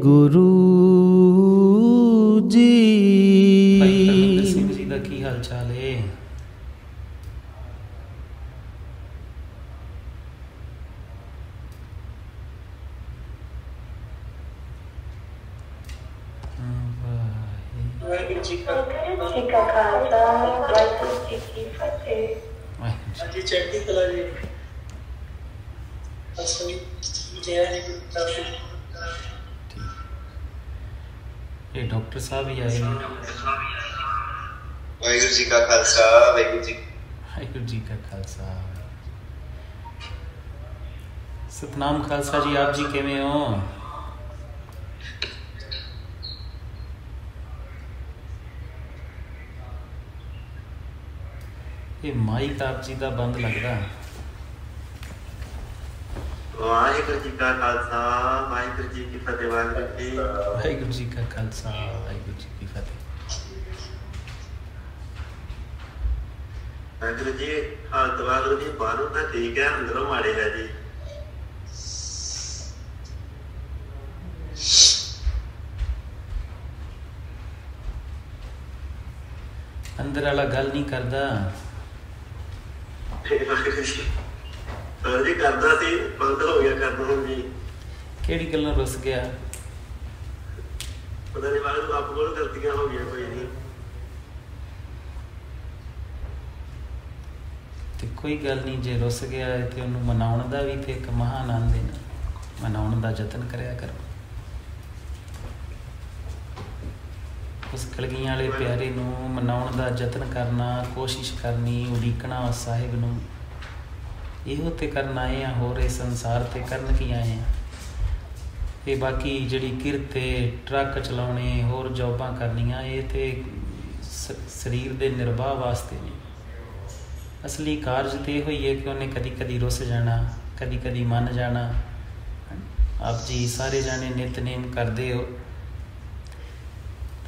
गुरु जी। भाई परमिंਦਰ ਸਿੰਘ जी ਦਾ ਕੀ ਹਾਲ ਚਾਲ ਹੈ? ਵਾਹਿਗੁਰੂ ਜੀ ਕਾ ਖਾਲਸਾ ਵਾਹਿਗੁਰੂ ਜੀ ਕੀ ਫਤਿਹ। ਹਾਂਜੀ ਚੜ੍ਹਦੀ ਕਲਾ ਜੀ। ਅਸਲੀ ਜੈ ਜੀ ਗੁਰੂ ਇਹ ਡਾਕਟਰ ਸਾਹਿਬ ਹੀ ਆਏ ਨੇ। ਵਾਹਿਗੁਰੂ ਜੀ ਕਾ ਖਾਲਸਾ ਵਾਹਿਗੁਰੂ ਜੀ ਕਾ ਖਾਲਸਾ। ਸਤਨਾਮ ਖਾਲਸਾ ਜੀ, ਆਪ ਜੀ ਕਿਵੇਂ ਹੋ? ਇਹ ਮਾਈਕ ਆਪ ਜੀ ਦਾ ਬੰਦ ਲੱਗਦਾ। ਵਾਹਿਗੁਰੂ ਜੀ ਕਾ ਖਾਲਸਾ ਵਾਹਿਗੁਰੂ ਜੀ ਕੀ ਫਤਿਹ। ਵਾਹਿਗੁਰੂ ਜੀ ਕਾ ਖਾਲਸਾ ਵਾਹਿਗੁਰੂ ਜੀ ਕੀ ਫਤਿਹ। ਵਾਹਿਗੁਰੂ ਜੀ ਹਾਲਤ ਵਾਹਿਗੁਰੂ ਜੀ ਬਾਹਰੋਂ ਤਾਂ ਠੀਕ ਹੈ, ਅੰਦਰੋਂ ਮਾੜੇ ਹੈ ਜੀ। ਅੰਦਰ ਵਾਲਾ ਗੱਲ ਨਹੀਂ ਕਰਦਾ। ਜੀ ਕਰਦਾ ਸੀ, ਬੰਦ ਹੋ ਗਿਆ ਕਰਨਾ ਹੁਣ ਜੀ। ਕਿਹੜੀ ਗੱਲੋਂ ਰੁੱਸ ਗਿਆ? ਪਤਾ ਨਹੀਂ ਵਾਹਿਗੁਰੂ ਆਪ ਕੋਲ ਗਲਤੀਆਂ ਹੋ ਗਈਆਂ ਕੋਈ ਨਹੀਂ। ਤੇ ਕੋਈ ਗੱਲ ਨਹੀਂ, ਜੇ ਰੁੱਸ ਗਿਆ ਤੇ ਉਹਨੂੰ ਮਨਾਉਣ ਦਾ ਵੀ ਤੇ ਇੱਕ ਮਹਾਨ ਆਨੰਦ ਹੈ ਨਾ, ਮਨਾਉਣ ਦਾ ਯਤਨ ਕਰਿਆ ਕਰੋ। ਉਸ ਕਲਗੀਆਂ ਵਾਲੇ ਪਿਆਰੇ ਨੂੰ ਮਨਾਉਣ ਦਾ ਯਤਨ ਕਰਨਾ, ਕੋਸ਼ਿਸ਼ ਕਰਨੀ, ਉਡੀਕਣਾ ਉਸ ਸਾਹਿਬ ਨੂੰ, ਇਹੋ ਤੇ ਕਰਨ ਆਏ ਆ। ਹੋਰ ਇਹ ਸੰਸਾਰ ਤੇ ਕਰਨ ਕੀ ਆਏ ਆ? ਇਹ ਬਾਕੀ ਜਿਹੜੀ ਕਿਰਤ ਹੈ, ਟਰੱਕ ਚਲਾਉਣੇ, ਹੋਰ ਜੋਬਾਂ ਕਰਨੀਆਂ, ਇਹ ਤੇ ਸਰੀਰ ਦੇ ਨਿਰਵਾਹ ਵਾਸਤੇ ਨੇ। ਅਸਲੀ ਕਾਰਜ ਤੇ ਇਹੋ ਹੀ ਹੈ ਕਿ ਉਹਨੇ ਕਦੀ ਕਦੀ ਰੁੱਸ ਜਾਣਾ, ਕਦੀ ਕਦੀ ਮੰਨ ਜਾਣਾ। ਆਪ ਜੀ ਸਾਰੇ ਜਾਣੇ ਨਿਤਨੇਮ ਕਰਦੇ ਹੋ।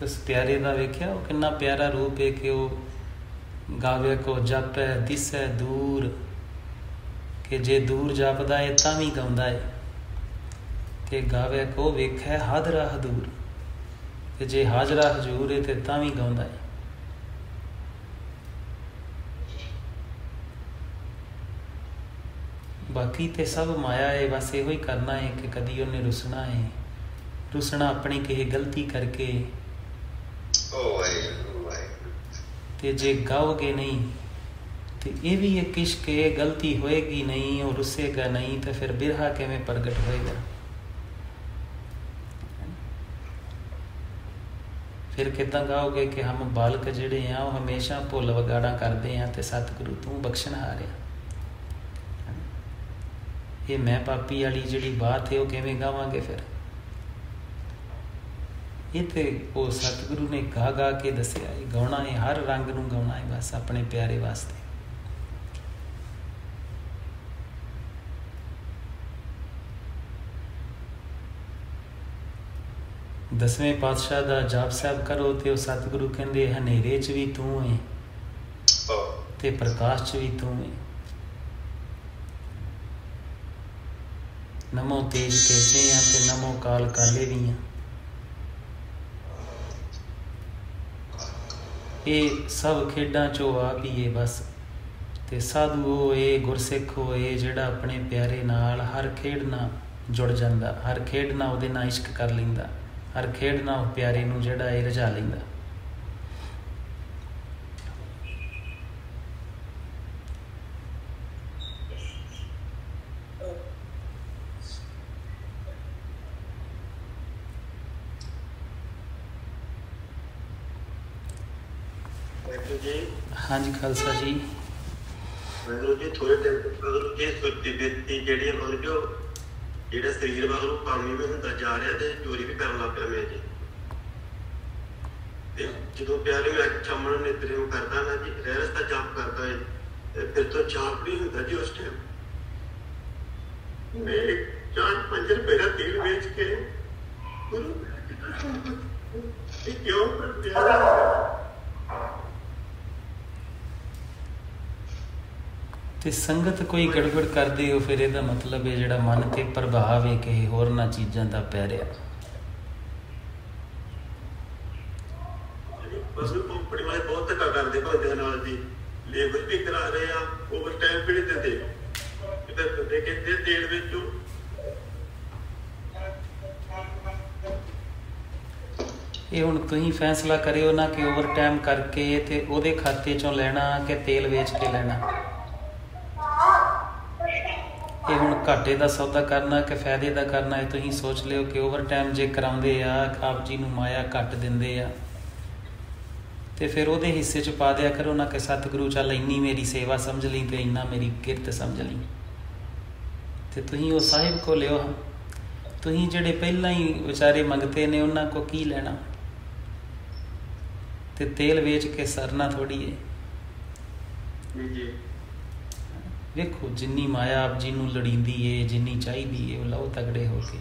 ਉਸ ਪਿਆਰੇ ਦਾ ਵੇਖਿਆ ਉਹ ਕਿੰਨਾ ਪਿਆਰਾ ਰੂਪ ਹੈ ਕਿ ਉਹ ਗਾਵੇ ਕੋ ਜਪੈ ਦਿਸੈ ਦੂਰ, ਕਿ ਜੇ ਦੂਰ ਜਪਦਾ ਹੈ ਤਾਂ ਵੀ ਗਾਉਂਦਾ ਹੈ, ਕਿ ਗਾਵੇ ਕੋ ਵੇਖੈ ਹਾਜ਼ਰਾ ਹਜ਼ੂਰ, ਕਿ ਜੇ ਹਾਜ਼ਰਾ ਹਜ਼ੂਰ ਹੈ ਤੇ ਤਾਂ ਵੀ ਗਾਉਂਦਾ ਹੈ। ਬਾਕੀ ਤੇ ਸਭ ਮਾਇਆ ਹੈ, ਬਸ ਇਹੋ ਹੀ ਕਰਨਾ ਹੈ ਕਿ ਕਦੀ ਉਹਨੇ ਰੁੱਸਣਾ ਹੈ। ਰੁੱਸਣਾ ਆਪਣੀ ਕਿਸੇ ਗਲਤੀ ਕਰਕੇ। ਤੇ ਜੇ ਗਾਓਗੇ ਨਹੀਂ ਤੇ ਇਹ ਵੀ ਇੱਕ ਇਸ਼ਕ ਹੈ, ਗਲਤੀ ਹੋਏਗੀ ਨਹੀਂ, ਉਹ ਰੁੱਸੇਗਾ ਨਹੀਂ, ਤੇ ਫਿਰ ਬਿਰਹਾ ਕਿਵੇਂ ਪ੍ਰਗਟ ਹੋਏਗਾ? ਫਿਰ ਕਿੱਦਾਂ ਗਾਓਗੇ ਕਿ ਹਮ ਬਾਲਕ ਜਿਹੜੇ ਆ ਉਹ ਹਮੇਸ਼ਾ ਭੁੱਲ ਵਗਾੜਾਂ ਕਰਦੇ ਆ ਤੇ ਸਤਿਗੁਰੂ ਤੂੰ ਬਖਸ਼ਣਹਾਰ ਆ। ਇਹ ਮੈਂ ਪਾਪੀ ਵਾਲੀ ਜਿਹੜੀ ਬਾਤ ਹੈ ਉਹ ਕਿਵੇਂ ਗਾਵਾਂਗੇ ਫਿਰ? ਇਹ ਤੇ ਉਹ ਸਤਿਗੁਰੂ ਨੇ ਗਾ ਗਾ ਕੇ ਦੱਸਿਆ। ਇਹ ਗਾਉਣਾ ਹੈ, ਹਰ ਰੰਗ ਨੂੰ ਗਾਉਣਾ ਹੈ, ਬਸ ਆਪਣੇ ਪਿਆਰੇ ਵਾਸਤੇ। ਦਸਵੇਂ ਪਾਤਸ਼ਾਹ ਦਾ ਜਾਪ ਸਾਹਿਬ ਕਰੋ ਤੇ ਉਹ ਸਤਿਗੁਰੂ ਕਹਿੰਦੇ ਹਨੇਰੇ 'ਚ ਵੀ ਤੂੰ ਹੈ ਤੇ ਪ੍ਰਕਾਸ਼ 'ਚ ਵੀ ਤੂੰ ਹੈ। ਨਮੋ ਤੇਜ ਤੇਜੇ ਆ ਤੇ ਨਮੋ ਕਾਲ ਕਾਲੇ ਵੀ ਆ। ਇਹ ਸਭ ਖੇਡਾਂ 'ਚੋਂ ਆਪ ਹੀ ਹੈ ਬਸ। ਤੇ ਸਾਧੂ ਹੋਏ, ਗੁਰਸਿੱਖ ਹੋਏ, ਜਿਹੜਾ ਆਪਣੇ ਪਿਆਰੇ ਨਾਲ ਹਰ ਖੇਡ ਨਾਲ ਜੁੜ ਜਾਂਦਾ, ਹਰ ਖੇਡ ਨਾਲ ਉਹਦੇ ਨਾਲ ਇਸ਼ਕ ਕਰ ਲੈਂਦਾ, ਹਰ ਖੇਡ ਨਾਲ ਉਹ ਪਿਆਰੇ ਨੂੰ ਜਿਹੜਾ ਇਹ ਰਝਾ ਲੈਂਦਾ। ਹਾਂਜੀ ਖਾਲਸਾ ਜੀ। ਵਾਹਿਗੁਰੂ ਜੀ ਥੋੜੇ ਦਿਨ ਵਾਹਿਗੁਰੂ ਜੀ ਸੁੱਤੀ ਬੇਤੀ ਜਿਹੜੀ ਮਤਲਬ ਕਿ ਜਿਹੜਾ ਸਰੀਰ ਵਾਂਗੂ ਪਾਣੀ ਵਿੱਚ ਹੁੰਦਾ ਜਾ ਰਿਹਾ ਤੇ ਚੋਰੀ ਵੀ ਕਰਨ ਲੱਗ ਪਿਆ ਮੈਂ ਜੀ। ਤੇ ਜਦੋਂ ਪਿਆਰੇ ਮੈਂ ਚਮਣ ਨਿਤਰੇ ਨੂੰ ਕਰਦਾ ਨਾ ਜੀ, ਰਹਿਰਸ ਦਾ ਜਾਪ ਕਰਦਾ ਹੈ ਤੇ ਫਿਰ ਤੋਂ ਜਾਪ ਨਹੀਂ ਹੁੰਦਾ ਜੀ। ਉਸ ਟਾਈਮ ਮੈਂ 4-5 ਰੁਪਏ ਦਾ ਤੇਲ ਵੇਚ ਕੇ ਗੁਰੂ ਕਿਉਂ ਪਿਆਰਾ ਤੇ ਸੰਗਤ ਕੋਈ ਗੜਬੜ ਕਰਦੇ ਹੋ ਫਿਰ ਇਹਦਾ ਮਤਲਬ ਹੈ ਜਿਹੜਾ ਮਨ ਤੇ ਪ੍ਰਭਾਵ ਹੈ ਕਿਸੇ ਹੋਰ ਨਾ ਚੀਜ਼ਾਂ ਦਾ ਪੈ ਰਿਹਾ। ਹੁੰਦੇ ਕਹਿੰਦੇ ਤੇਲ ਵਿੱਚੋਂ ਇਹ ਹੁਣ ਤੁਸੀਂ ਫੈਸਲਾ ਕਰਿਓ ਨਾ ਕਿ ਓਵਰ ਟਾਈਮ ਕਰਕੇ ਤੇ ਉਹਦੇ ਖਾਤੇ ਚੋਂ ਲੈਣਾ ਕਿ ਤੇਲ ਵੇਚ ਕੇ ਲੈਣਾ। ਇਹ ਹੁਣ ਘਾਟੇ ਦਾ ਸੌਦਾ ਕਰਨਾ ਕਿ ਫਾਇਦੇ ਦਾ ਕਰਨਾ, ਇਹ ਤੁਸੀਂ ਸੋਚ ਲਿਓ ਕਿ ਓਵਰ ਟਾਈਮ ਜੇ ਕਰਾਉਂਦੇ ਆ, ਆਪ ਜੀ ਨੂੰ ਮਾਇਆ ਘੱਟ ਦਿੰਦੇ ਆ, ਤੇ ਫਿਰ ਉਹਦੇ ਹਿੱਸੇ 'ਚ ਪਾ ਦਿਆ ਕਰੋ ਨਾ ਕਿ ਸਤਿਗੁਰੂ ਚੱਲ ਇੰਨੀ ਮੇਰੀ ਸੇਵਾ ਸਮਝ ਲਈ ਤੇ ਇੰਨਾ ਮੇਰੀ ਕਿਰਤ ਸਮਝ ਲਈ। ਤੇ ਤੁਸੀਂ ਉਹ ਸਾਹਿਬ ਕੋ ਲਿਓ। ਤੁਸੀਂ ਜਿਹੜੇ ਪਹਿਲਾਂ ਹੀ ਵਿਚਾਰੇ ਮੰਗਤੇ ਨੇ ਉਹਨਾਂ ਕੋ ਕੀ ਲੈਣਾ, ਤੇ ਤੇਲ ਵੇਚ ਕੇ ਸਰਨਾ ਥੋੜੀ ਹੈ। ਵੇਖੋ ਜਿੰਨੀ ਮਾਇਆ ਆਪ ਜੀ ਨੂੰ ਲੋੜੀਂਦੀ ਏ, ਜਿੰਨੀ ਚਾਹੀਦੀ ਏ, ਉਹ ਲਓ ਤਗੜੇ ਹੋ ਕੇ।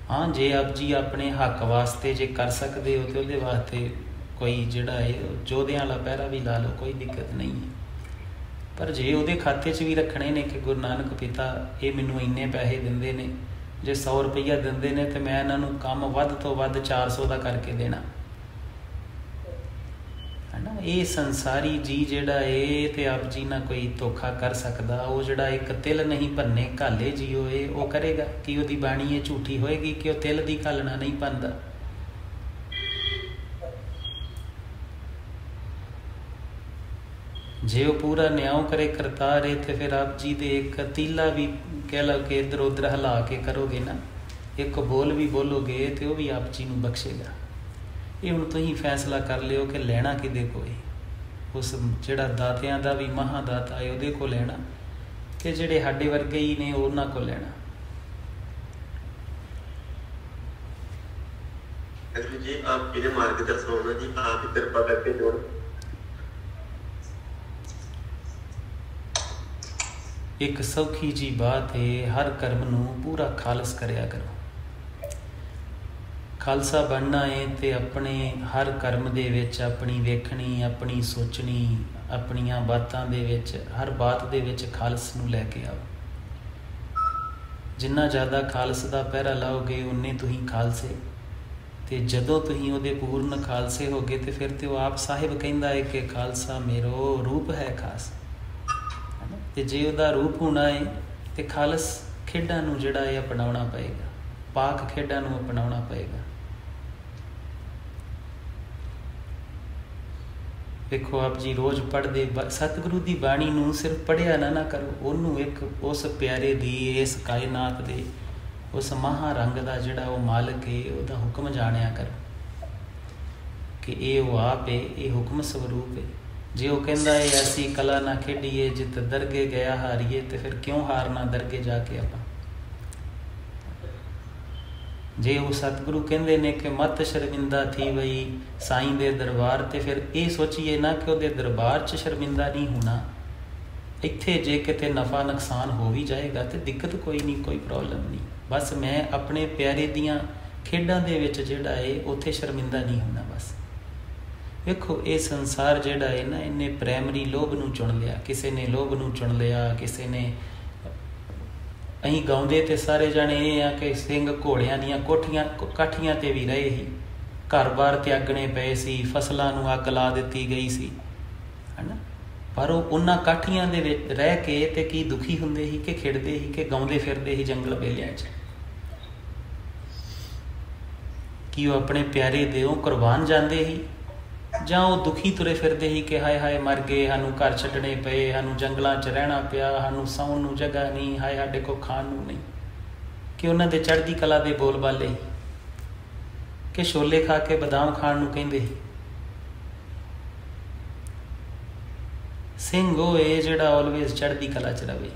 ਹਾਂ ਜੇ ਆਪ ਜੀ ਆਪਣੇ ਹੱਕ ਵਾਸਤੇ ਜੇ ਕਰ ਸਕਦੇ ਹੋ ਤੇ ਉਹਦੇ ਵਾਸਤੇ ਕੋਈ ਜਿਹੜਾ ਹੈ ਯੋਧਿਆਂ ਵਾਲਾ ਪਹਿਰਾ ਵੀ ਲਾ ਲਓ, ਕੋਈ ਦਿੱਕਤ ਨਹੀਂ ਹੈ। ਪਰ ਜੇ ਉਹਦੇ ਖਾਤੇ 'ਚ ਵੀ ਰੱਖਣੇ ਨੇ ਕਿ ਗੁਰੂ ਨਾਨਕ ਪਿਤਾ ਇਹ ਮੈਨੂੰ ਇੰਨੇ ਪੈਸੇ ਦਿੰਦੇ ਨੇ, ਜੇ 100 ਰੁਪਈਆ ਦਿੰਦੇ ਨੇ ਤੇ ਮੈਂ ਇਹਨਾਂ ਨੂੰ ਕੰਮ ਵੱਧ ਤੋਂ ਵੱਧ 400 ਦਾ ਕਰਕੇ ਦੇਣਾ ਹੈ ਨਾ। ਇਹ ਸੰਸਾਰੀ ਜੀ ਜਿਹੜਾ ਇਹ ਤੇ ਆਪ ਜੀ ਨਾਲ ਕੋਈ ਧੋਖਾ ਕਰ ਸਕਦਾ। ਉਹ ਜਿਹੜਾ ਇੱਕ ਤਿਲ ਨਹੀਂ ਭੰਨੇ ਘਾਲੇ ਜੀਓ ਇਹ ਉਹ ਕਰੇਗਾ ਕਿ ਉਹਦੀ ਬਾਣੀ ਇਹ ਝੂਠੀ ਹੋਏਗੀ ਕਿ ਉਹ ਤਿਲ ਦੀ ਘਾਲਣਾ ਨਹੀਂ ਭੰਨਦਾ। ਜੇ ਉਹ ਪੂਰਾ ਨਿਆਂ ਕਰੇ ਕਰਤਾਰ ਹੈ ਤੇ ਫਿਰ ਆਪ ਜੀ ਦੇ ਇੱਕ ਤੀਲਾ ਵੀ ਕਹਿ ਲਓ ਕਿ ਇੱਧਰ ਉੱਧਰ ਹਿਲਾ ਕੇ ਕਰੋਗੇ ਨਾ, ਇੱਕ ਬੋਲ ਵੀ ਬੋਲੋਗੇ ਤੇ ਉਹ ਵੀ ਆਪ ਜੀ ਨੂੰ ਬਖਸ਼ੇਗਾ। ਇਹ ਹੁਣ ਤੁਸੀਂ ਫੈਸਲਾ ਕਰ ਲਿਓ ਕਿ ਲੈਣਾ ਕਿਹਦੇ ਕੋਲ ਹੈ। ਉਸ ਜਿਹੜਾ ਦਾਤਿਆਂ ਦਾ ਵੀ ਮਹਾਦਾਤਾ ਹੈ ਉਹਦੇ ਕੋਲ ਲੈਣਾ ਕਿ ਜਿਹੜੇ ਸਾਡੇ ਵਰਗੇ ਹੀ ਨੇ ਉਹਨਾਂ ਕੋਲ ਲੈਣਾ। ਜੀ ਆਪ ਜੀ ਨੇ ਮਾਰਗਦਰਸ਼ਨ ਹੋਣਾ ਜੀ, ਆਪ ਹੀ ਕਿਰਪਾ ਕਰਕੇ ਜੋੜ। ਇੱਕ ਸੌਖੀ ਜੀ ਬਾਤ ਹੈ, ਹਰ ਕਰਮ ਨੂੰ ਪੂਰਾ ਖਾਲਸ ਕਰਿਆ ਕਰੋ। ਖਾਲਸਾ ਬਣਨਾ ਹੈ ਤੇ ਆਪਣੇ ਹਰ ਕਰਮ ਦੇ ਵਿੱਚ ਆਪਣੀ ਵੇਖਣੀ, ਆਪਣੀ ਸੋਚਣੀ, ਆਪਣੀਆਂ ਬਾਤਾਂ ਦੇ ਵਿੱਚ ਹਰ ਬਾਤ ਦੇ ਵਿੱਚ ਖਾਲਸ ਨੂੰ ਲੈ ਕੇ ਆਓ। ਜਿੰਨਾ ਜ਼ਿਆਦਾ ਖਾਲਸ ਦਾ ਪਹਿਰਾ ਲਾਓਗੇ ਉਨੇ ਤੁਸੀਂ ਖਾਲਸੇ, ਤੇ ਜਦੋਂ ਤੁਸੀਂ ਉਹਦੇ ਪੂਰਨ ਖਾਲਸੇ ਹੋਗੇ ਤੇ ਫਿਰ ਤੇ ਉਹ ਆਪ ਸਾਹਿਬ ਕਹਿੰਦਾ ਹੈ ਕਿ ਖਾਲਸਾ ਮੇਰੋ ਰੂਪ ਹੈ ਖਾਸ। ਤੇ ਜੇ ਉਹਦਾ ਰੂਪ ਹੋਣਾ ਹੈ ਤੇ ਖਾਲਸ ਖੇਡਾਂ ਨੂੰ ਜਿਹੜਾ ਇਹ ਅਪਣਾਉਣਾ ਪਏਗਾ, ਪਾਕ ਖੇਡਾਂ ਨੂੰ ਅਪਣਾਉਣਾ ਪਏਗਾ। ਵੇਖੋ ਆਪ ਜੀ ਰੋਜ਼ ਪੜ੍ਹਦੇ ਸਤਿਗੁਰੂ ਦੀ ਬਾਣੀ ਨੂੰ ਸਿਰਫ ਪੜ੍ਹਿਆ ਨਾ ਕਰੋ, ਉਹਨੂੰ ਇੱਕ ਉਸ ਪਿਆਰੇ ਦੀ, ਇਸ ਕਾਇਨਾਤ ਦੇ ਉਸ ਮਹਾਰੰਗ ਦਾ ਜਿਹੜਾ ਉਹ ਮਾਲਕ ਹੈ ਉਹਦਾ ਹੁਕਮ ਜਾਣਿਆ ਕਰੋ ਕਿ ਇਹ ਉਹ ਆਪ ਹੈ, ਇਹ ਹੁਕਮ ਸਵਰੂਪ ਹੈ। ਜੇ ਉਹ ਕਹਿੰਦਾ ਹੈ ਐਸੀ ਕਲਾ ਨਾ ਖੇਡੀਏ ਜਿੱਤ ਦਰਗੇ ਗਿਆ ਹਾਰੀਏ, ਤੇ ਫਿਰ ਕਿਉਂ ਹਾਰਨਾ ਦਰਗੇ ਜਾ ਕੇ ਆਪਾਂ। ਜੇ ਉਹ ਸਤਿਗੁਰੂ ਕਹਿੰਦੇ ਨੇ ਕਿ ਮਤ ਸ਼ਰਮਿੰਦਾ ਥੀ ਵਈ ਸਾਈਂ ਦੇ ਦਰਬਾਰ, ਤੇ ਫਿਰ ਇਹ ਸੋਚੀਏ ਨਾ ਕਿ ਉਹਦੇ ਦਰਬਾਰ 'ਚ ਸ਼ਰਮਿੰਦਾ ਨਹੀਂ ਹੋਣਾ। ਇੱਥੇ ਜੇ ਕਿਤੇ ਨਫਾ ਨੁਕਸਾਨ ਹੋ ਵੀ ਜਾਏਗਾ ਤੇ ਦਿੱਕਤ ਕੋਈ ਨਹੀਂ, ਕੋਈ ਪ੍ਰੋਬਲਮ ਨਹੀਂ। ਬਸ ਮੈਂ ਆਪਣੇ ਪਿਆਰੇ ਦੀਆਂ ਖੇਡਾਂ ਦੇ ਵਿੱਚ ਜਿਹੜਾ ਹੈ ਉੱਥੇ ਸ਼ਰਮਿੰਦਾ ਨਹੀਂ ਹੋਣਾ ਬਸ। ਵੇਖੋ ਇਹ ਸੰਸਾਰ ਜਿਹੜਾ ਹੈ ਨਾ, ਇਹਨੇ ਪ੍ਰਾਇਮਰੀ ਲੋਭ ਨੂੰ ਚੁਣ ਲਿਆ, ਕਿਸੇ ਨੇ ਲੋਭ ਨੂੰ ਚੁਣ ਲਿਆ, ਕਿਸੇ ਨੇ। ਅਸੀਂ ਗਾਉਂਦੇ ਤੇ ਸਾਰੇ ਜਾਣੇ ਇਹ ਆ ਕਿ ਸਿੰਘ ਘੋੜਿਆਂ ਦੀਆਂ ਕਾਠੀਆਂ ਤੇ ਵੀ ਰਹੇ ਸੀ, ਘਰ-ਬਾਰ ਤਿਆਗਣੇ ਪਏ ਸੀ, ਫਸਲਾਂ ਨੂੰ ਅੱਗ ਲਾ ਦਿੱਤੀ ਗਈ ਸੀ, ਹੈ ਨਾ। ਪਰ ਉਹ ਉਹਨਾਂ ਕਾਠੀਆਂ ਦੇ ਵਿੱਚ ਰਹਿ ਕੇ ਤੇ ਕੀ ਦੁਖੀ ਹੁੰਦੇ ਸੀ ਕਿ ਖਿੜਦੇ ਸੀ ਕਿ ਗਾਉਂਦੇ ਫਿਰਦੇ ਸੀ ਜੰਗਲ ਬੇਲਿਆਂ 'ਚ। ਕੀ ਉਹ ਆਪਣੇ ਪਿਆਰੇ ਦੇ ਉਹ ਕੁਰਬਾਨ ਜਾਂਦੇ ਸੀ, ਜਾਂ ਉਹ ਦੁਖੀ ਤੁਰੇ ਫਿਰਦੇ ਸੀ ਕਿ ਹਾਏ ਹਾਏ ਮਰ ਗਏ, ਸਾਨੂੰ ਘਰ ਛੱਡਣੇ ਪਏ, ਸਾਨੂੰ ਜੰਗਲਾਂ 'ਚ ਰਹਿਣਾ ਪਿਆ, ਸਾਨੂੰ ਸੌਣ ਨੂੰ ਜਗ੍ਹਾ ਨਹੀਂ, ਹਾਏ ਸਾਡੇ ਕੋਲ ਖਾਣ ਨੂੰ ਨਹੀਂ। ਕਿ ਉਹਨਾਂ ਦੇ ਚੜ੍ਹਦੀ ਕਲਾ ਦੇ ਬੋਲ ਬਾਲੇ ਕਿ ਛੋਲੇ ਖਾ ਕੇ ਬਦਾਮ ਖਾਣ ਨੂੰ ਕਹਿੰਦੇ ਸੀ। ਸਿੰਘ ਉਹ ਇਹ ਜਿਹੜਾ ਆਲਵੇਜ਼ ਚੜ੍ਹਦੀ ਕਲਾ 'ਚ ਰਵੇ,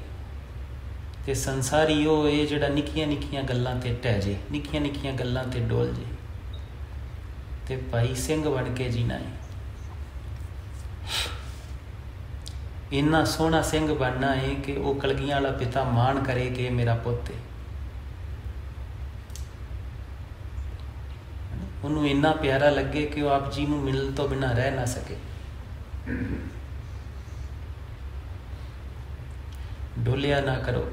ਤੇ ਸੰਸਾਰੀ ਉਹ ਇਹ ਜਿਹੜਾ ਨਿੱਕੀਆਂ ਨਿੱਕੀਆਂ ਗੱਲਾਂ ਤੇ ਢਹਿ ਜੇ, ਨਿੱਕੀਆਂ ਨਿੱਕੀਆਂ ਗੱਲਾਂ ਤੇ ਡੋਲ ਜੇ। ਤੇ ਭਾਈ ਸਿੰਘ ਬਣ ਕੇ ਜੀਣਾ ਹੈ, ਇੰਨਾ ਸੋਹਣਾ ਸਿੰਘ ਬਣਨਾ ਹੈ ਕਿ ਉਹ ਕਲਗੀਆਂ ਵਾਲਾ ਪਿਤਾ ਮਾਣ ਕਰੇ ਕਿ ਮੇਰਾ ਪੁੱਤ ਹੈ। ਉਹਨੂੰ ਇੰਨਾ ਪਿਆਰਾ ਲੱਗੇ ਕਿ ਉਹ ਆਪ ਜੀ ਨੂੰ ਮਿਲਣ ਤੋਂ ਬਿਨਾਂ ਰਹਿ ਨਾ ਸਕੇ। ਡੋਲਿਆ ਨਾ ਕਰੋ।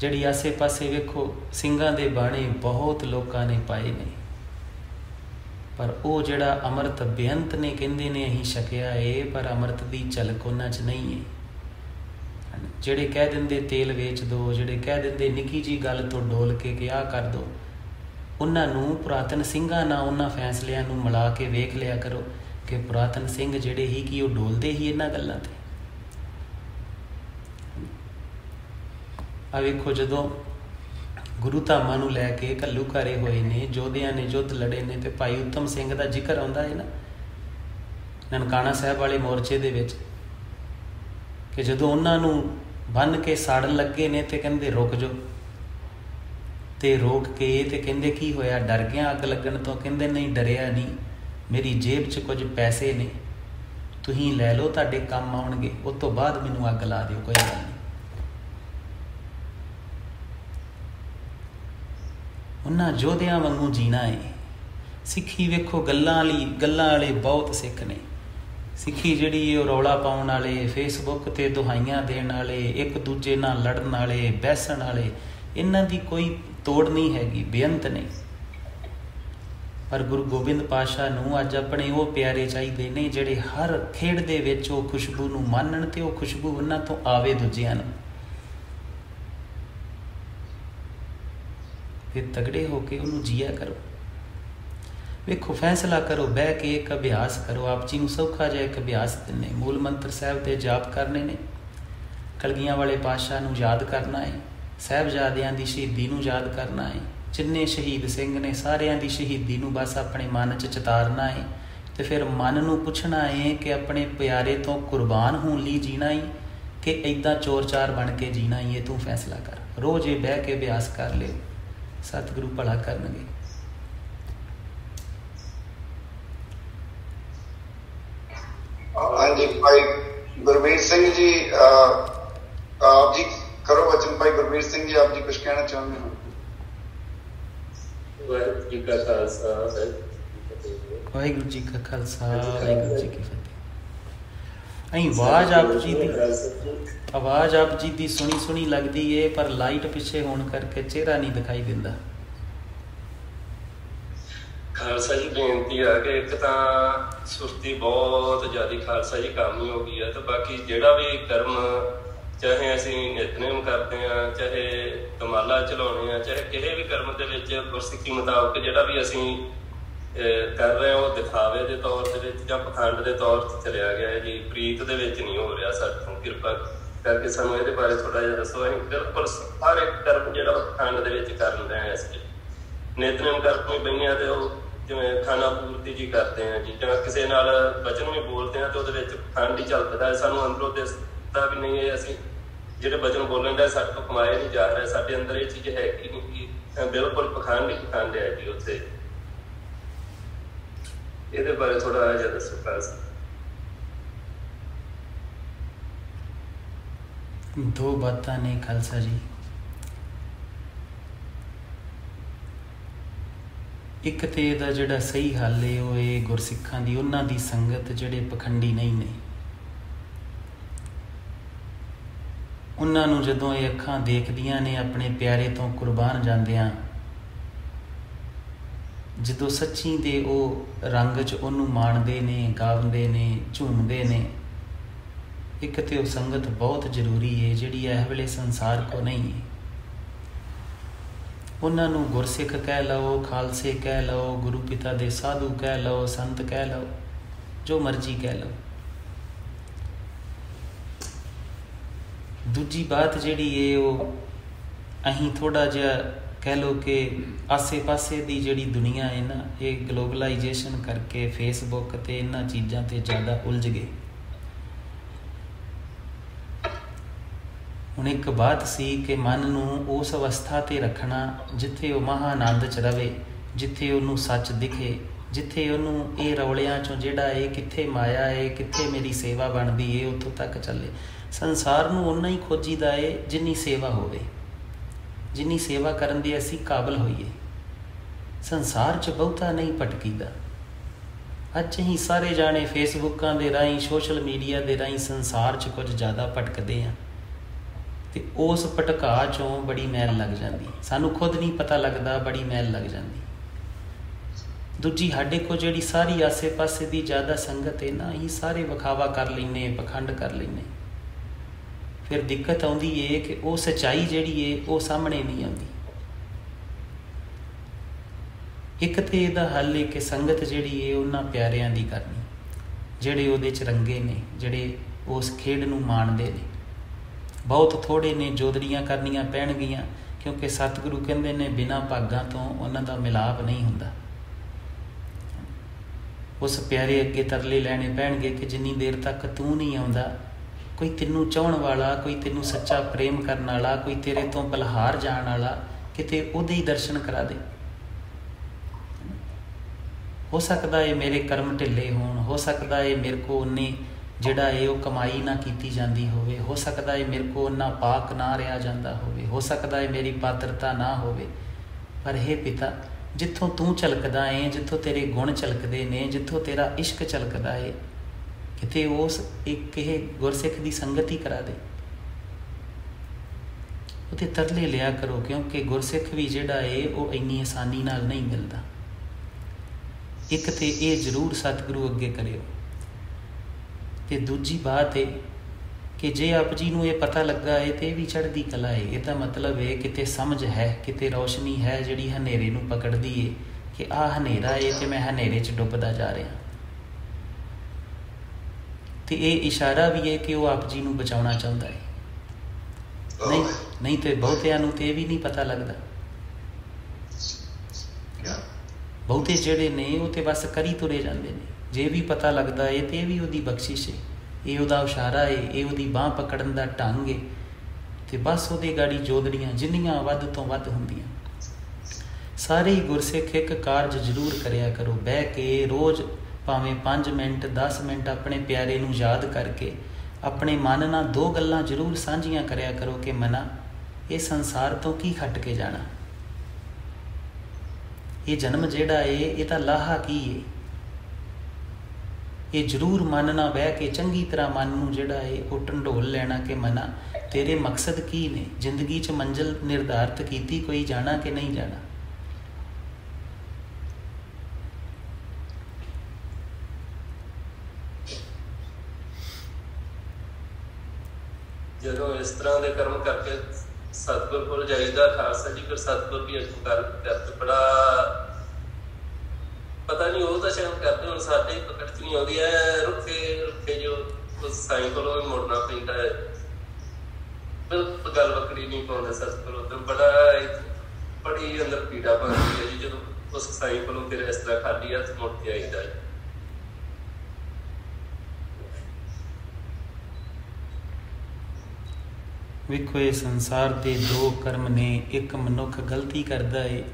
ਜਿਹੜੀ ਆਸੇ ਪਾਸੇ ਵੇਖੋ ਸਿੰਘਾਂ ਦੇ ਬਾਣੇ ਬਹੁਤ ਲੋਕਾਂ ਨੇ ਪਾਏ ਨੇ, ਪਰ ਉਹ ਜਿਹੜਾ ਅੰਮ੍ਰਿਤ ਬੇਅੰਤ ਨੇ ਕਹਿੰਦੇ ਨੇ ਅਸੀਂ ਛਕਿਆ ਏ, ਪਰ ਅੰਮ੍ਰਿਤ ਦੀ ਝਲਕ ਉਹਨਾਂ 'ਚ ਨਹੀਂ ਹੈ। ਜਿਹੜੇ ਕਹਿ ਦਿੰਦੇ ਤੇਲ ਵੇਚ ਦਿਓ, ਜਿਹੜੇ ਕਹਿ ਦਿੰਦੇ ਨਿੱਕੀ ਜੀ ਗੱਲ ਤੋਂ ਡੋਲ ਕੇ ਕਿ ਆਹ ਕਰ ਦਿਓ, ਉਹਨਾਂ ਨੂੰ ਪੁਰਾਤਨ ਸਿੰਘਾਂ ਨਾਲ ਉਹਨਾਂ ਫੈਸਲਿਆਂ ਨੂੰ ਮਿਲਾ ਕੇ ਵੇਖ ਲਿਆ ਕਰੋ ਕਿ ਪੁਰਾਤਨ ਸਿੰਘ ਜਿਹੜੇ ਹੀ ਕਿ ਉਹ ਡੋਲਦੇ ਹੀ ਇਹਨਾਂ ਗੱਲਾਂ 'ਤੇ। ਆ ਵੇਖੋ, ਜਦੋਂ ਗੁਰੂ ਧਾਮਾਂ ਨੂੰ ਲੈ ਕੇ ਘੱਲੂਘਾਰੇ ਹੋਏ ਨੇ, ਯੋਧਿਆਂ ਨੇ ਯੁੱਧ ਲੜੇ ਨੇ, ਤੇ ਭਾਈ ਉੱਤਮ ਸਿੰਘ ਦਾ ਜ਼ਿਕਰ ਆਉਂਦਾ ਹੈ ਨਾ ਨਨਕਾਣਾ ਸਾਹਿਬ ਵਾਲੇ ਮੋਰਚੇ ਦੇ ਵਿੱਚ, ਕਿ ਜਦੋਂ ਉਹਨਾਂ ਨੂੰ ਬੰਨ੍ਹ ਕੇ ਸਾੜਨ ਲੱਗੇ ਨੇ ਤੇ ਕਹਿੰਦੇ ਰੁਕ ਜਾਓ, ਤੇ ਰੋਕ ਕੇ ਤੇ ਕਹਿੰਦੇ ਕੀ ਹੋਇਆ, ਡਰ ਗਿਆ ਅੱਗ ਲੱਗਣ ਤੋਂ? ਕਹਿੰਦੇ ਨਹੀਂ, ਡਰਿਆ ਨਹੀਂ, ਮੇਰੀ ਜੇਬ 'ਚ ਕੁਝ ਪੈਸੇ ਨੇ, ਤੁਸੀਂ ਲੈ ਲਓ, ਤੁਹਾਡੇ ਕੰਮ ਆਉਣਗੇ, ਉਸ ਤੋਂ ਬਾਅਦ ਮੈਨੂੰ ਅੱਗ ਲਾ ਦਿਓ, ਕੋਈ ਗੱਲ ਨਹੀਂ। ਉਹਨਾਂ ਯੋਧਿਆਂ ਵਾਂਗੂ ਜੀਣਾ ਹੈ। ਸਿੱਖੀ ਵੇਖੋ, ਗੱਲਾਂ ਵਾਲੇ ਬਹੁਤ ਸਿੱਖ ਨੇ। ਸਿੱਖੀ ਜਿਹੜੀ ਉਹ ਰੌਲਾ ਪਾਉਣ ਵਾਲੇ, ਫੇਸਬੁੱਕ 'ਤੇ ਦੁਹਾਈਆਂ ਦੇਣ ਵਾਲੇ, ਇੱਕ ਦੂਜੇ ਨਾਲ ਲੜਨ ਵਾਲੇ, ਬਹਿਸਣ ਵਾਲੇ, ਇਹਨਾਂ ਦੀ ਕੋਈ ਤੋੜ ਨਹੀਂ ਹੈਗੀ, ਬੇਅੰਤ ਨੇ। ਪਰ ਗੁਰੂ ਗੋਬਿੰਦ ਪਾਤਸ਼ਾਹ ਨੂੰ ਅੱਜ ਆਪਣੇ ਉਹ ਪਿਆਰੇ ਚਾਹੀਦੇ ਨੇ ਜਿਹੜੇ ਹਰ ਖੇਡ ਦੇ ਵਿੱਚ ਉਹ ਖੁਸ਼ਬੂ ਨੂੰ ਮਾਨਣ ਤੇ ਉਹ ਖੁਸ਼ਬੂ ਉਹਨਾਂ ਤੋਂ ਆਵੇ ਦੂਜਿਆਂ ਨੂੰ। ਫਿਰ ਤਗੜੇ ਹੋ ਕੇ ਉਹਨੂੰ ਜੀਆ ਕਰੋ। ਵੇਖੋ, ਫੈਸਲਾ ਕਰੋ, ਬਹਿ ਕੇ ਇੱਕ ਅਭਿਆਸ ਕਰੋ। ਆਪ ਜੀ ਨੂੰ ਸੌਖਾ ਜਿਹਾ ਇੱਕ ਅਭਿਆਸ ਦਿੰਦੇ, ਮੂਲ ਮੰਤਰ ਸਾਹਿਬ ਦੇ ਜਾਪ ਕਰਨੇ ਨੇ, ਕਲਗੀਆਂ ਵਾਲੇ ਪਾਤਸ਼ਾਹ ਨੂੰ ਯਾਦ ਕਰਨਾ ਹੈ, ਸਾਹਿਬਜ਼ਾਦਿਆਂ ਦੀ ਸ਼ਹੀਦੀ ਨੂੰ ਯਾਦ ਕਰਨਾ ਹੈ, ਜਿੰਨੇ ਸ਼ਹੀਦ ਸਿੰਘ ਨੇ ਸਾਰਿਆਂ ਦੀ ਸ਼ਹੀਦੀ ਨੂੰ ਬਸ ਆਪਣੇ ਮਨ 'ਚ ਚਿਤਾਰਨਾ ਹੈ। ਤੇ ਫਿਰ ਮਨ ਨੂੰ ਪੁੱਛਣਾ ਹੈ ਕਿ ਆਪਣੇ ਪਿਆਰੇ ਤੋਂ ਕੁਰਬਾਨ ਹੋਣ ਲਈ ਜੀਣਾ ਹੈ ਕਿ ਇੱਦਾਂ ਚੋਰ ਚਾਰ ਬਣ ਕੇ ਜੀਣਾ ਹੈ। ਇਹ ਤੂੰ ਫੈਸਲਾ ਕਰ। ਰੋਜ਼ ਇਹ ਬਹਿ ਕੇ ਅਭਿਆਸ ਕਰ ਲਿਓ, ਸਤਿਗੁਰੂ ਭਲਾ ਕਰਨਗੇ। ਹਾਂਜੀ ਭਾਈ ਗੁਰਬੀਰ ਸਿੰਘ ਜੀ, ਆਪ ਜੀ ਕਰੋ ਵਚਨ। ਭਾਈ ਗੁਰਬੀਰ ਸਿੰਘ ਜੀ, ਆਪ ਜੀ ਕੁਝ ਕਹਿਣਾ ਚਾਹੁੰਦੇ ਹੋ? ਵਾਹਿਗੁਰੂ ਜੀ ਕਾ ਖਾਲਸਾ, ਵਾਹਿਗੁਰੂ ਜੀ ਕਾ ਖਾਲਸਾ, ਵਾਹਿਗੁਰੂ ਜੀ ਕੀ ਫਤਿਹ। ਅਸੀਂ ਆਵਾਜ਼ ਆਪ ਜੀ ਦੀ ਸੁਣੀ ਲੱਗਦੀ ਏ, ਪਰ ਲਾਈਟ ਪਿੱਛੇ ਹੋਣ ਕਰਕੇ ਚਿਹਰਾ ਨਹੀਂ ਦਿਖਾਈ ਦਿੰਦਾ। ਖਾਲਸਾ ਜੀ, ਬੇਨਤੀ ਆ ਕਿ ਇੱਕ ਤਾਂ ਸੁਰਤੀ ਬਹੁਤ ਜ਼ਿਆਦਾ ਖਾਲਸਾ ਜੀ ਕਾਮੀ ਹੋ ਗਈ ਆ, ਤੇ ਬਾਕੀ ਜਿਹੜਾ ਵੀ ਕਰਮ, ਚਾਹੇ ਅਸੀਂ ਨਿਤਨੇਮ ਕਰਦੇ ਹਾਂ, ਚਾਹੇ ਕਮਾਲਾ ਚਲਾਉਣੇ ਆ, ਚਾਹੇ ਕਿਸੇ ਵੀ ਕਰਮ ਦੇ ਵਿੱਚ ਗੁਰਸਿੱਖੀ ਮੁਤਾਬਕ ਜਿਹੜਾ ਵੀ ਅਸੀਂ ਕਰ ਰਹੇ ਹਾਂ, ਉਹ ਦਿਖਾਵੇ ਦੇ ਤੌਰ ਦੇ ਵਿੱਚ ਜਾਂ ਪਖੰਡ ਦੇ ਤੌਰ 'ਤੇ ਚਲਿਆ ਗਿਆ ਹੈ ਜੀ, ਪ੍ਰੀਤ ਦੇ ਵਿੱਚ ਨਹੀਂ ਹੋ ਰਿਹਾ। ਸਾਡੇ ਤੋਂ ਕਿਰਪਾ ਕਰਕੇ ਸਾਨੂੰ ਇਹਦੇ ਬਾਰੇ ਥੋੜ੍ਹਾ ਜਿਹਾ ਦੱਸੋ। ਅਸੀਂ ਬਿਲਕੁਲ ਹਰ ਇੱਕ ਕਰਮ ਜਿਹੜਾ ਪਖੰਡ ਦੇ ਵਿੱਚ ਕਰ ਰਹੇ ਹਾਂ। ਇਸ ਨਿਤਨੇਮ ਕਰਕੇ ਬਈਆਂ ਤੇ ਉਹ ਜਿਵੇਂ ਖਾਣਾ ਪੂਰਤੀ ਜੀ ਕਰਦੇ ਹਾਂ ਜੀ, ਜਾਂ ਕਿਸੇ ਨਾਲ ਬਚਨ ਵੀ ਬੋਲਦੇ ਹਾਂ ਤੇ ਉਹਦੇ ਵਿੱਚ ਪਖੰਡ ਹੀ ਝਲਕਦਾ ਹੈ। ਸਾਨੂੰ ਅੰਦਰੋਂ ਦਿਸਦਾ ਵੀ ਨਹੀਂ ਹੈ ਅਸੀਂ ਜਿਹੜੇ ਬਚਨ ਬੋਲਣ ਦਾ ਸਾਡੇ ਤੋਂ ਕਮਾਇਆ ਨਹੀਂ ਜਾ ਰਿਹਾ, ਸਾਡੇ ਅੰਦਰ ਇਹ ਚੀਜ਼ ਹੈਗੀ ਨਹੀਂ ਕਿ ਬਿਲਕੁਲ ਪਖੰਡ ਹੀ ਪਖੰਡ ਹੈ ਜੀ ਉੱਥੇ। ਇਹਦੇ ਬਾਰੇ ਥੋੜਾ ਜਿਹਾ ਦੱਸੋ ਖਾਲਸਾ। ਦੋ ਬਾਤਾਂ ਨੇ ਖਾਲਸਾ ਜੀ। ਇੱਕ ਤੇ ਇਹਦਾ ਜਿਹੜਾ ਸਹੀ ਹੱਲ ਹੈ ਉਹ ਇਹ ਗੁਰਸਿੱਖਾਂ ਦੀ ਉਹਨਾਂ ਦੀ ਸੰਗਤ ਜਿਹੜੇ ਪਖੰਡੀ ਨਹੀਂ ਨੇ, ਉਹਨਾਂ ਨੂੰ ਜਦੋਂ ਇਹ ਅੱਖਾਂ ਦੇਖਦੀਆਂ ਨੇ ਆਪਣੇ ਪਿਆਰੇ ਤੋਂ ਕੁਰਬਾਨ ਜਾਂਦਿਆਂ, ਜਦੋਂ ਸੱਚੀ ਦੇ ਉਹ ਰੰਗ 'ਚ ਉਹਨੂੰ ਮਾਣਦੇ ਨੇ, ਗਾਉਂਦੇ ਨੇ, ਝੂਮਦੇ ਨੇ। ਇੱਕ ਤੇ ਉਹ ਸੰਗਤ ਬਹੁਤ ਜ਼ਰੂਰੀ ਹੈ ਜਿਹੜੀ ਇਸ ਵੇਲੇ ਸੰਸਾਰ ਕੋ ਨਹੀਂ ਹੈ। ਉਹਨਾਂ ਨੂੰ ਗੁਰਸਿੱਖ ਕਹਿ ਲਓ, ਖਾਲਸੇ ਕਹਿ ਲਓ, ਗੁਰੂ ਪਿਤਾ ਦੇ ਸਾਧੂ ਕਹਿ ਲਓ, ਸੰਤ ਕਹਿ ਲਓ, ਜੋ ਮਰਜ਼ੀ ਕਹਿ ਲਓ। ਦੂਜੀ ਬਾਤ ਜਿਹੜੀ ਹੈ ਉਹ ਅਸੀਂ ਥੋੜ੍ਹਾ ਜਿਹਾ ਕਹਿ ਲਓ ਕਿ ਆਸੇ ਪਾਸੇ ਦੀ ਜਿਹੜੀ ਦੁਨੀਆ ਹੈ ਨਾ, ਇਹ ਗਲੋਬਲਾਈਜੇਸ਼ਨ ਕਰਕੇ ਫੇਸਬੁੱਕ 'ਤੇ ਇਹਨਾਂ ਚੀਜ਼ਾਂ 'ਤੇ ਜ਼ਿਆਦਾ ਉਲਝ ਗਏ। ਹੁਣ ਇੱਕ ਬਾਤ ਸੀ ਕਿ ਮਨ ਨੂੰ ਉਸ ਅਵਸਥਾ 'ਤੇ ਰੱਖਣਾ ਜਿੱਥੇ ਉਹ ਮਹਾਂਆਨੰਦ 'ਚ ਰਵੇ, ਜਿੱਥੇ ਉਹਨੂੰ ਸੱਚ ਦਿਖੇ, ਜਿੱਥੇ ਉਹਨੂੰ ਇਹ ਰੌਲਿਆਂ 'ਚੋਂ ਜਿਹੜਾ ਇਹ ਕਿੱਥੇ ਮਾਇਆ ਹੈ, ਕਿੱਥੇ ਮੇਰੀ ਸੇਵਾ ਬਣਦੀ ਹੈ, ਉੱਥੋਂ ਤੱਕ ਚੱਲੇ। ਸੰਸਾਰ ਨੂੰ ਓਨਾ ਹੀ ਖੋਜੀਦਾ ਹੈ ਜਿੰਨੀ ਸੇਵਾ ਹੋਵੇ, ਜਿੰਨੀ ਸੇਵਾ ਕਰਨ ਦੀ ਅਸੀਂ ਕਾਬਲ ਹੋਈਏ। ਸੰਸਾਰ 'ਚ ਬਹੁਤਾ ਨਹੀਂ ਭਟਕੀਦਾ। ਅੱਜ ਅਸੀਂ ਸਾਰੇ ਜਾਣੇ ਫੇਸਬੁੱਕਾਂ ਦੇ ਰਾਹੀਂ, ਸੋਸ਼ਲ ਮੀਡੀਆ ਦੇ ਰਾਹੀਂ ਸੰਸਾਰ 'ਚ ਕੁਝ ਜ਼ਿਆਦਾ ਭਟਕਦੇ ਹਾਂ, ਅਤੇ ਉਸ ਭਟਕਾ 'ਚੋਂ ਬੜੀ ਮੈਲ ਲੱਗ ਜਾਂਦੀ। ਸਾਨੂੰ ਖੁਦ ਨਹੀਂ ਪਤਾ ਲੱਗਦਾ, ਬੜੀ ਮੈਲ ਲੱਗ ਜਾਂਦੀ। ਦੂਜੀ ਸਾਡੇ ਕੋਲ ਜਿਹੜੀ ਸਾਰੀ ਆਸੇ ਪਾਸੇ ਦੀ ਜ਼ਿਆਦਾ ਸੰਗਤ ਹੈ ਨਾ, ਅਸੀਂ ਸਾਰੇ ਵਿਖਾਵਾ ਕਰ ਲੈਂਦੇ, ਪਖੰਡ ਕਰ ਲੈਂਦੇ। फिर दिक्कत आउंदी है कि वो सच्चाई जिहड़ी है वो सामने नहीं आउंदी। एक तो इहदा हल है कि संगत जिहड़ी है उन्हां प्यारियां दी करनी जिहड़े उहदे च रंगे ने, जिहड़े उस खेड नूं माणदे ने। बहुत थोड़े ने जोदड़ियां करनियां पैणगियां, क्योंकि सतगुरु कहंदे ने बिना भागां तो उन्हां दा मिलाप नहीं हुंदा। उस प्यारे अगे तरले लैने पैणगे कि जिन्नी देर तक तू नहीं आउंदा, कोई तेनू चाहण वाला, कोई तेनू सच्चा प्रेम करन वाला, कोई तेरे तो बलहार जाण वाला किते उहदे ही दर्शन करा दे। हो सकदा है मेरे कर्म ढिले होण, हो सकदा है मेरे को उन्नी जिहड़ा है वो कमाई ना कीती जांदी होवे, हो सकदा है मेरे को उन्ना पाक ना रहा जांदा होवे, हो सकदा है मेरी पात्रता ना होवे, पर हे पिता जिथों तू झलकदा है, जिथों तेरे गुण झलकदे ने, जिथों तेरा इश्क झलकदा है, किते उस एक गुरसिख की संगत ही करा दे। उते तरले लिया करो, क्योंकि गुरसिख भी जिहड़ा है वो इन्नी आसानी नाल नहीं मिलता। एक तो ये जरूर सतगुरु अगे करियो, ते दूजी बात है कि जे आप जी नूं ये पता लगा है तो भी चढ़दी कला है। इसका मतलब है किते समझ है, किते रोशनी है जिहड़ी हनेरे नूं पकड़दी है कि आ हनेरा है तो मैं हनेरे च डुबदा जा रहा। तो ये इशारा भी है कि वो आप जी नूं बचाउणा चाहुंदा है। नहीं तो बहुतिआं नूं ते भी नहीं पता लगता। बहुते जिहड़े ने वो तो बस करी तुरे जांदे ने। जे भी पता लगता है तो यह भी उहदी बख्शिश है, ये उहदा इशारा है, ये उहदी बांह पकड़न दा ढंग है। तो बस उहदे गाड़ी जोदड़ियां जिन्नियां वध तो वध हुंदियां। सारे ही गुरसिख एक कारज जरूर करिया करो, बह के रोज़ भावें 5 मिनट 10 मिनट अपने प्यारे नूं याद करके अपने मन नाल 2 गल्लां जरूर सांझियां करिया करो कि मना ये संसार तो की खट के जाना, ये जन्म जिहड़ा है ये तां लाहा की है। ये जरूर मन ना बह के चंगी तरह मन नूं जिहड़ा है वो ढंढोल लेना कि मना तेरे मकसद की ने, जिंदगी च मंजिल निर्धारित कीती कोई जाना कि नहीं जाना। ਜਦੋਂ ਇਸ ਤਰ੍ਹਾਂ ਦੇ ਕਰਮ ਕਰਕੇ ਸਤਿਗੁਰ ਕੋਲ ਜਾਈਦਾ ਖਾਲਸਾ ਜੀ, ਫਿਰ ਸਤਿਗੁਰ ਵੀ ਅੱਗੋਂ ਕਰ ਬੜਾ पता नहीं वो तो शायद करते हैं साढ़े पकड़ च नहीं आती है। रुखे रुखे जो उस साई को मुड़ना पैंदा है, गल बकड़ी नहीं पाते सतगुरु तो बड़ी अंदर पीड़ा बनती है जी जो उस साई को फिर इस तरह खाली हथ मुड़ के आईदा है। वेखो ये संसार के 2 कर्म ने, एक मनुख गलती करता है,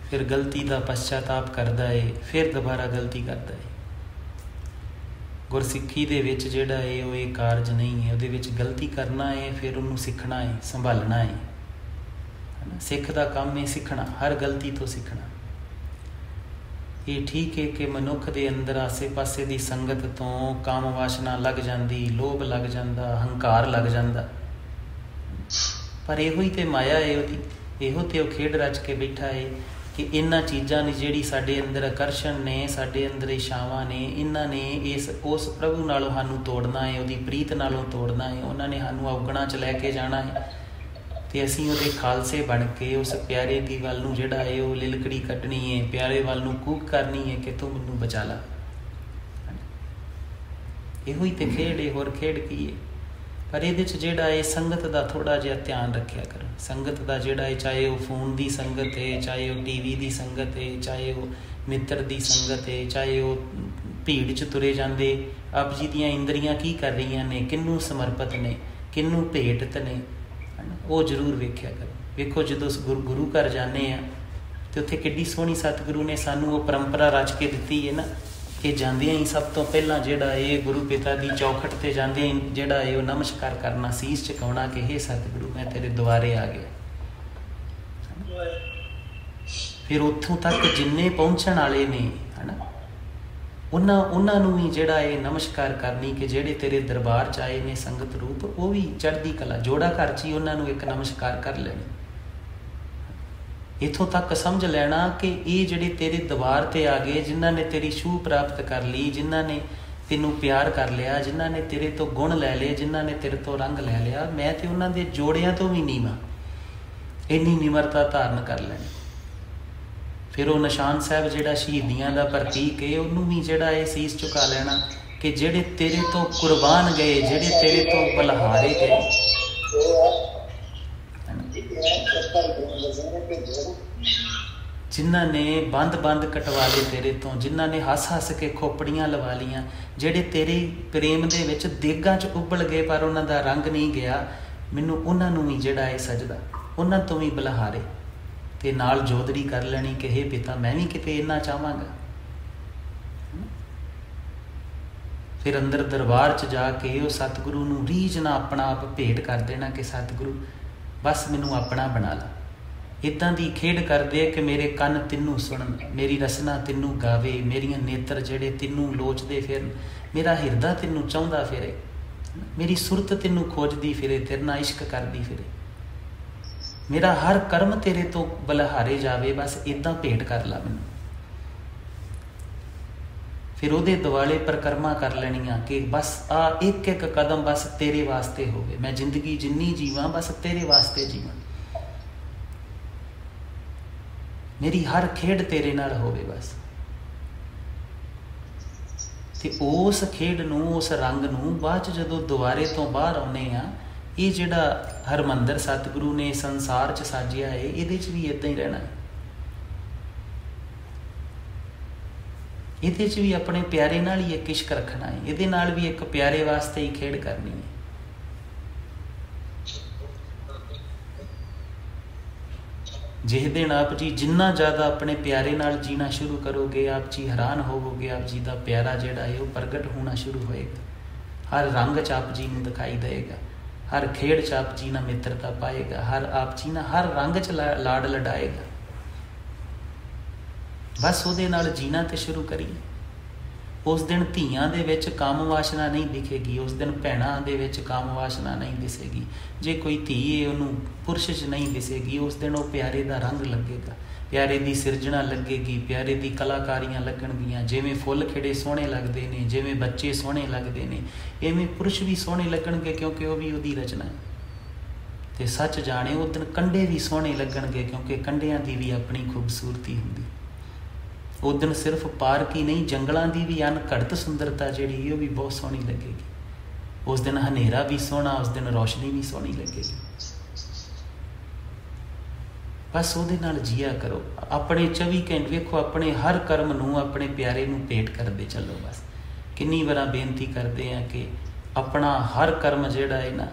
फिर गलती का पश्चाताप करता है, फिर दोबारा गलती करता है। गुरसिੱਖੀ ਦੇ ਵਿੱਚ ਜਿਹੜਾ है वो ये कारज नहीं है, ਉਹਦੇ ਵਿੱਚ गलती करना है फिर ਉਹਨੂੰ सीखना है, संभालना है ना। सिख का काम है सीखना, हर गलती तो सीखना। ये ठीक है कि मनुख के अंदर आसे पासे की संगत तो काम वासना लग जाती, लोभ लग जाता, हंकार लग जाता, पर यो ही तो माया है ਉਹਦੀ, ਇਹੋ तो खेड रच के बैठा है कि इन्हां चीज़ां ने जिहड़ी साडे अंदर आकर्षण ने, साडे अंदर इच्छावां ने, इन्हां ने इस उस प्रभु नालों सानूं तोड़ना है, उहदी प्रीत नालों तोड़ना है, उन्हां ने सानूं अवगुणां च लैके जाना है। तो असीं उहदे खालसे बन के उस प्यारे दी वल नूं जिहड़ा है वो लिलकड़ी कड्ढनी है, प्यारे वल नूं कूक करनी है कि तू मैनूं बचा ला। इहो ही तो खेड है, होर खेड की है। पर ये जिहड़ा है संगत का थोड़ा जिहा ध्यान रखिया करो। संगत का जिहड़ा है, चाहे वो फोन की संगत है, चाहे वो टीवी की संगत है, चाहे वो मित्र की संगत है, चाहे वो भीड़ च तुरे जाते आप जी दियां इंद्रियां की कर रही ने, किनू समर्पित ने, किनू भेटत ने, वो जरूर वेख्या करो। वेखो जो गुरु घर जाने तो उत्थे किड्डी सोहनी सतगुरु ने सानू वो परंपरा रच के दिती है ना कि जांदियां ही सब तो पहला जिहड़ा है गुरु पिता की चौखट ते जांदियां ही जिहड़ा है वो नमस्कार करना, सीस झुकाउणा कि हे सतगुरु मैं तेरे द्वारे आ गया। फिर उत्थों तक जिन्ने पहुँचण वाले ने है ना उन्होंने भी जिहड़ा है नमस्कार करनी कि जिहड़े तेरे दरबार च आए ने संगत रूप, वो भी चढ़दी कला जोड़ा घर च ही उन्होंने एक नमस्कार कर लेनी। इथों तक समझ लेना कि ये जिहड़े तेरे दरबार ते आ गए, जिन्हों ने तेरी छूह प्राप्त कर ली, जिन्हों ने ਤੈਨੂੰ ਪਿਆਰ ਕਰ ਲਿਆ, ਜਿਨ੍ਹਾਂ ਨੇ ਤੇਰੇ ਤੋਂ ਗੁਣ ਲੈ ਲਏ, ਜਿਨ੍ਹਾਂ ਨੇ ਤੇਰੇ ਤੋਂ ਰੰਗ ਲੈ ਲਿਆ, ਮੈਂ ਤੇ ਉਹਨਾਂ ਦੇ ਜੋੜਿਆਂ ਤੋਂ ਵੀ ਨੀਵਾਂ, ਇੰਨੀ ਨਿਮਰਤਾ ਧਾਰਨ ਕਰ ਲੈਣੀ। ਫਿਰ ਉਹ ਨਿਸ਼ਾਨ ਸਾਹਿਬ ਜਿਹੜਾ ਸ਼ਹੀਦੀਆਂ ਦਾ ਪ੍ਰਤੀਕ ਹੈ, ਉਹਨੂੰ ਵੀ ਜਿਹੜਾ ਇਹ ਸੀਸ ਝੁਕਾ ਲੈਣਾ ਕਿ ਜਿਹੜੇ ਤੇਰੇ ਤੋਂ ਕੁਰਬਾਨ ਗਏ, ਜਿਹੜੇ ਤੇਰੇ ਤੋਂ ਬਲਿਹਾਰੇ ਗਏ, ਜਿਨ੍ਹਾਂ ਨੇ ਬੰਦ ਕਟਵਾ ਲਏ ਤੇਰੇ ਤੋਂ, ਜਿਨ੍ਹਾਂ ਨੇ ਹੱਸ ਕੇ ਖੋਪੜੀਆਂ ਲਵਾ ਲੀਆਂ, ਜਿਹੜੇ ਤੇਰੇ ਪ੍ਰੇਮ ਦੇ ਵਿੱਚ ਦੇਗਾਂ 'ਚ ਉਬਲ ਗਏ ਪਰ ਉਹਨਾਂ ਦਾ ਰੰਗ ਨਹੀਂ ਗਿਆ, ਮੈਨੂੰ ਉਹਨਾਂ ਨੂੰ ਵੀ ਜਿਹੜਾ ਇਹ ਸਜਦਾ, ਉਹਨਾਂ ਤੋਂ ਵੀ ਬਲਿਹਾਰੇ, ਤੇ ਨਾਲ ਜੋਦੜੀ ਕਰ ਲੈਣੀ ਕਿ ਹੇ ਪਿਤਾ ਮੈਂ ਵੀ ਕਿਤੇ ਇੰਨਾ ਚਾਹਾਂਗਾ। ਫਿਰ ਅੰਦਰ ਦਰਬਾਰ 'ਚ ਜਾ ਕੇ ਉਹ ਸਤਿਗੁਰੂ ਨੂੰ ਰੀਝ ਨਾਲ ਆਪਣਾ ਆਪ ਭੇਟ ਕਰ ਦੇਣਾ ਕਿ ਸਤਿਗੁਰੂ ਬਸ ਮੈਨੂੰ ਆਪਣਾ ਬਣਾ ਲਾ। ਇੱਦਾਂ ਦੀ ਖੇਡ ਕਰਦੇ ਕਿ ਮੇਰੇ ਕੰਨ ਤੈਨੂੰ ਸੁਣਨ, ਮੇਰੀ ਰਸਨਾ ਤੈਨੂੰ ਗਾਵੇ, ਮੇਰੀਆਂ ਨੇਤਰ ਜਿਹੜੇ ਤੈਨੂੰ ਲੋਚਦੇ ਫਿਰਨ, ਮੇਰਾ ਹਿਰਦਾ ਤੈਨੂੰ ਚਾਹੁੰਦਾ ਫਿਰੇ, ਮੇਰੀ ਸੁਰਤ ਤੈਨੂੰ ਖੋਜਦੀ ਫਿਰੇ, ਤੇਰੇ ਨਾਲ ਇਸ਼ਕ ਕਰਦੀ ਫਿਰੇ, ਮੇਰਾ ਹਰ ਕਰਮ ਤੇਰੇ ਤੋਂ ਬਲਿਹਾਰੇ ਜਾਵੇ, ਬਸ ਇੱਦਾਂ ਭੇਟ ਕਰ ਲਾ ਮੈਨੂੰ। ਫਿਰ ਉਹਦੇ ਦੁਆਲੇ ਪਰਿਕਰਮਾ ਕਰ ਲੈਣੀਆਂ ਕਿ ਬਸ ਆ ਇੱਕ ਕਦਮ ਬਸ ਤੇਰੇ ਵਾਸਤੇ ਹੋਵੇ, ਮੈਂ ਜ਼ਿੰਦਗੀ ਜਿੰਨੀ ਜੀਵਾਂ ਬਸ ਤੇਰੇ ਵਾਸਤੇ ਜੀਵਾਂ, ਮੇਰੀ ਹਰ ਖੇਡ ਤੇਰੇ ਨਾਲ ਹੋਵੇ ਬਸ। ਤੇ ਉਸ ਖੇਡ ਨੂੰ, ਉਸ ਰੰਗ ਨੂੰ ਬਾਅਦ 'ਚ ਜਦੋਂ ਦੁਆਰੇ ਤੋਂ ਬਾਹਰ ਆਉਂਦੇ ਆ, ਇਹ ਜਿਹੜਾ ਹਰਮੰਦਰ ਸਤਿਗੁਰੂ ਨੇ ਸੰਸਾਰ 'ਚ ਸਾਜਿਆ ਹੈ, ਇਹਦੇ 'ਚ ਵੀ ਇੱਦਾਂ ਹੀ ਰਹਿਣਾ ਹੈ। ਇਹਦੇ 'ਚ ਵੀ ਆਪਣੇ ਪਿਆਰੇ ਨਾਲ ਹੀ ਇੱਕ ਇਸ਼ਕ ਰੱਖਣਾ ਹੈ, ਇਹਦੇ ਨਾਲ ਵੀ ਇੱਕ ਪਿਆਰੇ ਵਾਸਤੇ ਹੀ ਖੇਡ ਕਰਨੀ ਹੈ। ਜਿਸ ਦਿਨ ਆਪ ਜੀ ਜਿੰਨਾ ਜ਼ਿਆਦਾ ਆਪਣੇ ਪਿਆਰੇ ਨਾਲ ਜੀਣਾ ਸ਼ੁਰੂ ਕਰੋਗੇ, ਆਪ ਜੀ ਹੈਰਾਨ ਹੋਵੋਗੇ, ਆਪ ਜੀ ਦਾ ਪਿਆਰਾ ਜਿਹੜਾ ਹੈ ਉਹ ਪ੍ਰਗਟ ਹੋਣਾ ਸ਼ੁਰੂ ਹੋਏਗਾ, ਹਰ ਰੰਗ 'ਚ ਆਪ ਜੀ ਨੂੰ ਦਿਖਾਈ ਦੇਏਗਾ, ਹਰ ਖੇਡ 'ਚ ਆਪ ਜੀ ਨਾਲ ਮਿੱਤਰਤਾ ਪਾਏਗਾ, ਹਰ ਆਪ ਜੀ ਨਾਲ ਹਰ ਰੰਗ 'ਚ ਲਾਡ ਲਡਾਏਗਾ। ਬਸ ਉਹਦੇ ਨਾਲ ਜੀਣਾ ਤੇ ਸ਼ੁਰੂ ਕਰੀਏ। ਉਸ ਦਿਨ ਧੀਆਂ ਦੇ ਵਿੱਚ ਕਾਮ ਵਾਸ਼ਨਾ ਨਹੀਂ ਦਿਖੇਗੀ, ਉਸ ਦਿਨ ਭੈਣਾਂ ਦੇ ਵਿੱਚ ਕਾਮ ਵਾਸ਼ਨਾ ਨਹੀਂ ਦਿਸੇਗੀ, ਜੇ ਕੋਈ ਧੀ ਹੈ ਉਹਨੂੰ ਪੁਰਸ਼ 'ਚ ਨਹੀਂ ਦਿਸੇਗੀ, ਉਸ ਦਿਨ ਉਹ ਪਿਆਰੇ ਦਾ ਰੰਗ ਲੱਗੇਗਾ, ਪਿਆਰੇ ਦੀ ਸਿਰਜਣਾ ਲੱਗੇਗੀ, ਪਿਆਰੇ ਦੀ ਕਲਾਕਾਰੀਆਂ ਲੱਗਣਗੀਆਂ। ਜਿਵੇਂ ਫੁੱਲ ਖਿੜੇ ਸੋਹਣੇ ਲੱਗਦੇ ਨੇ, ਜਿਵੇਂ ਬੱਚੇ ਸੋਹਣੇ ਲੱਗਦੇ ਨੇ, ਇਵੇਂ ਪੁਰਸ਼ ਵੀ ਸੋਹਣੇ ਲੱਗਣਗੇ ਕਿਉਂਕਿ ਉਹ ਵੀ ਉਹਦੀ ਰਚਨਾ ਹੈ। ਤੇ ਸੱਚ ਜਾਣੇ ਉਹ ਦਿਨ ਕੰਢੇ ਵੀ ਸੋਹਣੇ ਲੱਗਣਗੇ ਕਿਉਂਕਿ ਕੰਢਿਆਂ ਦੀ ਵੀ ਆਪਣੀ ਖੂਬਸੂਰਤੀ ਹੁੰਦੀ। ਉਸ ਦਿਨ ਸਿਰਫ ਪਾਰਕ ਹੀ ਨਹੀਂ, ਜੰਗਲਾਂ ਦੀ ਵੀ ਅਣਘੜਤ ਸੁੰਦਰਤਾ ਜਿਹੜੀ ਉਹ ਵੀ ਬਹੁਤ ਸੋਹਣੀ ਲੱਗੇਗੀ। ਉਸ ਦਿਨ ਹਨੇਰਾ ਵੀ ਸੋਹਣਾ, ਉਸ ਦਿਨ ਰੌਸ਼ਨੀ ਵੀ ਸੋਹਣੀ ਲੱਗੇਗੀ। ਬਸ ਉਹਦੇ ਨਾਲ ਜੀਆ ਕਰੋ, ਆਪਣੇ 24 ਘੰਟੇ ਵੇਖੋ, ਆਪਣੇ ਹਰ ਕਰਮ ਨੂੰ ਆਪਣੇ ਪਿਆਰੇ ਨੂੰ ਭੇਟ ਕਰਦੇ ਚੱਲੋ। ਬਸ ਕਿੰਨੀ ਵਾਰਾਂ ਬੇਨਤੀ ਕਰਦੇ ਹਾਂ ਕਿ ਆਪਣਾ ਹਰ ਕਰਮ ਜਿਹੜਾ ਹੈ ਨਾ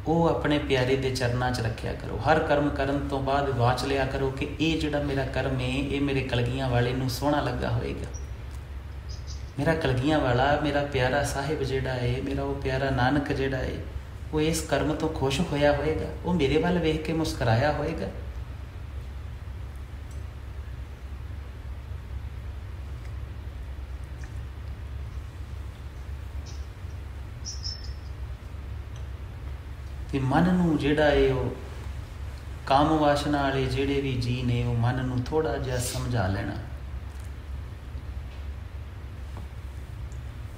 ਉਹ ਆਪਣੇ ਪਿਆਰੇ ਦੇ ਚਰਨਾਂ 'ਚ ਰੱਖਿਆ ਕਰੋ। ਹਰ ਕਰਮ ਕਰਨ ਤੋਂ ਬਾਅਦ ਵਾਚ ਲਿਆ ਕਰੋ ਕਿ ਇਹ ਜਿਹੜਾ ਮੇਰਾ ਕਰਮ ਹੈ ਇਹ ਮੇਰੇ ਕਲਗੀਆਂ ਵਾਲੇ ਨੂੰ ਸੋਹਣਾ ਲੱਗਾ ਹੋਏਗਾ, ਮੇਰਾ ਕਲਗੀਆਂ ਵਾਲਾ, ਮੇਰਾ ਪਿਆਰਾ ਸਾਹਿਬ ਜਿਹੜਾ ਹੈ, ਮੇਰਾ ਉਹ ਪਿਆਰਾ ਨਾਨਕ ਜਿਹੜਾ ਹੈ, ਉਹ ਇਸ ਕਰਮ ਤੋਂ ਖੁਸ਼ ਹੋਇਆ ਹੋਏਗਾ, ਉਹ ਮੇਰੇ ਵੱਲ ਵੇਖ ਕੇ ਮੁਸਕਰਾਇਆ ਹੋਏਗਾ। ਤੇ ਮਨ ਨੂੰ ਜਿਹੜਾ ਹੈ ਉਹ ਕਾਮ ਵਾਸ਼ਨਾ ਵਾਲੇ ਜਿਹੜੇ ਵੀ ਜੀ ਨੇ, ਉਹ ਮਨ ਨੂੰ ਥੋੜਾ ਜਿਹਾ ਸਮਝਾ ਲੈਣਾ।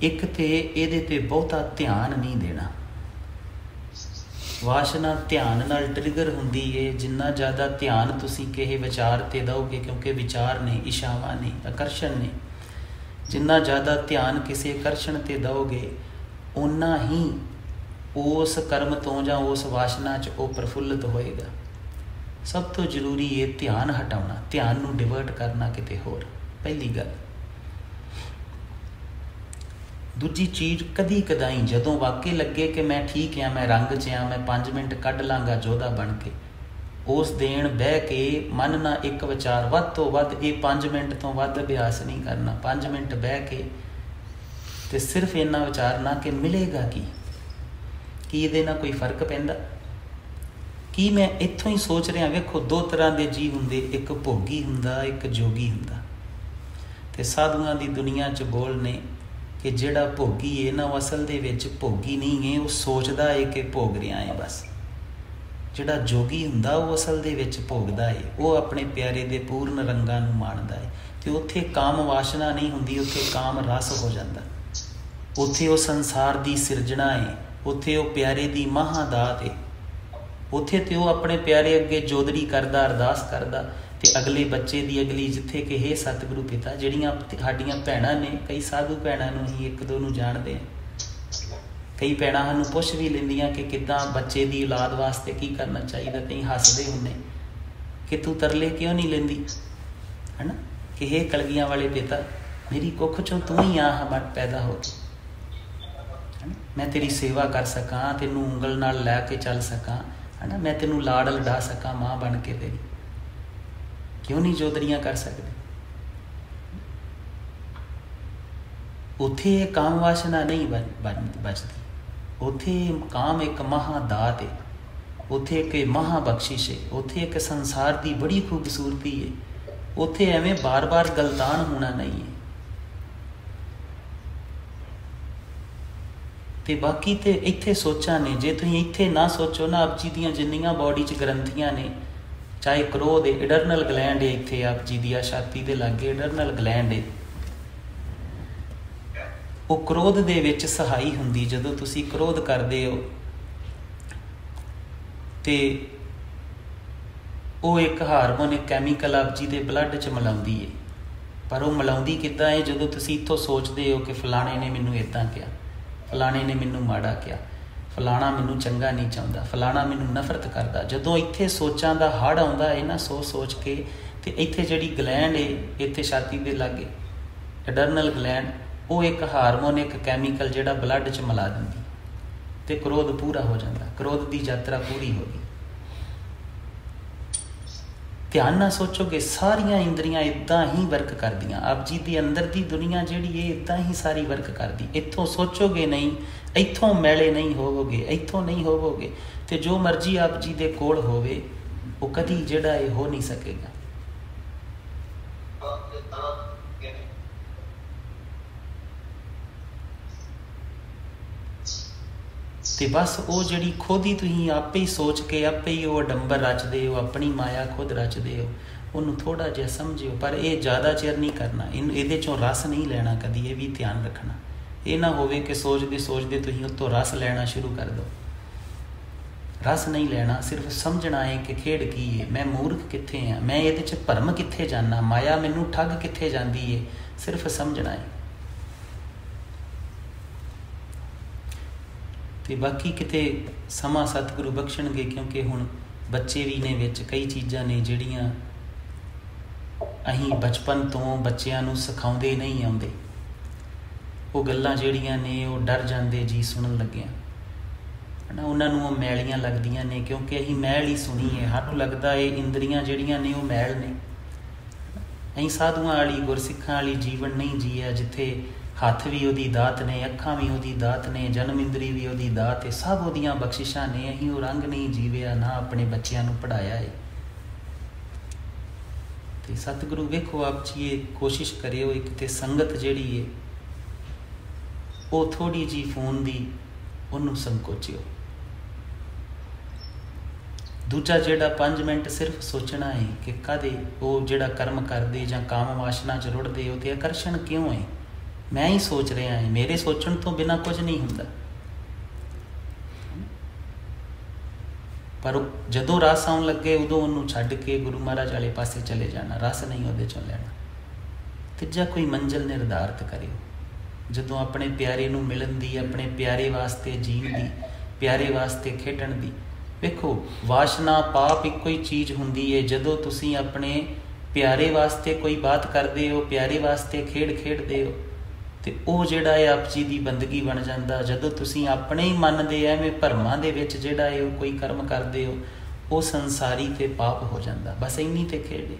ਇੱਕ ਤੇ ਇਹਦੇ ਤੇ ਬਹੁਤਾ ਧਿਆਨ ਨਹੀਂ ਦੇਣਾ। ਵਾਸ਼ਨਾ ਧਿਆਨ ਨਾਲ ਟ੍ਰਿਗਰ ਹੁੰਦੀ ਹੈ। ਜਿੰਨਾ ਜ਼ਿਆਦਾ ਧਿਆਨ ਤੁਸੀਂ ਕਿਸੇ ਵਿਚਾਰ ਤੇ ਦਿਓਗੇ, ਕਿਉਂਕਿ ਵਿਚਾਰ ਨੇ, ਇਸ਼ਾਵਾਂ ਨੇ, ਆਕਰਸ਼ਣ ਨੇ, ਜਿੰਨਾ ਜ਼ਿਆਦਾ ਧਿਆਨ ਕਿਸੇ ਆਕਰਸ਼ਣ ਤੇ ਦਿਓਗੇ ਓਨਾ ਹੀ ਉਸ ਕਰਮ ਤੋਂ ਜਾਂ ਉਸ ਵਾਸ਼ਨਾ 'ਚ ਉਹ ਪ੍ਰਫੁੱਲਿਤ ਹੋਏਗਾ। ਸਭ ਤੋਂ ਜ਼ਰੂਰੀ ਹੈ ਧਿਆਨ ਹਟਾਉਣਾ, ਧਿਆਨ ਨੂੰ ਡਿਵਰਟ ਕਰਨਾ ਕਿਤੇ ਹੋਰ, ਪਹਿਲੀ ਗੱਲ। ਦੂਜੀ ਚੀਜ਼, ਕਦੀ ਕਦਾਈ ਜਦੋਂ ਵਾਕਈ ਲੱਗੇ ਕਿ ਮੈਂ ਠੀਕ ਹਾਂ, ਮੈਂ ਰੰਗ 'ਚ ਹਾਂ, ਮੈਂ 5 ਮਿੰਟ ਕੱਢ ਲਾਂਗਾ ਜੋਧਾ ਬਣ ਕੇ, ਉਸ ਦੇਣ ਬਹਿ ਕੇ ਮਨ ਨਾਲ ਇੱਕ ਵਿਚਾਰ, ਵੱਧ ਤੋਂ ਵੱਧ ਇਹ 5 ਮਿੰਟ ਤੋਂ ਵੱਧ ਅਭਿਆਸ ਨਹੀਂ ਕਰਨਾ। 5 ਮਿੰਟ ਬਹਿ ਕੇ ਤੇ ਸਿਰਫ ਇੰਨਾ ਵਿਚਾਰਨਾ ਕਿ ਮਿਲੇਗਾ ਕੀ ਇਹਦੇ ਨਾਲ ਕੋਈ ਫਰਕ ਪੈਂਦਾ ਕੀ, ਮੈਂ ਇੱਥੋਂ ਹੀ ਸੋਚ ਰਿਹਾ। ਵੇਖੋ, 2 ਤਰ੍ਹਾਂ ਦੇ ਜੀ ਹੁੰਦੇ, ਇੱਕ ਭੋਗੀ ਹੁੰਦਾ, ਇੱਕ ਜੋਗੀ ਹੁੰਦਾ। ਤੇ ਸਾਧੂਆਂ ਦੀ ਦੁਨੀਆ 'ਚ ਬੋਲ ਨੇ ਕਿ ਜਿਹੜਾ ਭੋਗੀ ਹੈ ਨਾ, ਉਹ ਅਸਲ ਦੇ ਵਿੱਚ ਭੋਗੀ ਨਹੀਂ ਹੈ, ਉਹ ਸੋਚਦਾ ਹੈ ਕਿ ਭੋਗ ਰਿਹਾ ਹੈ ਬਸ। ਜਿਹੜਾ ਜੋਗੀ ਹੁੰਦਾ ਉਹ ਅਸਲ ਦੇ ਵਿੱਚ ਭੋਗਦਾ ਹੈ, ਉਹ ਆਪਣੇ ਪਿਆਰੇ ਦੇ ਪੂਰਨ ਰੰਗਾਂ ਨੂੰ ਮਾਣਦਾ ਹੈ। ਤੇ ਉੱਥੇ ਕਾਮ ਵਾਸ਼ਨਾ ਨਹੀਂ ਹੁੰਦੀ, ਉੱਥੇ ਕਾਮ ਰਸ ਹੋ ਜਾਂਦਾ। ਉੱਥੇ ਉਹ ਸੰਸਾਰ ਦੀ ਸਿਰਜਣਾ ਹੈ, ਉੱਥੇ ਉਹ ਪਿਆਰੇ ਦੀ ਮਹਾਦਾਤ ਹੈ। ਉੱਥੇ ਤੇ ਉਹ ਆਪਣੇ ਪਿਆਰੇ ਅੱਗੇ ਜੋਦਰੀ ਕਰਦਾ, ਅਰਦਾਸ ਕਰਦਾ ਤੇ ਅਗਲੇ ਬੱਚੇ ਦੀ ਅਗਲੀ ਜਿੱਥੇ ਕਿ ਹੇ ਸਤਿਗੁਰੂ ਪਿਤਾ, ਜਿਹੜੀਆਂ ਸਾਡੀਆਂ ਭੈਣਾਂ ਨੇ, ਕਈ ਸਾਧੂ ਭੈਣਾਂ ਨੂੰ ਹੀ ਇੱਕ ਦੋ ਨੂੰ ਜਾਣਦੇ ਹਾਂ, ਕਈ ਭੈਣਾਂ ਸਾਨੂੰ ਪੁੱਛ ਵੀ ਲੈਂਦੀਆਂ ਕਿ ਕਿੱਦਾਂ ਬੱਚੇ ਦੀ ਔਲਾਦ ਵਾਸਤੇ ਕੀ ਕਰਨਾ ਚਾਹੀਦਾ। ਤੇ ਹੱਸਦੇ ਹੁੰਦੇ ਕਿ ਤੂੰ ਤਰਲੇ ਕਿਉਂ ਨਹੀਂ ਲੈਂਦੀ, ਹੈ ਨਾ, ਕਿ ਹੇ ਕਲਗੀਆਂ ਵਾਲੇ ਪਿਤਾ, ਮੇਰੀ ਕੁੱਖ ਚੋਂ ਤੂੰ ਹੀ ਆ ਪੈਦਾ ਹੋ ਕੇ, ਮੈਂ ਤੇਰੀ ਸੇਵਾ ਕਰ ਸਕਾਂ, ਤੈਨੂੰ ਉਂਗਲ ਨਾਲ ਲੈ ਕੇ ਚੱਲ ਸਕਾਂ, ਹੈ ਨਾ, ਮੈਂ ਤੈਨੂੰ ਲਾਡ ਲਡਾ ਸਕਾਂ ਮਾਂ ਬਣ ਕੇ ਤੇਰੀ। ਕਿਉਂ ਨਹੀਂ ਜੋਦਰੀਆਂ ਕਰ ਸਕਦੇ? ਉੱਥੇ ਕਾਮ ਵਾਸਨਾ ਨਹੀਂ ਬਚਦੀ, ਉੱਥੇ ਕਾਮ ਇੱਕ ਮਹਾਦਾਤ ਹੈ, ਉੱਥੇ ਇੱਕ ਮਹਾ ਬਖਸ਼ਿਸ਼ ਹੈ, ਉੱਥੇ ਇੱਕ ਸੰਸਾਰ ਦੀ ਬੜੀ ਖੂਬਸੂਰਤੀ ਹੈ। ਉੱਥੇ ਐਵੇਂ ਬਾਰ-ਬਾਰ ਗਲਤਾਨ ਹੋਣਾ ਨਹੀਂ ਹੈ। ਤੇ ਬਾਕੀ ਤੇ ਇੱਥੇ ਸੋਚਾਂ ਨੇ, ਜੇ ਤੁਸੀਂ ਇੱਥੇ ਨਾ ਸੋਚੋ ਨਾ, ਆਪ ਜੀ ਦੀਆਂ ਜਿੰਨੀਆਂ ਬੋਡੀ 'ਚ ਗ੍ਰੰਥੀਆਂ ਨੇ, ਚਾਹੇ ਕ੍ਰੋਧ ਹੈ, ਇਡਰਨਲ ਗਲੈਂਡ ਹੈ, ਇੱਥੇ ਆਪ ਜੀ ਦੀ ਆ ਛਾਤੀ ਦੇ ਲਾਗੇ ਇਡਰਨਲ ਗਲੈਂਡ ਹੈ, ਉਹ ਕ੍ਰੋਧ ਦੇ ਵਿੱਚ ਸਹਾਈ ਹੁੰਦੀ। ਜਦੋਂ ਤੁਸੀਂ ਕ੍ਰੋਧ ਕਰਦੇ ਹੋ ਤੇ ਉਹ ਇੱਕ ਹਾਰਮੋਨ, ਇੱਕ ਕੈਮੀਕਲ ਆਪ ਜੀ ਦੇ ਬਲੱਡ 'ਚ ਮਿਲਾਉਂਦੀ ਹੈ। ਪਰ ਉਹ ਮਿਲਾਉਂਦੀ ਕਿੱਦਾਂ ਹੈ? ਜਦੋਂ ਤੁਸੀਂ ਇੱਥੋਂ ਸੋਚਦੇ ਹੋ ਕਿ ਫਲਾਣੇ ਨੇ ਮੈਨੂੰ ਇੱਦਾਂ ਕਿਹਾ, ਫਲਾਣੇ ਨੇ ਮੈਨੂੰ ਮਾੜਾ ਕਿਹਾ, ਫਲਾਣਾ ਮੈਨੂੰ ਚੰਗਾ ਨਹੀਂ ਚਾਹੁੰਦਾ, ਫਲਾਣਾ ਮੈਨੂੰ ਨਫ਼ਰਤ ਕਰਦਾ। ਜਦੋਂ ਇੱਥੇ ਸੋਚਾਂ ਦਾ ਹੜ੍ਹ ਆਉਂਦਾ ਹੈ ਨਾ, ਸੋਚ ਕੇ, ਤੇ ਇੱਥੇ ਜਿਹੜੀ ਗਲੈਂਡ ਹੈ ਇੱਥੇ ਛਾਤੀ ਦੇ ਲਾਗੇ ਐਡਰਨਲ ਗਲੈਂਡ, ਉਹ ਇੱਕ ਹਾਰਮੋਨ, ਇੱਕ ਕੈਮੀਕਲ ਜਿਹੜਾ ਬਲੱਡ 'ਚ ਮਿਲਾ ਦਿੰਦੀ ਤੇ ਕ੍ਰੋਧ ਪੂਰਾ ਹੋ ਜਾਂਦਾ, ਕ੍ਰੋਧ ਦੀ ਯਾਤਰਾ ਪੂਰੀ ਹੋ ਗਈ। ਧਿਆਨ ਨਾਲ ਸੋਚੋਗੇ ਸਾਰੀਆਂ ਇੰਦਰੀਆਂ ਇੱਦਾਂ ਹੀ ਵਰਕ ਕਰਦੀਆਂ। ਆਪ ਜੀ ਦੀ ਅੰਦਰ ਦੀ ਦੁਨੀਆ ਜਿਹੜੀ ਇਹ ਇੱਦਾਂ ਹੀ ਸਾਰੀ ਵਰਕ ਕਰਦੀ। ਇੱਥੋਂ ਸੋਚੋਗੇ ਨਹੀਂ, ਇੱਥੋਂ ਮੈਲੇ ਨਹੀਂ ਹੋਵੋਗੇ, ਇੱਥੋਂ ਨਹੀਂ ਹੋਵੋਗੇ, ਤੇ ਜੋ ਮਰਜ਼ੀ ਆਪ ਜੀ ਦੇ ਕੋਲ ਹੋਵੇ ਉਹ ਕਦੀ ਜਿਹੜਾ ਇਹ ਹੋ ਨਹੀਂ ਸਕੇਗਾ। ਤੇ ਬਸ ਉਹ ਜਿਹੜੀ ਖੁਦ ਹੀ ਤੁਸੀਂ ਆਪੇ ਹੀ ਸੋਚ ਕੇ ਆਪੇ ਹੀ ਉਹ ਅਡੰਬਰ ਰਚਦੇ ਹੋ, ਆਪਣੀ ਮਾਇਆ ਖੁਦ ਰਚਦੇ ਹੋ, ਉਹਨੂੰ ਥੋੜ੍ਹਾ ਜਿਹਾ ਸਮਝਿਓ। ਪਰ ਇਹ ਜ਼ਿਆਦਾ ਚਿਰ ਨਹੀਂ ਕਰਨਾ, ਇਹਦੇ 'ਚੋਂ ਰਸ ਨਹੀਂ ਲੈਣਾ ਕਦੀ, ਇਹ ਵੀ ਧਿਆਨ ਰੱਖਣਾ। ਇਹ ਨਾ ਹੋਵੇ ਕਿ ਸੋਚਦੇ ਸੋਚਦੇ ਤੁਸੀਂ ਉੱਤੋਂ ਰਸ ਲੈਣਾ ਸ਼ੁਰੂ ਕਰ ਦਿਓ। ਰਸ ਨਹੀਂ ਲੈਣਾ, ਸਿਰਫ ਸਮਝਣਾ ਹੈ ਕਿ ਖੇਡ ਕੀ ਹੈ, ਮੈਂ ਮੂਰਖ ਕਿੱਥੇ ਹਾਂ, ਮੈਂ ਇਹਦੇ 'ਚ ਭਰਮ ਕਿੱਥੇ ਜਾਂਦਾ, ਮਾਇਆ ਮੈਨੂੰ ਠੱਗ ਕਿੱਥੇ ਜਾਂਦੀ ਹੈ, ਸਿਰਫ ਸਮਝਣਾ ਹੈ। ਤੇ ਬਾਕੀ ਕਿਤੇ ਸਮਾਂ ਸਤਿਗੁਰੂ ਬਖਸ਼ਣਗੇ, ਕਿਉਂਕਿ ਹੁਣ ਬੱਚੇ ਵੀ ਨੇ ਵਿੱਚ, ਕਈ ਚੀਜ਼ਾਂ ਨੇ ਜਿਹੜੀਆਂ ਅਸੀਂ ਬਚਪਨ ਤੋਂ ਬੱਚਿਆਂ ਨੂੰ ਸਿਖਾਉਂਦੇ ਨਹੀਂ ਆਉਂਦੇ। ਉਹ ਗੱਲਾਂ ਜਿਹੜੀਆਂ ਨੇ ਉਹ ਡਰ ਜਾਂਦੇ ਜੀ ਸੁਣਨ ਲੱਗਿਆ, ਹੈ ਨਾ, ਉਹਨਾਂ ਨੂੰ ਉਹ ਮੈਲੀਆਂ ਲੱਗਦੀਆਂ ਨੇ, ਕਿਉਂਕਿ ਅਸੀਂ ਮੈਲ ਹੀ ਸੁਣੀ ਹੈ। ਸਾਨੂੰ ਲੱਗਦਾ ਇਹ ਇੰਦਰੀਆਂ ਜਿਹੜੀਆਂ ਨੇ ਉਹ ਮੈਲ ਨੇ। ਅਸੀਂ ਸਾਧੂਆਂ ਵਾਲੀ, ਗੁਰਸਿੱਖਾਂ ਵਾਲੀ ਜੀਵਨ ਨਹੀਂ ਜੀਆ, ਜਿੱਥੇ ਹੱਥ ਵੀ ਉਹਦੀ ਦਾਤ ਨੇ, ਅੱਖਾਂ ਵੀ ਉਹਦੀ ਦਾਤ ਨੇ, ਜਨਮ ਇੰਦਰੀ ਵੀ ਉਹਦੀ ਦਾਤ ਹੈ, ਸਭ ਉਹਦੀਆਂ ਬਖਸ਼ਿਸ਼ਾਂ ਨੇ। ਅਸੀਂ ਉਹ ਰੰਗ ਨਹੀਂ ਜੀਵਿਆ, ਨਾ ਆਪਣੇ ਬੱਚਿਆਂ ਨੂੰ ਪੜ੍ਹਾਇਆ ਹੈ। ਤੇ ਸਤਿਗੁਰੂ ਵੇਖੋ ਆਪ ਜੀ ਇਹ ਕੋਸ਼ਿਸ਼ ਕਰਿਓ, ਇੱਕ ਤੇ ਸੰਗਤ ਜਿਹੜੀ ਹੈ ਉਹ ਥੋੜ੍ਹੀ ਜਿਹੀ ਫੋਨ ਦੀ ਉਹਨੂੰ ਸੰਕੋਚਿਓ। ਦੂਜਾ ਜਿਹੜਾ 5 ਮਿੰਟ ਸਿਰਫ ਸੋਚਣਾ ਹੈ ਕਿ ਕਦੇ ਉਹ ਜਿਹੜਾ ਕਰਮ ਕਰਦੇ ਜਾਂ ਕਾਮ ਵਾਸ਼ਨਾ 'ਚ ਰੁੜਦੇ ਹੋ ਤੇ ਆਕਰਸ਼ਣ ਕਿਉਂ ਹੈ, ਮੈਂ ਹੀ ਸੋਚ ਰਿਹਾ ਹਾਂ, ਮੇਰੇ ਸੋਚਣ ਤੋਂ ਬਿਨਾਂ ਕੁਝ ਨਹੀਂ ਹੁੰਦਾ। ਪਰ ਜਦੋਂ ਰਸ ਆਉਣ ਲੱਗੇ ਉਦੋਂ ਉਹਨੂੰ ਛੱਡ ਕੇ ਗੁਰੂ ਮਹਾਰਾਜ ਵਾਲੇ ਪਾਸੇ ਚਲੇ ਜਾਣਾ, ਰਸ ਨਹੀਂ ਉਹਦੇ 'ਚੋਂ ਲੈਣਾ। ਤੀਜਾ ਕੋਈ ਮੰਜ਼ਿਲ ਨਿਰਧਾਰਿਤ ਕਰਿਓ, ਜਦੋਂ ਆਪਣੇ ਪਿਆਰੇ ਨੂੰ ਮਿਲਣ ਦੀ, ਆਪਣੇ ਪਿਆਰੇ ਵਾਸਤੇ ਜੀਣ ਦੀ, ਪਿਆਰੇ ਵਾਸਤੇ ਖੇਡਣ ਦੀ। ਵੇਖੋ ਵਾਸ਼ਨਾ ਪਾਪ ਇੱਕੋ ਹੀ ਚੀਜ਼ ਹੁੰਦੀ ਹੈ। ਜਦੋਂ ਤੁਸੀਂ ਆਪਣੇ ਪਿਆਰੇ ਵਾਸਤੇ ਕੋਈ ਬਾਤ ਕਰਦੇ ਹੋ, ਪਿਆਰੇ ਵਾਸਤੇ ਖੇਡ ਖੇਡਦੇ ਹੋ, ਤੇ ਉਹ ਜਿਹੜਾ ਹੈ ਆਪ ਜੀ ਦੀ ਬੰਦਗੀ ਬਣ ਜਾਂਦਾ। ਜਦੋਂ ਤੁਸੀਂ ਆਪਣੇ ਹੀ ਮਨ ਦੇ ਐਵੇਂ ਭਰਮਾਂ ਦੇ ਵਿੱਚ ਜਿਹੜਾ ਹੈ ਉਹ ਕੋਈ ਕਰਮ ਕਰਦੇ ਹੋ, ਉਹ ਸੰਸਾਰੀ ਤੇ ਪਾਪ ਹੋ ਜਾਂਦਾ। ਬਸ ਇੰਨੀ ਤੇ ਖੇਡੇ।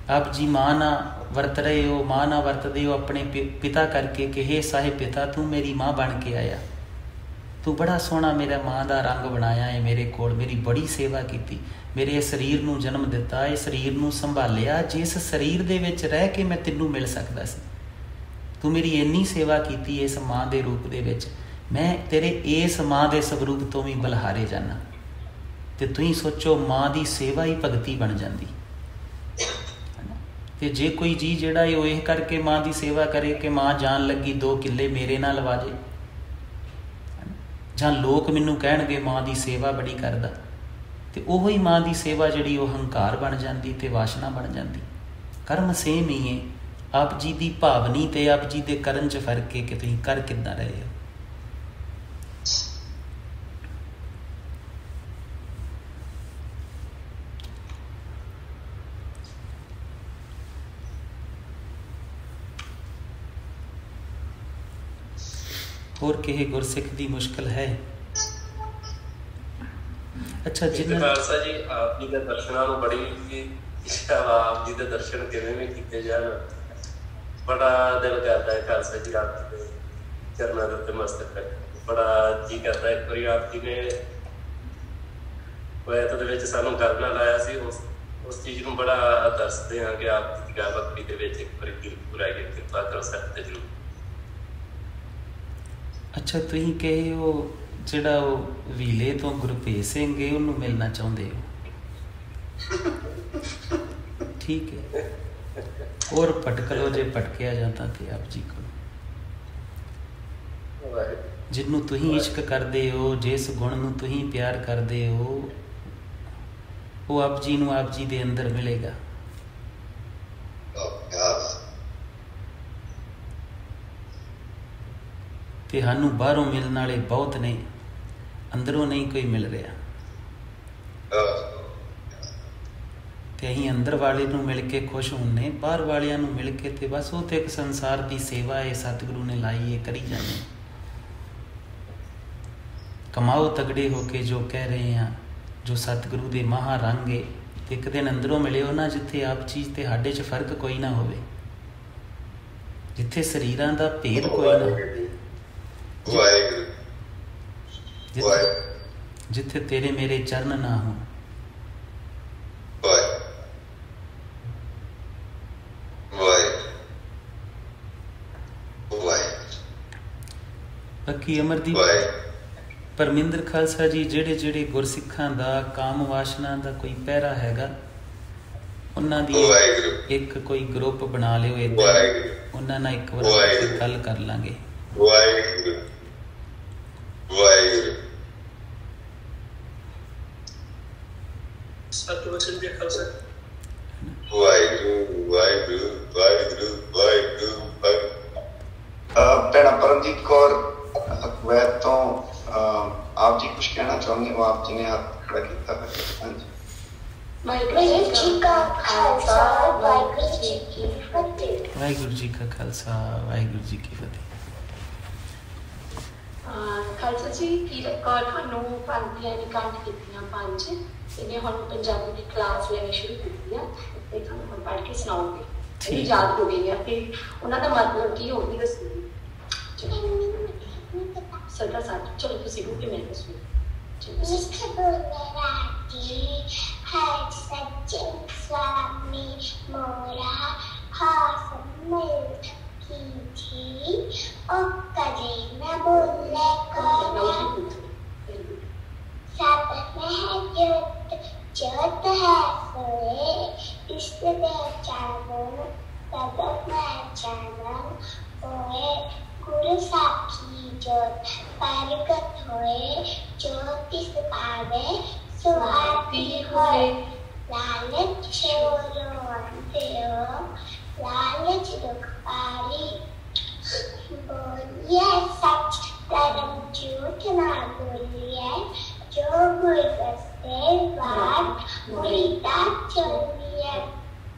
ਆਪ ਜੀ ਮਾਂ ਨਾਲ ਵਰਤ ਰਹੇ ਹੋ, ਮਾਂ ਨਾਲ ਵਰਤਦੇ ਹੋ ਆਪਣੇ ਪਿਤਾ ਕਰਕੇ ਕਿ ਹੇ ਸਾਹਿਬ ਪਿਤਾ, ਤੂੰ ਮੇਰੀ ਮਾਂ ਬਣ ਕੇ ਆਇਆ, ਤੂੰ ਬੜਾ ਸੋਹਣਾ ਮੇਰਾ ਮਾਂ ਦਾ ਰੰਗ ਬਣਾਇਆ ਹੈ, ਮੇਰੇ ਕੋਲ ਮੇਰੀ ਬੜੀ ਸੇਵਾ ਕੀਤੀ, ਮੇਰੇ ਸਰੀਰ ਨੂੰ ਜਨਮ ਦਿੱਤਾ, ਇਹ ਸਰੀਰ ਨੂੰ ਸੰਭਾਲਿਆ, ਜਿਸ ਸਰੀਰ ਦੇ ਵਿੱਚ ਰਹਿ ਕੇ ਮੈਂ ਤੈਨੂੰ ਮਿਲ ਸਕਦਾ ਸੀ। ਤੂੰ ਮੇਰੀ ਇੰਨੀ ਸੇਵਾ ਕੀਤੀ ਇਸ ਮਾਂ ਦੇ ਰੂਪ ਦੇ ਵਿੱਚ, ਮੈਂ ਤੇਰੇ ਇਸ ਮਾਂ ਦੇ ਸਵਰੂਪ ਤੋਂ ਵੀ ਬਲਹਾਰੇ ਜਾਣਾ। ਤੇ ਤੁਸੀਂ ਸੋਚੋ ਮਾਂ ਦੀ ਸੇਵਾ ਹੀ ਭਗਤੀ ਬਣ ਜਾਂਦੀ। ਤੇ ਜੇ ਕੋਈ ਜੀ ਜਿਹੜਾ ਉਹ ਇਹ ਕਰਕੇ ਮਾਂ ਦੀ ਸੇਵਾ ਕਰੇ ਕਿ ਮਾਂ ਜਾਣ ਲੱਗੀ 2 ਕਿੱਲੇ ਮੇਰੇ ਨਾਲ ਲਵਾ ਜੇ, ਜਾਂ ਲੋਕ ਮੈਨੂੰ ਕਹਿਣਗੇ ਮਾਂ ਦੀ ਸੇਵਾ ਬੜੀ ਕਰਦਾ, ਤੇ ਉਹੋ ਹੀ ਮਾਂ ਦੀ ਸੇਵਾ ਜਿਹੜੀ ਉਹ ਹੰਕਾਰ ਬਣ ਜਾਂਦੀ ਤੇ ਵਾਸ਼ਨਾ ਬਣ ਜਾਂਦੀ। ਕਰਮ ਸੇਮ ਹੀ ਹੈ। ਆਪ ਜੀ ਦੀ ਭਾਵਨੀ ਤੇ ਆਪ ਜੀ ਦੇ ਕਰਨ 'ਚ ਫਰਕ ਹੈ ਕਿ ਤੁਸੀਂ ਕਰ ਕਿੱਦਾਂ ਰਹੇ ਹੋ। ਹੋਰ ਕਿਸੇ ਗੁਰਸਿੱਖ ਦੀ ਮੁਸ਼ਕਿਲ ਹੈ? ਅੱਛਾ ਜਿੰਨਾ ਖਾਲਸਾ ਜੀ ਆਪ ਜੀ ਦੇ ਦਰਸ਼ਨਾਂ ਨੂੰ ਬੜੀ ਇੱਛਾ ਵਾ, ਆਪ ਜੀ ਦੇ ਦਰਸ਼ਨ ਕਿਵੇਂ ਵੀ ਕੀਤੇ ਜਾਣ। ਬੜਾ ਦਿਲ ਕਰਦਾ ਹੈ ਖਾਲਸਾ ਜੀ ਆਪ ਜੀ ਦੇ ਚਰਨਾਂ ਦੇ ਉੱਤੇ ਮਸਤਕ ਰੱਖ, ਬੜਾ ਜੀ ਕਰਦਾ ਇੱਕ ਵਾਰੀ ਆਪ ਜੀ ਨੇ ਵੈਤ ਦੇ ਵਿੱਚ ਸਾਨੂੰ ਕਰਨਾ ਲਾਇਆ ਸੀ, ਉਸ ਚੀਜ਼ ਨੂੰ ਬੜਾ ਦੱਸਦੇ ਹਾਂ ਕਿ ਆਪ ਜੀ ਦੀ ਗਾ ਬੱਕਰੀ ਦੇ ਵਿੱਚ ਇੱਕ ਵਾਰੀ ਕਿਰਪਾ ਹੈ, ਕਿਰਪਾ ਕਰੋ ਸਾਡੇ ਤੇ ਜ਼ਰੂਰ। ਅੱਛਾ ਤੁਸੀਂ ਕਹੇ ਉਹ ਜਿਹੜਾ ਉਹ ਵੀਲੇ ਤੋਂ ਗੁਰਭੇਜ ਸਿੰਘ ਹੈ ਉਹਨੂੰ ਮਿਲਣਾ ਚਾਹੁੰਦੇ ਹੋ, ਠੀਕ ਹੈ। ਹੋਰ ਭਟਕ ਲਓ ਜੇ ਭਟਕਿਆ ਜਾਂਦਾ ਤੇ ਆਪ ਜੀ ਕੋਲ, ਜਿਹਨੂੰ ਤੁਸੀਂ ਇਸ਼ਕ ਕਰਦੇ ਹੋ, ਜਿਸ ਗੁਣ ਨੂੰ ਤੁਸੀਂ ਪਿਆਰ ਕਰਦੇ ਹੋ, ਉਹ ਆਪ ਜੀ ਨੂੰ ਆਪ ਜੀ ਦੇ ਅੰਦਰ ਮਿਲੇਗਾ। ਤੇ ਸਾਨੂੰ ਬਾਹਰੋਂ ਮਿਲਣ ਵਾਲੇ ਬਹੁਤ ਨੇ, ਅੰਦਰੋਂ ਨਹੀਂ ਕੋਈ ਮਿਲ ਰਿਹਾ। ਤੇ ਅਸੀਂ ਅੰਦਰ ਵਾਲੇ ਨੂੰ ਮਿਲ ਕੇ ਖੁਸ਼ ਹੁੰਨੇ, ਬਾਹਰ ਵਾਲਿਆਂ ਨੂੰ ਮਿਲ ਕੇ ਤੇ ਬਸ ਉਹ ਤੇ ਇੱਕ ਸੰਸਾਰ ਦੀ ਸੇਵਾ ਹੈ, ਸਤਿਗੁਰੂ ਨੇ ਲਾਈ ਹੈ, ਕਰੀ ਜਾਂਦੇ। ਕਮਾਓ ਤਗੜੇ ਹੋ ਕੇ ਜੋ ਕਹਿ ਰਹੇ ਹਾਂ, ਜੋ ਸਤਿਗੁਰੂ ਦੇ ਮਹਾ ਰੰਗ ਹੈ। ਤੇ ਇੱਕ ਦਿਨ ਅੰਦਰੋਂ ਮਿਲਿਓ ਨਾ, ਜਿੱਥੇ ਆਪ ਚੀਜ਼ ਤੇ ਸਾਡੇ 'ਚ ਫਰਕ ਕੋਈ ਨਾ ਹੋਵੇ, ਜਿੱਥੇ ਸਰੀਰਾਂ ਦਾ ਭੇਦ ਕੋਈ ਨਾ ਹੋਵੇ, ਜਿੱਥੇ ਤੇਰੇ ਮੇਰੇ ਚਰਨ ਨਾ ਹੋ। ਬਾਕੀ ਅਮਰਦੀਪ ਪਰਮਿੰਦਰ ਖਾਲਸਾ ਜੀ, ਜਿਹੜੇ ਗੁਰਸਿੱਖਾਂ ਦਾ ਕਾਮ ਵਾਸ਼ਨਾ ਦਾ ਕੋਈ ਪਹਿਰਾ ਹੈਗਾ, ਉਹਨਾਂ ਦੀ ਇੱਕ ਕੋਈ ਗਰੁੱਪ ਬਣਾ ਲਿਓ, ਏਦਾਂ ਉਹਨਾਂ ਨਾਲ ਇੱਕ ਵਾਰ ਗੱਲ ਕਰ ਲਾਂਗੇ। ਸਤਿਵਚਨ ਜੀ ਖਾਲਸਾ। ਭੈਣਾ ਪਰਮਜੀਤ ਕੌਰ ਅਕਵੈਤ ਤੋਂ ਆਪ ਜੀ ਕੁਝ ਕਹਿਣਾ ਚਾਹੁੰਦੇ ਹੋ? ਆਪ ਜੀ ਨੇ ਹੱਥ ਖੜਾ ਕੀਤਾ ਹੈ। ਹਾਂਜੀ। ਵਾਹਿਗੁਰੂ ਜੀ ਕਾ ਖਾਲਸਾ, ਵਾਹਿਗੁਰੂ ਜੀ ਕੀ ਫਤਿਹ। ਵਾਹਿਗੁਰੂ ਜੀ ਕਾ ਖਾਲਸਾ, ਵਾਹਿਗੁਰੂ ਜੀ ਕੀ ਫਤਿਹ। ਖਾਲਸਾ ਜੀ, ਕੀਰਤ ਕੌਰ ਤੁਹਾਨੂੰ ਪੰਕਤੀਆਂ ਦੀ ਕੰਠ ਕੀਤੀਆਂ 5, ਇਹਨੇ ਹੁਣ ਪੰਜਾਬੀ ਦੀ ਕਲਾਸ ਲੈਣੀ ਸ਼ੁਰੂ ਕੀਤੀ ਆ, ਤੇ ਤੁਹਾਨੂੰ ਹੁਣ ਪੜ੍ਹ ਕੇ ਸੁਣਾਉਂਗੇ। ਇਹ ਯਾਦ ਹੋ ਗਈ ਆ ਤੇ ਉਹਨਾਂ ਦਾ ਮਤਲਬ ਕੀ ਹੋਊਗੀ ਦੱਸੂਗੀ। ਸਰਦਾ ਸਾਥ ਚਲੋ ਤੁਸੀਂ ਰੁਕ ਕੇ ਮੈਂ ਦੱਸੂ। स्वामी मोरा हाथ मिल की थी और कदे न बोले सब में जोत है सोए इससे बेचारो सब में जानम होए गुरु साखी जोत परगत होए ज्योतिष पावे सुहाती होए लालच छोड़ो अंधेरो लालच दुख पारी बोलिए सच धर्म झूठ ना बोलिए जो गुरदस्ते बात मुरीदा चलिए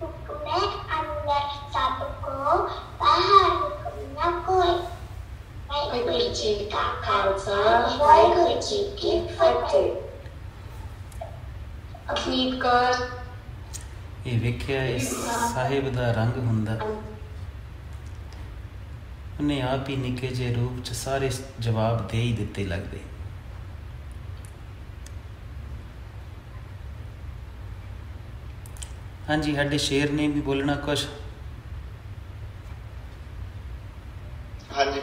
हुक्म अंदर सबको बाहर हुक्म न कोई। वाहिगुरु जी का खालसा, वाहिगुरु जी की फतेह। ਇਹ ਵੇਖਿਆ ਇਸ ਸਾਹਿਬ ਦਾ ਰੰਗ ਹੁੰਦਾ, ਉਹਨੇ ਆਪ ਹੀ ਨਿੱਕੇ ਜਿਹੇ ਰੂਪ 'ਚ ਸਾਰੇ ਜਵਾਬ ਦੇ ਹੀ ਦਿੱਤੇ ਲੱਗਦੇ। ਹਾਂਜੀ, ਸਾਡੇ ਸ਼ੇਰ ਨੇ ਵੀ ਬੋਲਣਾ ਕੁਛ। ਹਾਂਜੀ,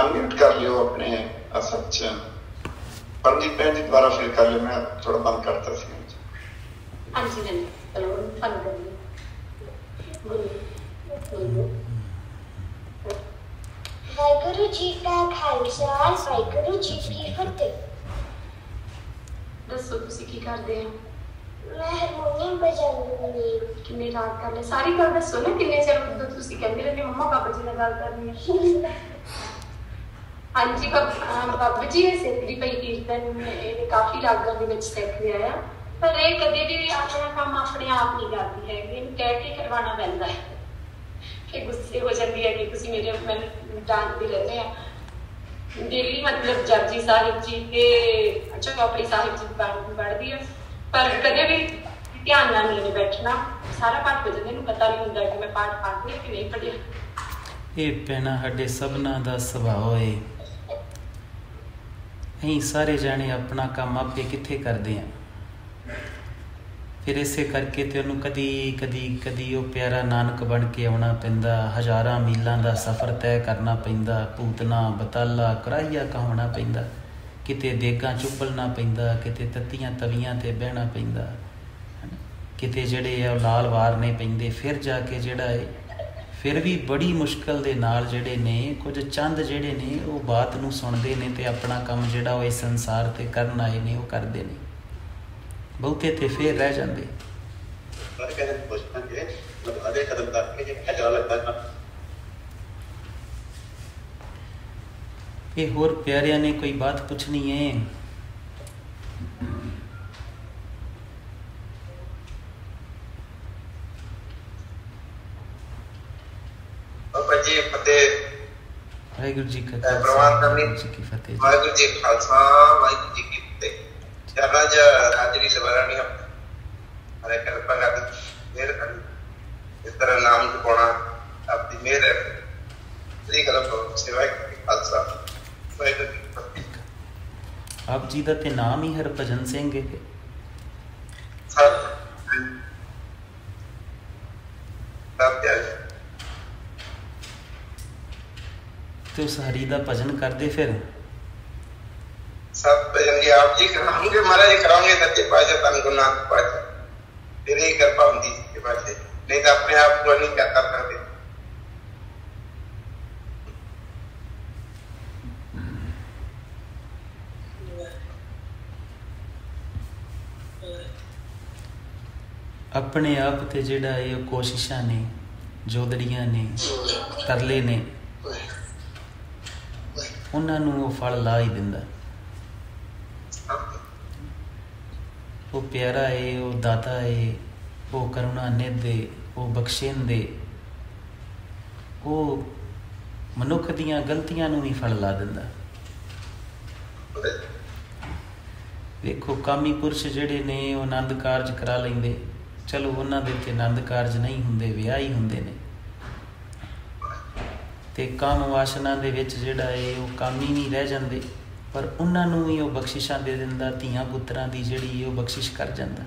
ਅਨਮਿਊਟ ਕਰ ਲਿਓ ਆਪਣੇ ਅਸਲ 'ਚ। ਪਰਮਜੀਤ ਭੈਣ ਜੀ ਦੁਬਾਰਾ ਫਿਰ ਕਰ ਲਿਓ, ਮੈਂ ਥੋੜਾ ਬੰਦ ਕਰਤਾ ਸੀ। ਹਾਂਜੀ ਨਹੀਂ ਚਲੋ ਫਨ ਕਰੀਏ। ਵਾਹਿਗੁਰੂ ਜੀ ਕਾ ਖਾਲਸਾ ਵਾਹਿਗੁਰੂ ਜੀ ਕੀ ਫਤਿਹ। ਦੱਸੋ ਤੁਸੀਂ ਕੀ ਕਰਦੇ ਹੋ? ਮੈਂ ਹਾਰਮੋਨੀਅਮ ਵਜਾਉਂਦੀ ਹਾਂ। ਕਿੰਨੇ ਰਾਗ ਕਰ ਲਏ? ਸਾਰੀ ਗੱਲ ਦੱਸੋ ਨਾ। ਕਿੰਨੇ ਚਿਰ ਤੋਂ ਤੁਸੀਂ ਕਹਿੰਦੇ ਰਹਿੰਦੇ ਮੰਮਾ ਬਾਬਾ ਜੀ ਨਾਲ ਗੱਲ ਕਰਨੀ ਹੈ। ਹਾਂਜੀ ਬਾਬਾ ਜੀ ਇਹ ਸਿੱਖਦੀ ਪਈ ਕੀਰਤਨ, ਇਹ ਕਾਫੀ ਰਾਗਾਂ ਦੇ ਵਿੱਚ ਸਿੱਖ ਲਿਆ ਆ, ਪਰ ਇਹ ਕਦੇ ਵੀ ਆਪਣਾ ਕੰਮ ਆਪਣੇ ਆਪ ਨਹੀਂ ਕਰਦੀ ਹੈਗੀ, ਇਹਨੂੰ ਕਹਿ ਕੇ ਕਰਵਾਉਣਾ ਪੈਂਦਾ ਹੈ। ਕਿ ਗੁੱਸੇ ਹੋ ਜਾਂਦੀ ਹੈ ਕਿ ਤੁਸੀਂ ਮੈਨੂੰ ਡਾਂਟਦੇ ਰਹਿੰਦੇ ਆ ਡੇਲੀ। ਮਤਲਬ ਜਪਜੀ ਸਾਹਿਬ ਜੀ ਤੇ ਚੌਪੜੀ ਸਾਹਿਬ ਜੀ ਪੜ੍ਹਦੀ ਆ, ਪਰ ਕਦੇ ਵੀ ਧਿਆਨ ਨਾਲ ਨਹੀਂ ਬੈਠਣਾ। ਸਾਰਾ ਪਾਠ ਹੋ ਜਾਂਦਾ, ਇਹਨੂੰ ਪਤਾ ਨਹੀਂ ਹੁੰਦਾ ਕਿ ਮੈਂ ਪਾਠ ਪੜ੍ਹ ਲਿਆ ਕਿ ਨਹੀਂ ਪੜ੍ਹਿਆ। ਇਹ ਭੈਣਾਂ ਸਾਡੇ ਸਭਨਾਂ ਦਾ ਸੁਭਾਅ ਏ। ਅਸੀਂ ਸਾਰੇ ਜਾਣੇ ਆਪਣਾ ਕੰਮ ਆਪੇ ਕਿੱਥੇ ਕਰਦੇ ਹਾਂ। ਫਿਰ ਇਸੇ ਕਰਕੇ ਤੇ ਉਹਨੂੰ ਕਦੀ ਉਹ ਪਿਆਰਾ ਨਾਨਕ ਬਣ ਕੇ ਆਉਣਾ ਪੈਂਦਾ। ਹਜ਼ਾਰਾਂ ਮੀਲਾਂ ਦਾ ਸਫ਼ਰ ਤੈਅ ਕਰਨਾ ਪੈਂਦਾ। ਭੂਤਨਾ ਬਤਾਲਾ ਕਰਾਈਆ ਕਹਾਉਣਾ ਪੈਂਦਾ। ਕਿਤੇ ਦੇਗਾਂ ਚੁੱਪਲਣਾ ਪੈਂਦਾ, ਕਿਤੇ ਤੱਤੀਆਂ ਤਵੀਆਂ ਤੇ ਬਹਿਣਾ ਪੈਂਦਾ, ਕਿਤੇ ਜਿਹੜੇ ਆ ਉਹ ਲਾਲ ਵਾਰਨੇ ਪੈਂਦੇ। ਫਿਰ ਜਾ ਕੇ ਜਿਹੜਾ ਏ ਫਿਰ ਵੀ ਬੜੀ ਮੁਸ਼ਕਿਲ ਦੇ ਨਾਲ ਜਿਹੜੇ ਨੇ ਕੁਝ ਚੰਦ ਜਿਹੜੇ ਨੇ ਉਹ ਬਾਤ ਨੂੰ ਸੁਣਦੇ ਨੇ ਤੇ ਆਪਣਾ ਕੰਮ ਜਿਹੜਾ ਉਹ ਇਸ ਸੰਸਾਰ ਤੇ ਕਰਨ ਆਏ ਨੇ ਉਹ ਕਰਦੇ ਨੇ। ਬਹੁਤੇ ਤੇ ਫਿਰ ਰਹਿ ਜਾਂਦੇ। ਇਹ ਹੋਰ ਪਿਆਰਿਆਂ ਨੇ ਕੋਈ ਬਾਤ ਪੁੱਛਣੀ ਹੈ? ਵਾਹਿਗੁਰੂ ਜੀ ਕਾ ਖਾਲਸਾ ਜੀ ਕੀ ਫਤਿਹ। ਵਾਹਿਗੁਰੂ ਜੀ ਖਾਲਸਾ ਵਾਹਿਗੁਰੂ ਜੀ ਕੀ ਫਤਿਹ। ਚਰਨਾਂ 'ਚ ਹਾਜ਼ਰੀ ਲਵਾਉਣੀ ਹਰੇ ਕਿਰਪਾ ਕਰ ਮਿਹਰ ਕਰੀ। ਇਸ ਤਰ੍ਹਾਂ ਨਾਮ ਜਪਾਉਣਾ ਆਪਦੀ ਮਿਹਰ ਹੈ। ਸ੍ਰੀ ਗੁਰੂ ਸੇਵਾ ਖਾਲਸਾ ਵਾਹਿਗੁਰੂ ਜੀ ਕੀ ਫਤਿਹ। ਆਪ ਜੀ ਦਾ ਤੇ ਨਾਮ ਹੀ ਹਰਭਜਨ ਸਿੰਘ ਹੈ। ਤੇ ਉਸ ਹਰੀ ਦਾ ਭਜਨ ਕਰਦੇ ਫਿਰ सब भजन जी आप जी कराओगे महाराज कराओगे सच्चे पातशाह तन गुरु नानक पातशाह तेरी कृपा होती है पातशाह, नहीं तो अपने आप को नहीं क्या कर सकते। अपने आप ते जिहड़ा ये कोशिशां ने जोदड़ियां ने तरले ने उन्हां नूं वो फल ला ही दिंदा। वो प्यारा है, वो दाता है, वो करुणा निधि, वो बख्शेंदे, वो मनुख दियां गलतियां नूं भी फल ला दिंदा। देखो कामी पुरुष जिहड़े ने वो आनंद कारज करा लेंदे, चलो उन्हां दे ते आनंद कारज नहीं हुंदे, विआह ही हुंदे ने। ते काम वासना दे विच जिहड़ा है वो कामी नहीं रह जांदे, पर उन्हां नूं ही वो बख्शिशां दे दिंदा, धीआं पुत्रां दी जिहड़ी वो बख्शिश कर जांदा।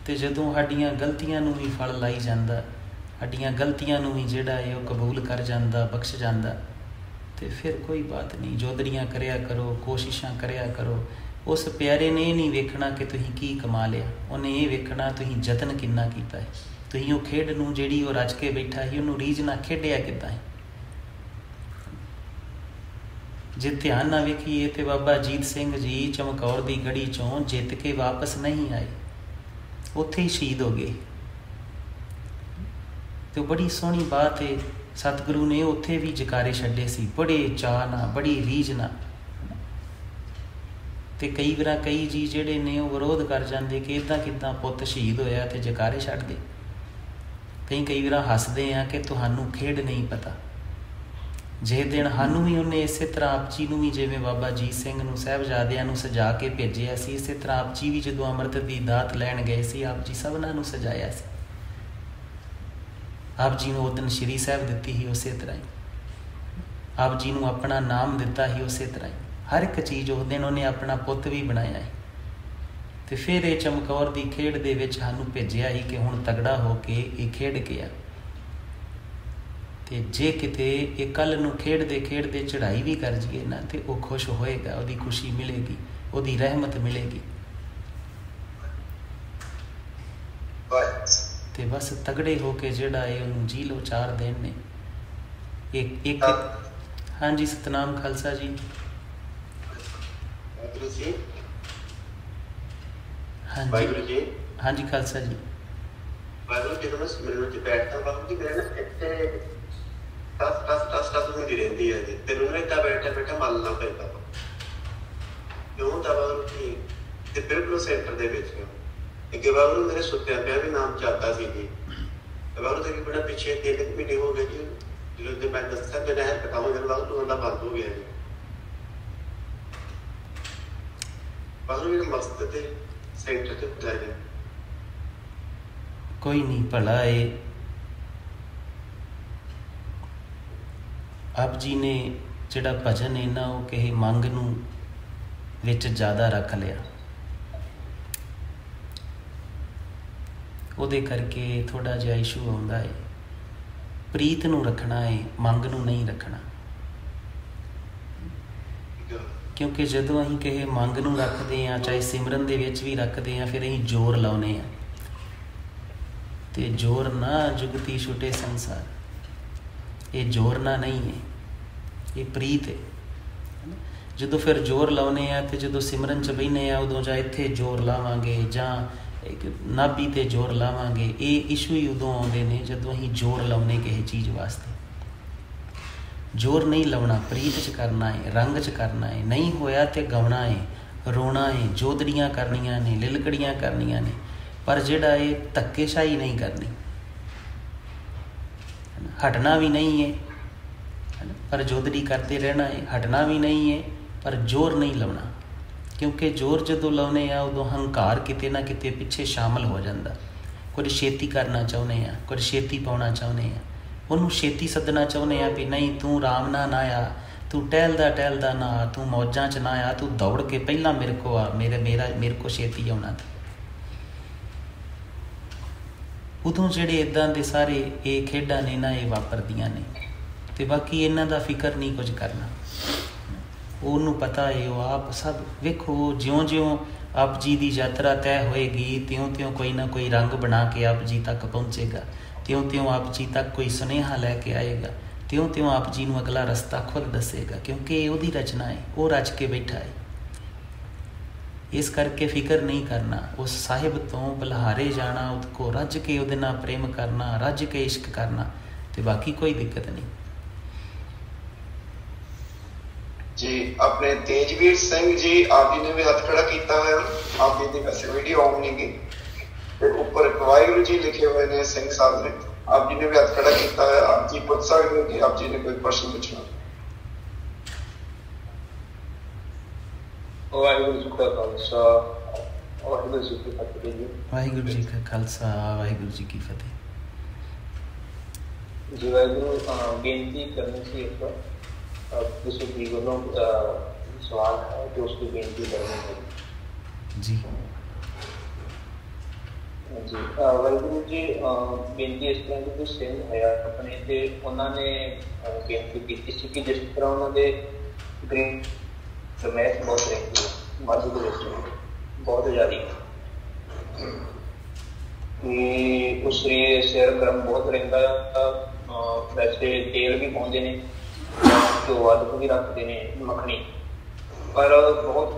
ते जदों साडीआं गलतियां नूं भी फल लाई जांदा, साडीआं गलतियां नूं भी जिहड़ा है वो कबूल कर जांदा, बख्श जांदा, ते फिर कोई बात नहीं। जोदड़ियां करया करो, कोशिशां करया करो। उस प्यारे ने नहीं वेखना कि तुसीं की कमा लिया, उन्हें ये वेखना तुसीं जतन किन्ना कीता है, तुसीं वो खेड नूं जिहड़ी वो रच के बैठा ही उहनूं रीझ नाल खेडिया किद्दां है। जे ध्यान ना वेखीए तो बाबा अजीत सिंह जी चमकौर की गढ़ी चों जित के वापस नहीं आए, उत्थे ही शहीद हो गए। तो बड़ी सोहनी बात है, सतगुरु ने उत्थे भी जकारे छड्डे सी बड़े चाह नाल, बड़ी रीझ नाल। ते कई बार कई जी जिहड़े ने वो विरोध कर जाते कि इदां किदां पुत्त शहीद होया ते जकारे छड्ड दे। कई बार हसदे आ कि तुहानूं खेड नहीं पता। जे दिन सानूं भी उन्हें इस तरह आप जी नूं भी जिवें बाबा अजीत सिंह नूं साहिबजादिआं नूं सजा के भेजिया सी, इस तरह आप जी भी जदों अमृत दी दात लैण गए सी, आप जी सबनां नूं सजाया सी। आप जी नूं उदन श्री साहिब दित्ती ही उस तरह ही, आप जी नूं अपना नाम दिता ही उस तरह ही, हर एक चीज़ उस दिन उन्हें अपना पुत्त भी बनाया है। तो फिर ये चमकौर की खेड दे विच सानूं भेजिया ही कि हुण तगड़ा हो के ये खेड के आ। ते जे किते ये कल नूं खेडदे चढ़ाई भी कर जाइए ना, तो वह खुश होएगा, उसकी खुशी मिलेगी, उसकी रहमत मिलेगी। ਤੇ ਬਸ ਤਗੜੇ ਹੋ ਕੇ ਜਿਹੜਾ ਹੈ ਉਹਨੂੰ ਜੀ ਲਓ 4 ਦਿਨ ਨੇ। ਇੱਕ ਹਾਂਜੀ ਸਤਨਾਮ ਖਾਲਸਾ ਜੀ। ਵਾਹਿਗੁਰੂ ਜੀ। ਹਾਂਜੀ ਖਾਲਸਾ ਜੀ। ਵਾਹਿਗੁਰੂ ਜਦੋਂ ਮੈਂ ਸਿਮਰਨ 'ਚ ਬੈਠਦਾ ਵਾਹਿਗੁਰੂ ਜੀ ਮੇਰੇ ਨਾ ਇੱਥੇ ਟਸ ਹੁੰਦੀ ਰਹਿੰਦੀ ਹੈ ਜੀ, ਤੇ ਮੈਨੂੰ ਏਦਾਂ ਬੈਠਾ ਮੱਲਣਾ ਪੈਂਦਾ ਕਿਉਂ ਤਾਂ ਵਾਹਿਗੁਰੂ ਜੀ ਤੇ ਬਿਲਕੁਲ ਸੈਂਟਰ ਦੇ ਵਿੱਚ ਅੱਗੇ ਵਾਹਿਗੁਰੂ ਮੇਰੇ ਸੁੱਤਿਆਂ ਪਿਆ ਵੀ ਨਾਮ ਚੱਲਦਾ ਸੀ ਜੀ। ਵਾਹਿਗੁਰੂ ਤੇ ਬੜਾ ਪਿੱਛੇ 3 ਮਹੀਨੇ ਹੋ ਗਏ ਜੀ, ਜਦੋਂ ਤੇ ਮੈਂ ਦੱਸਿਆ ਤੇ ਨਹਿਰ ਕਟਾਉਂ ਜਦ ਵਾਹਿਗੁਰੂ ਉਹਦਾ ਬੰਦ ਹੋ ਗਿਆ ਜੀ। ਵਾਹਿਗੁਰੂ ਮੇਰੇ ਮਸਤ ਤੇ ਸੈਂਟਰ ਤੇ ਉੱਠਿਆ ਜੀ। ਕੋਈ ਨਹੀਂ ਭਲਾ ਏ। ਆਪ ਜੀ ਨੇ ਜਿਹੜਾ ਭਜਨ ਹੈ ਨਾ ਉਹ ਕਿਸੇ ਮੰਗ ਨੂੰ ਵਿੱਚ ਜ਼ਿਆਦਾ ਰੱਖ ਲਿਆ, ਉਹਦੇ ਕਰਕੇ ਥੋੜ੍ਹਾ ਜਿਹਾ ਇਸ਼ੂ ਆਉਂਦਾ ਹੈ। ਪ੍ਰੀਤ ਨੂੰ ਰੱਖਣਾ ਹੈ, ਮੰਗ ਨੂੰ ਨਹੀਂ ਰੱਖਣਾ। ਕਿਉਂਕਿ ਜਦੋਂ ਅਸੀਂ ਕਿਸੇ ਮੰਗ ਨੂੰ ਰੱਖਦੇ ਹਾਂ, ਚਾਹੇ ਸਿਮਰਨ ਦੇ ਵਿੱਚ ਵੀ ਰੱਖਦੇ ਹਾਂ, ਫਿਰ ਅਸੀਂ ਜ਼ੋਰ ਲਾਉਂਦੇ ਹਾਂ ਤੇ ਜ਼ੋਰ ਨਾ ਜੁਗਤੀ ਛੁੱਟੇ ਸੰਸਾਰ। ਇਹ ਜ਼ੋਰ ਨਾ ਨਹੀਂ ਹੈ, ਇਹ ਪ੍ਰੀਤ ਹੈ। ਜਦੋਂ ਫਿਰ ਜ਼ੋਰ ਲਾਉਂਦੇ ਹਾਂ ਤੇ ਜਦੋਂ ਸਿਮਰਨ 'ਚ ਬਹਿੰਦੇ ਹਾਂ ਉਦੋਂ ਜਾਂ ਇੱਥੇ ਜ਼ੋਰ ਲਾਵਾਂਗੇ ਜਾਂ ਨਾਭੀ 'ਤੇ ਜ਼ੋਰ ਲਾਵਾਂਗੇ। ਇਹ ਇਸ਼ੂ ਹੀ ਉਦੋਂ ਆਉਂਦੇ ਨੇ ਜਦੋਂ ਅਸੀਂ ਜ਼ੋਰ ਲਾਉਂਦੇ ਕਿਸੇ ਚੀਜ਼ ਵਾਸਤੇ। ਜ਼ੋਰ ਨਹੀਂ ਲਾਉਣਾ, ਪ੍ਰੀਤ 'ਚ ਕਰਨਾ ਹੈ, ਰੰਗ 'ਚ ਕਰਨਾ ਹੈ। ਨਹੀਂ ਹੋਇਆ ਤੇ ਗਾਉਣਾ ਹੈ, ਰੋਣਾ ਹੈ, ਜੋਦੜੀਆਂ ਕਰਨੀਆਂ ਨੇ, ਲਿਲਕੜੀਆਂ ਕਰਨੀਆਂ ਨੇ, ਪਰ ਜਿਹੜਾ ਇਹ ਧੱਕੇਸ਼ਾਹੀ ਨਹੀਂ ਕਰਨੀ। ਹਟਣਾ ਵੀ ਨਹੀਂ ਹੈ ਪਰ ਜੋਦੜੀ ਕਰਦੇ ਰਹਿਣਾ ਹੈ, ਹਟਣਾ ਵੀ ਨਹੀਂ ਹੈ ਪਰ ਜ਼ੋਰ ਨਹੀਂ ਲਾਉਣਾ। ਕਿਉਂਕਿ ਜ਼ੋਰ ਜਦੋਂ ਲਾਉਂਦੇ ਆ ਉਦੋਂ ਹੰਕਾਰ ਕਿਤੇ ਨਾ ਕਿਤੇ ਪਿੱਛੇ ਸ਼ਾਮਲ ਹੋ ਜਾਂਦਾ। ਕੁਝ ਛੇਤੀ ਕਰਨਾ ਚਾਹੁੰਦੇ ਆ, ਕੁਝ ਛੇਤੀ ਪਾਉਣਾ ਚਾਹੁੰਦੇ ਆ, ਉਹਨੂੰ ਛੇਤੀ ਸੱਦਣਾ ਚਾਹੁੰਦੇ ਆ ਵੀ ਨਹੀਂ ਤੂੰ ਆਰਾਮ ਨਾਲ ਨਾ ਆ, ਤੂੰ ਟਹਿਲਦਾ ਨਾ ਆ, ਤੂੰ ਮੌਜਾਂ 'ਚ ਨਾ ਆ, ਤੂੰ ਦੌੜ ਕੇ ਪਹਿਲਾਂ ਮੇਰੇ ਕੋ ਆ, ਮੇਰੇ ਕੋ ਛੇਤੀ ਆਉਣਾ। ਉਦੋਂ ਜਿਹੜੇ ਇੱਦਾਂ ਦੇ ਸਾਰੇ ਇਹ ਖੇਡਾਂ ਨੇ ਨਾ ਇਹ ਵਾਪਰਦੀਆਂ ਨੇ। ਤੇ ਬਾਕੀ ਇਹਨਾਂ ਦਾ ਫਿਕਰ ਨਹੀਂ ਕੁਝ ਕਰਨਾ, ਉਹਨੂੰ ਪਤਾ ਹੈ। ਉਹ ਆਪ ਸਭ ਵੇਖੋ, ਜਿਉਂ ਆਪ ਜੀ ਦੀ ਯਾਤਰਾ ਤੈਅ ਹੋਏਗੀ ਤਿਉਂ ਕੋਈ ਨਾ ਕੋਈ ਰੰਗ ਬਣਾ ਕੇ ਆਪ ਜੀ ਤੱਕ ਪਹੁੰਚੇਗਾ, ਤਿਉਂ ਆਪ ਜੀ ਤੱਕ ਕੋਈ ਸੁਨੇਹਾ ਲੈ ਕੇ ਆਏਗਾ, ਤਿਉਂ ਆਪ ਜੀ ਨੂੰ ਅਗਲਾ ਰਸਤਾ ਖੁਦ ਦੱਸੇਗਾ। ਕਿਉਂਕਿ ਇਹ ਉਹਦੀ ਰਚਨਾ ਹੈ, ਉਹ ਰਚ ਕੇ ਬੈਠਾ ਹੈ। ਇਸ ਕਰਕੇ ਫਿਕਰ ਨਹੀਂ ਕਰਨਾ। ਉਸ ਸਾਹਿਬ ਤੋਂ ਬਲਿਹਾਰੇ ਜਾਣਾ, ਉਹਦੇ ਕੋ ਰੱਜ ਕੇ ਉਹਦੇ ਨਾਲ ਪ੍ਰੇਮ ਕਰਨਾ, ਰੱਜ ਕੇ ਇਸ਼ਕ ਕਰਨਾ, ਤੇ ਬਾਕੀ ਕੋਈ ਦਿੱਕਤ ਨਹੀਂ जी। अपने तेजवीर सिंह जी आप जी ने भी हथ खड़ा किया है। आप जी की वैसे वीडियो ऑन नहीं गई, ऊपर वाहिगुरू जी लिखे हुए ने सिंह साहब ने। आप जी ने भी हथ खड़ा किया है, आप जी पूछ सकते हो कि आप जी ने कोई प्रश्न पूछना। वाहिगुरू जी का खालसा वाहिगुरू जी की फतेह। वाहिगुरू जी का खालसा वाहिगुरू जी की फतेह। जी वाहिगुरू बेनती करनी सी एक किसी भी वालों सवाल है जो उसकी बेनती करनी है जी। जी वाहिगुरू जी बेनती इस तरह की सिंह है अपने ते उन्होंने बेनती की सी कि जिस तरह उन्होंने ग्रीन मैथ बहुत रहती है मध्य प्रदेश में बहुत ज़्यादा कि उस सिर गर्म बहुत रहता है। वैसे तेल भी पाते हैं, घ्यो अदरक भी रखते हैं, मखनी, पर बहुत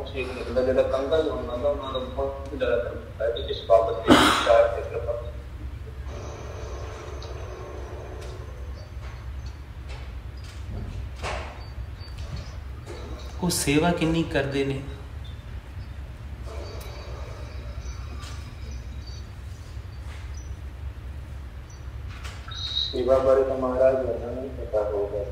सेक निकलता जो कंधा जो होना था उन्होंने बहुत ज़्यादा गर्म होता है। तो इस बाबत वो सेवा किन्नी करते ने? सेवा बारे तो महाराज ज्यादा नहीं पता होगा।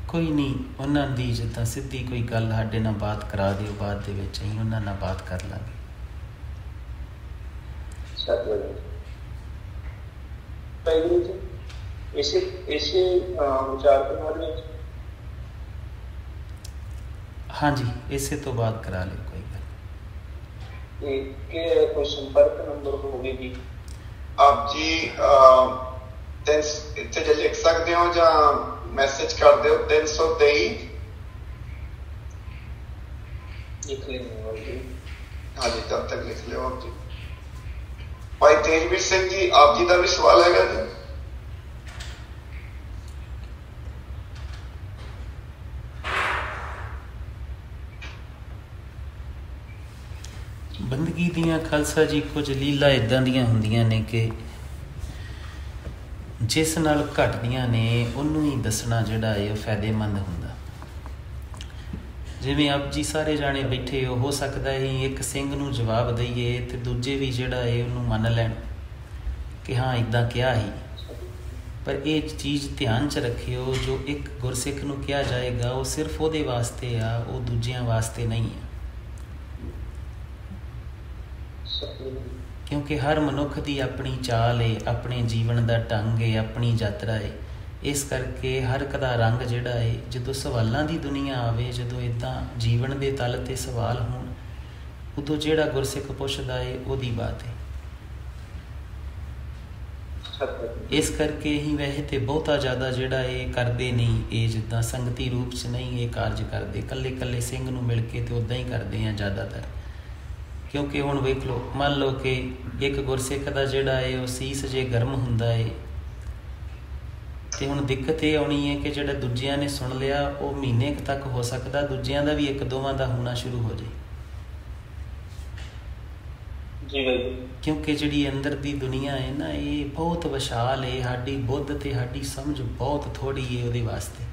कोई नहीं, उन्होंने दी जिदा सीधी कोई गल साडे नाल बात करा दिओ, बाद दे विच असीं उन्हां नाल बात कर लांगे। इसे विचार करना हाँ जी, इसे तो बात करा लो, कोई गल। कोई संपर्क नंबर होगी जी? आप जी इत्थे जे लिख सकते हो या मैसेज कर दो 323 लिख लेंगे जी। हाँ जी, तब तक लिख लो आप जी। भाई तेजवीर सिंह जी, आप जी का भी सवाल है जी। ਬੰਦਗੀ ਦੀਆਂ ਖਾਲਸਾ ਜੀ ਕੁਝ ਲੀਲਾ ਇਦਾਂ ਦੀਆਂ ਹੁੰਦੀਆਂ ਨੇ ਕਿ ਜਿਸ ਨਾਲ ਘਟਦੀਆਂ ਨੇ ਉਹਨੂੰ ਹੀ ਦੱਸਣਾ ਜਿਹੜਾ ਹੈ ਉਹ ਫਾਇਦੇਮੰਦ ਹੁੰਦਾ। ਜਿਵੇਂ ਆਪ ਜੀ ਸਾਰੇ ਜਾਣੇ ਬੈਠੇ ਹੋ ਸਕਦਾ ਹੈ ਇੱਕ ਸਿੰਘ ਨੂੰ ਜਵਾਬ ਦਈਏ ਤੇ ਦੂਜੇ ਵੀ ਜਿਹੜਾ ਹੈ ਉਹਨੂੰ ਮੰਨ ਲੈਣ ਕਿ ਹਾਂ ਇੱਦਾਂ ਕਿਹਾ ਹੀ, ਪਰ ਇਹ ਚੀਜ਼ ਧਿਆਨ 'ਚ ਰੱਖਿਓ, ਜੋ ਇੱਕ ਗੁਰਸਿੱਖ ਨੂੰ ਕਿਹਾ ਜਾਏਗਾ ਉਹ ਸਿਰਫ ਉਹਦੇ ਵਾਸਤੇ ਆ, ਉਹ ਦੂਜਿਆਂ ਵਾਸਤੇ ਨਹੀਂ ਆ। ਕਿਉਂਕਿ ਹਰ ਮਨੁੱਖ ਦੀ ਆਪਣੀ ਚਾਲ ਹੈ, ਆਪਣੇ ਜੀਵਨ ਦਾ ਢੰਗ ਹੈ, ਆਪਣੀ ਯਾਤਰਾ ਹੈ। ਇਸ ਕਰਕੇ ਹਰ ਇੱਕ ਦਾ ਰੰਗ ਜਿਹੜਾ ਹੈ, ਜਦੋਂ ਸਵਾਲਾਂ ਦੀ ਦੁਨੀਆ ਆਵੇ, ਜਦੋਂ ਇੱਦਾਂ ਜੀਵਨ ਦੇ ਤਲ 'ਤੇ ਸਵਾਲ ਹੋਣ, ਉਦੋਂ ਜਿਹੜਾ ਗੁਰਸਿੱਖ ਪੁੱਛਦਾ ਹੈ ਉਹਦੀ ਬਾਤ ਹੈ। ਇਸ ਕਰਕੇ ਅਸੀਂ ਵੈਸੇ ਤਾਂ ਬਹੁਤਾ ਜ਼ਿਆਦਾ ਜਿਹੜਾ ਇਹ ਕਰਦੇ ਨਹੀਂ, ਇਹ ਜਿੱਦਾਂ ਸੰਗਤੀ ਰੂਪ 'ਚ ਨਹੀਂ ਇਹ ਕਾਰਜ ਕਰਦੇ, ਇਕੱਲੇ ਇਕੱਲੇ ਸਿੰਘ ਨੂੰ ਮਿਲ ਕੇ ਤੇ ਉੱਦਾਂ ਹੀ ਕਰਦੇ ਹਾਂ ਜ਼ਿਆਦਾਤਰ। ਕਿਉਂਕਿ ਹੁਣ ਵੇਖ ਲਓ, ਮੰਨ ਲਓ ਕਿ ਇੱਕ ਗੁਰਸਿੱਖ ਦਾ ਜਿਹੜਾ ਹੈ ਉਹ ਸੀਸ ਜੇ ਗਰਮ ਹੁੰਦਾ ਹੈ ਤੇ ਹੁਣ ਦਿੱਕਤ ਇਹ ਆਉਣੀ ਹੈ ਕਿ ਜਿਹੜਾ ਦੂਜਿਆਂ ਨੇ ਸੁਣ ਲਿਆ ਉਹ ਮਹੀਨੇ ਕੁ ਤੱਕ ਹੋ ਸਕਦਾ ਦੂਜਿਆਂ ਦਾ ਵੀ ਇੱਕ ਦੋਵਾਂ ਦਾ ਹੋਣਾ ਸ਼ੁਰੂ ਹੋ ਜਾਏ। ਕਿਉਂਕਿ ਜਿਹੜੀ ਅੰਦਰ ਦੀ ਦੁਨੀਆ ਹੈ ਨਾ, ਇਹ ਬਹੁਤ ਵਿਸ਼ਾਲ ਹੈ, ਸਾਡੀ ਬੁੱਧ ਤੇ ਸਾਡੀ ਸਮਝ ਬਹੁਤ ਥੋੜ੍ਹੀ ਹੈ ਉਹਦੇ ਵਾਸਤੇ।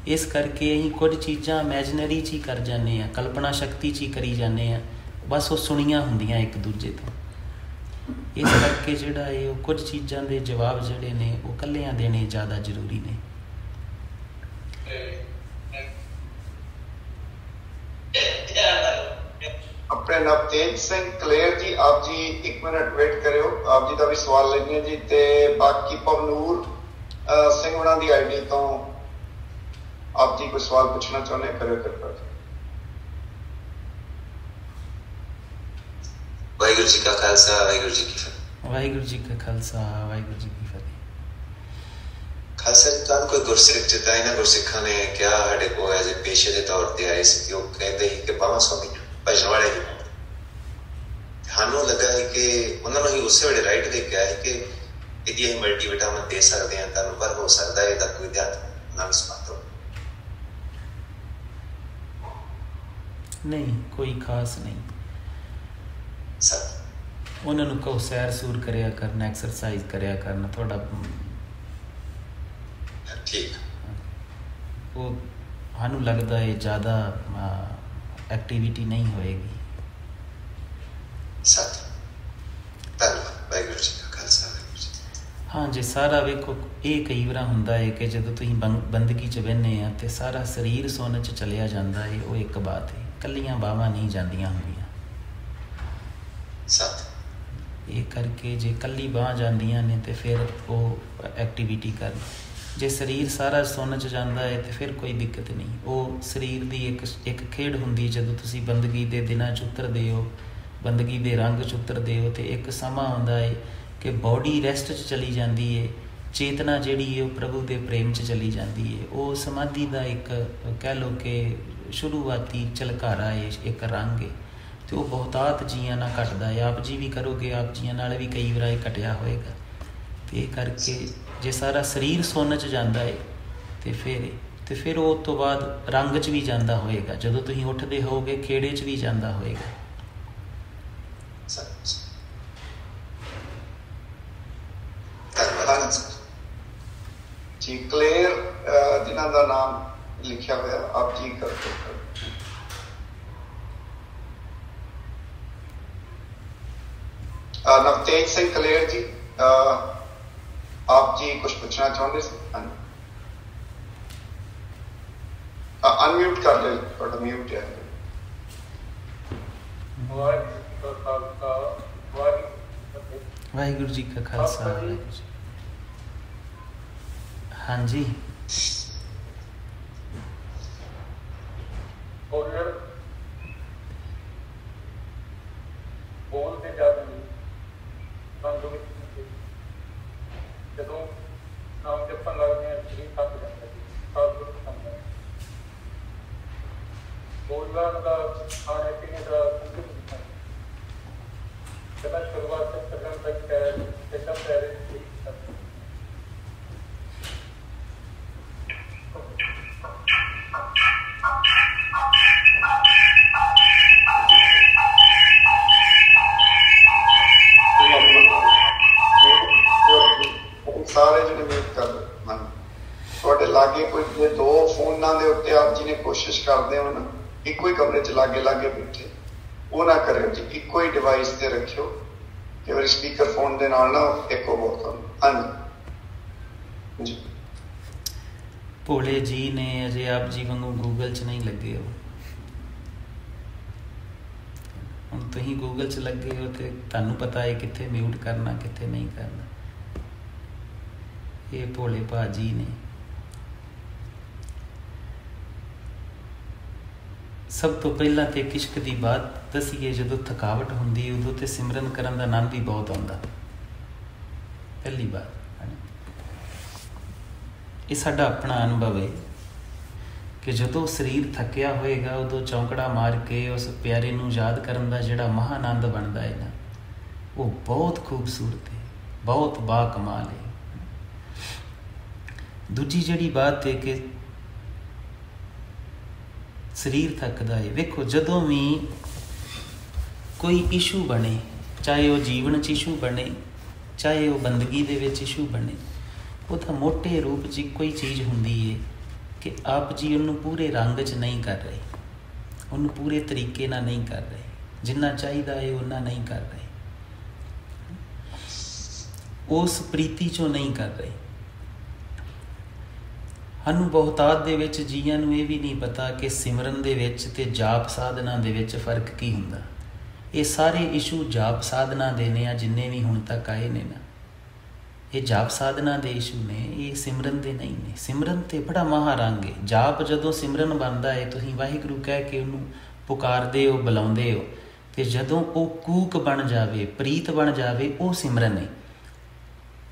ਇਸ ਕਰਕੇ ਅਸੀਂ ਕੁਝ ਚੀਜ਼ਾਂ ਇਮੈਜਨਰੀ 'ਚ ਹੀ ਕਰ ਜਾਂਦੇ ਹਾਂ, ਕਲਪਨਾ ਸ਼ਕਤੀ 'ਚ ਹੀ ਕਰੀ ਜਾਂਦੇ ਹਾਂ, ਬਸ ਉਹ ਸੁਣੀਆਂ ਹੁੰਦੀਆਂ ਇੱਕ ਦੂਜੇ ਤੋਂ। ਇਸ ਕਰਕੇ ਜਿਹੜਾ ਇਹ ਉਹ ਕੁਝ ਚੀਜ਼ਾਂ ਦੇ ਜਵਾਬ ਜਿਹੜੇ ਨੇ ਉਹ ਇਕੱਲਿਆਂ ਦੇਣੇ ਜ਼ਿਆਦਾ ਜ਼ਰੂਰੀ ਨੇ। ਆਪਣੇ ਨਵਤੇਜ ਸਿੰਘ ਕਲੇਰ ਜੀ, ਆਪ ਜੀ 1 ਮਿੰਟ ਵੇਟ ਕਰਿਓ, ਆਪ ਜੀ ਦਾ ਵੀ ਸਵਾਲ ਲੈਣੇ ਜੀ। ਤੇ ਬਾਕੀ ਪਵਨੂਰ ਸਿੰਘ ਉਹਨਾਂ ਦੀ ਆਈਡੀ ਤੋਂ ਆਪ ਜੀ ਕੋਈ ਸਵਾਲ ਪੁੱਛਣਾ ਚਾਹੁੰਦੇ ਕਰਿਓ ਕਿਰਪਾ। ਵਾਹਿਗੁਰੂ ਜੀ ਕਾ ਖਾਲਸਾ, ਵਾਹਿਗੁਰੂ ਜੀ ਕੀ ਫਤਿਹ। ਵਾਹਿਗੁਰੂ ਜੀ ਕਾ ਖਾਲਸਾ, ਵਾਹਿਗੁਰੂ ਜੀ ਕੀ ਫਤਿਹ। ਖਾਲਸਾ ਜੀ, ਤੁਹਾਨੂੰ ਕੋਈ ਗੁਰਸਿੱਖ, ਜਿੱਦਾਂ ਇਹਨਾਂ ਗੁਰਸਿੱਖਾਂ ਨੇ ਕਿਹਾ ਸਾਡੇ ਕੋਲ ਐਜ਼ ਏ ਪੇਸ਼ੇ ਦੇ ਤੌਰ ਤੇ ਆਏ ਸੀ ਕਿ ਉਹ ਕਹਿੰਦੇ ਸੀ ਕਿ ਬਾਹਾਂ ਸੌਂਦੀਆਂ ਭਜਨ ਵਾਲੇ ਹੀ। ਸਾਨੂੰ ਲੱਗਾ ਸੀ ਕਿ ਉਹਨਾਂ ਨੂੰ ਹੀ ਉਸੇ ਵੇਲੇ ਰਾਈਟ ਦੇ ਕੇ ਆਇਆ ਕਿ ਇਹਦੀ ਅਸੀਂ ਮਲਟੀਵਿਟਾਮਿਨ ਦੇ ਸਕਦੇ ਹਾਂ ਤੁਹਾਨੂੰ, ਪਰ ਹੋ ਸਕਦਾ ਇਹਦਾ ਕੋਈ ਅਧਿਆਤਮ ਨਾ ਵੀ ਸੰਬੰਧ ਹੋਵੇ। ਨਹੀਂ, ਕੋਈ ਖਾਸ ਨਹੀਂ। ਉਹਨਾਂ ਨੂੰ ਕਹੋ ਸੈਰ ਸੂਰ ਕਰਿਆ ਕਰਨ, ਐਕਸਰਸਾਈਜ਼ ਕਰਿਆ ਕਰਨ, ਤੁਹਾਡਾ ਠੀਕ। ਉਹ ਸਾਨੂੰ ਲੱਗਦਾ ਹੈ ਜ਼ਿਆਦਾ ਐਕਟੀਵਿਟੀ ਨਹੀਂ ਹੋਏਗੀ। ਹਾਂ ਜੀ, ਸਾਰਾ ਵੇਖੋ ਇਹ ਕਈ ਵਾਰ ਹੁੰਦਾ ਹੈ ਕਿ ਜਦੋਂ ਤੁਸੀਂ ਬੰਦਗੀ 'ਚ ਬਹਿੰਦੇ ਆ ਤੇ ਸਾਰਾ ਸਰੀਰ ਸੁੰਨ 'ਚ ਚਲਿਆ ਜਾਂਦਾ ਹੈ, ਉਹ ਇੱਕ ਬਾਤ ਹੈ। ਇਕੱਲੀਆਂ ਬਾਹਾਂ ਨਹੀਂ ਜਾਂਦੀਆਂ ਹੁੰਦੀਆਂ। ਇਹ ਕਰਕੇ ਜੇ ਇਕੱਲੀ ਬਾਂਹ ਜਾਂਦੀਆਂ ਨੇ ਤੇ ਫਿਰ ਉਹ ਐਕਟੀਵਿਟੀ ਕਰਨ। ਜੇ ਸਰੀਰ ਸਾਰਾ ਸੁੰਨ 'ਚ ਜਾਂਦਾ ਹੈ ਤੇ ਫਿਰ ਕੋਈ ਦਿੱਕਤ ਨਹੀਂ। ਉਹ ਸਰੀਰ ਦੀ ਇੱਕ ਖੇਡ ਹੁੰਦੀ। ਜਦੋਂ ਤੁਸੀਂ ਬੰਦਗੀ ਦੇ ਦਿਨਾਂ 'ਚ ਉਤਰਦੇ ਹੋ, ਬੰਦਗੀ ਦੇ ਰੰਗ 'ਚ ਉਤਰਦੇ ਹੋ, ਤੇ ਇੱਕ ਸਮਾਂ ਆਉਂਦਾ ਹੈ ਕਿ ਬੋਡੀ ਰੈਸਟ 'ਚ ਚਲੀ ਜਾਂਦੀ ਹੈ, ਚੇਤਨਾ ਜਿਹੜੀ ਹੈ ਉਹ ਪ੍ਰਭੂ ਦੇ ਪ੍ਰੇਮ 'ਚ ਚਲੀ ਜਾਂਦੀ ਹੈ। ਉਹ ਸਮਾਧੀ ਦਾ ਇੱਕ ਕਹਿ ਲਓ ਕਿ ਸ਼ੁਰੂਆਤੀ ਝਲਕਾਰਾ ਹੈ, ਇੱਕ ਰੰਗ ਹੈ, ਤੇ ਉਹ ਬਹੁਤਾਤ ਜੀਆਂ ਨਾਲ ਘਟਦਾ ਹੈ। ਆਪ ਜੀ ਵੀ ਕਰੋਗੇ, ਆਪ ਜੀਆਂ ਨਾਲ ਵੀ ਕਈ ਵਾਰ ਇਹ ਘਟਿਆ ਹੋਏਗਾ। ਤੇ ਇਹ ਕਰਕੇ ਜੇ ਸਾਰਾ ਸਰੀਰ ਸੁੰਨ 'ਚ ਜਾਂਦਾ ਹੈ ਤੇ ਫਿਰ ਉਹ ਤੋਂ ਬਾਅਦ ਰੰਗ 'ਚ ਵੀ ਜਾਂਦਾ ਹੋਏਗਾ। ਜਦੋਂ ਤੁਸੀਂ ਉੱਠਦੇ ਹੋਵੋਗੇ ਖੇੜੇ 'ਚ ਵੀ ਜਾਂਦਾ ਹੋਏਗਾ। ਜੀ ਕਲੇਰ ਜਿਨ੍ਹਾਂ ਦਾ ਨਾਮ ਲਿਖਿਆ ਹੋਇਆ, ਆਪ ਜੀ ਕਰਦੇ। ਨਵਤੇਜ ਸਿੰਘ ਕਲੇਰ ਜੀ, ਆਪ ਜੀ ਕੁਝ ਪੁੱਛਣਾ ਚਾਹੁੰਦੇ ਸੀ? ਅਨਮਿਊਟ ਕਰ ਲਿਓ, ਤੁਹਾਡਾ ਮਿਊਟ ਹੈ। ਵਾਹਿਗੁਰੂ ਜੀ ਕਾ ਖਾਲਸਾ, ਵਾਹਿਗੁਰੂ ਜੀ। ਹਾਂਜੀ, ਬੋਲਦੇ ਜਦ ਨਹੀਂ ਜਦੋਂ ਨਾਮ ਜਪਣ ਲੱਗਦੇ ਆ ਸਰੀਰ ਥੱਕ ਜਾਂਦਾ ਜੀ, ਬੋਲਣਾ कहना शुरुआत से प्रथम तक एकदम पहले सारे जने म्यूट कर दो। ਤੁਹਾਡੇ ਲਾਗੇ ਕੋਈ ਜੇ ਦੋ ਫੋਨਾਂ ਦੇ ਉੱਤੇ ਆਪ ਜੀ ਨੇ ਕੋਸ਼ਿਸ਼ ਕਰਦੇ ਹੋ ਨਾ ਇੱਕੋ ਹੀ ਕਮਰੇ 'ਚ ਲਾਗੇ ਬੈਠੇ ਉਹ ਨਾ ਕਰਿਓ ਜੀ, ਇੱਕੋ ਹੀ ਡਿਵਾਈਸ ਤੇ ਰੱਖਿਓ। ਕਈ ਵਾਰੀ ਸਪੀਕਰ ਫੋਨ ਦੇ ਨਾਲ ਨਾ ਇੱਕੋ ਬਹੁਤ ਕੰਮ। ਹਾਂਜੀ ਜੀ ਭੋਲੇ ਜੀ ਨੇ ਅਜੇ ਆਪ ਜੀ ਵਾਂਗੂ ਗੂਗਲ 'ਚ ਨਹੀਂ ਲੱਗੇ ਹੋ। ਹੁਣ ਤੁਸੀਂ ਗੂਗਲ 'ਚ ਲੱਗੇ ਹੋ ਤੇ ਤੁਹਾਨੂੰ ਪਤਾ ਹੈ ਕਿੱਥੇ ਮਿਊਟ ਕਰਨਾ ਕਿੱਥੇ ਨਹੀਂ ਕਰਨਾ। ਇਹ ਭੋਲੇ ਭਾਜੀ ਨੇ। ਸਭ ਤੋਂ ਪਹਿਲਾਂ ਤੇ ਕਿਸ਼ਕ ਦੀ ਬਾਤ ਦੱਸੀਏ, ਜਦੋਂ ਥਕਾਵਟ ਹੁੰਦੀ ਉਦੋਂ ਤੇ ਸਿਮਰਨ ਕਰਨ ਦਾ ਆਨੰਦ ਵੀ ਬਹੁਤ ਆਉਂਦਾ। ਪਹਿਲੀ ਵਾਰ ਇਹ ਸਾਡਾ ਆਪਣਾ ਅਨੁਭਵ ਹੈ ਕਿ ਜਦੋਂ ਸਰੀਰ ਥੱਕਿਆ ਹੋਏਗਾ ਉਦੋਂ ਚੌਂਕੜਾ ਮਾਰ ਕੇ ਉਸ ਪਿਆਰੇ ਨੂੰ ਯਾਦ ਕਰਨ ਦਾ ਜਿਹੜਾ ਮਹਾ ਆਨੰਦ ਬਣਦਾ ਹੈ ਨਾ, ਉਹ ਬਹੁਤ ਖੂਬਸੂਰਤ ਹੈ, ਬਹੁਤ ਬਾ ਕਮਾਲ ਹੈ। ਦੂਜੀ ਜਿਹੜੀ ਬਾਤ ਹੈ ਕਿ ਸਰੀਰ ਥੱਕਦਾ ਹੈ। ਵੇਖੋ ਜਦੋਂ ਵੀ ਕੋਈ ਇਸ਼ੂ ਬਣੇ, ਚਾਹੇ ਉਹ ਜੀਵਨ 'ਚ ਇਸ਼ੂ ਬਣੇ, ਚਾਹੇ ਉਹ ਬੰਦਗੀ ਦੇ ਵਿੱਚ ਇਸ਼ੂ ਬਣੇ, ਉਹ ਤਾਂ ਮੋਟੇ ਰੂਪ 'ਚ ਇੱਕੋ ਹੀ ਚੀਜ਼ ਹੁੰਦੀ ਹੈ ਕਿ ਆਪ ਜੀ ਉਹਨੂੰ ਪੂਰੇ ਰੰਗ 'ਚ ਨਹੀਂ ਕਰ ਰਹੇ, ਉਹਨੂੰ ਪੂਰੇ ਤਰੀਕੇ ਨਾਲ ਨਹੀਂ ਕਰ ਰਹੇ, ਜਿੰਨਾ ਚਾਹੀਦਾ ਹੈ ਉਹਨਾਂ ਨਹੀਂ ਕਰ ਰਹੇ, ਉਸ ਪ੍ਰੀਤੀ 'ਚੋਂ ਨਹੀਂ ਕਰ ਰਹੇ। ਸਾਨੂੰ ਬਹੁਤਾਤ ਦੇ ਵਿੱਚ ਜੀਆਂ ਨੂੰ ਇਹ ਵੀ ਨਹੀਂ ਪਤਾ ਕਿ ਸਿਮਰਨ ਦੇ ਵਿੱਚ ਤੇ ਜਾਪ ਸਾਧਨਾ ਦੇ ਵਿੱਚ ਫਰਕ ਕੀ ਹੁੰਦਾ। ਇਹ ਸਾਰੇ ਇਸ਼ੂ ਜਾਪ ਸਾਧਨਾ ਦੇ ਨੇ ਆ, ਜਿੰਨੇ ਵੀ ਹੁਣ ਤੱਕ ਆਏ ਨੇ ਨਾ, ਇਹ ਜਾਪ ਸਾਧਨਾ ਦੇ ਇਸ਼ੂ ਨੇ, ਇਹ ਸਿਮਰਨ ਦੇ ਨਹੀਂ ਨੇ। ਸਿਮਰਨ ਤੇ ਬੜਾ ਮਹਾਰੰਗ ਹੈ। ਜਾਪ ਜਦੋਂ ਸਿਮਰਨ ਬਣਦਾ ਹੈ, ਤੁਸੀਂ ਵਾਹਿਗੁਰੂ ਕਹਿ ਕੇ ਉਹਨੂੰ ਪੁਕਾਰਦੇ ਹੋ, ਬੁਲਾਉਂਦੇ ਹੋ, ਤੇ ਜਦੋਂ ਉਹ ਕੂਕ ਬਣ ਜਾਵੇ, ਪ੍ਰੀਤ ਬਣ ਜਾਵੇ, ਉਹ ਸਿਮਰਨ ਹੈ।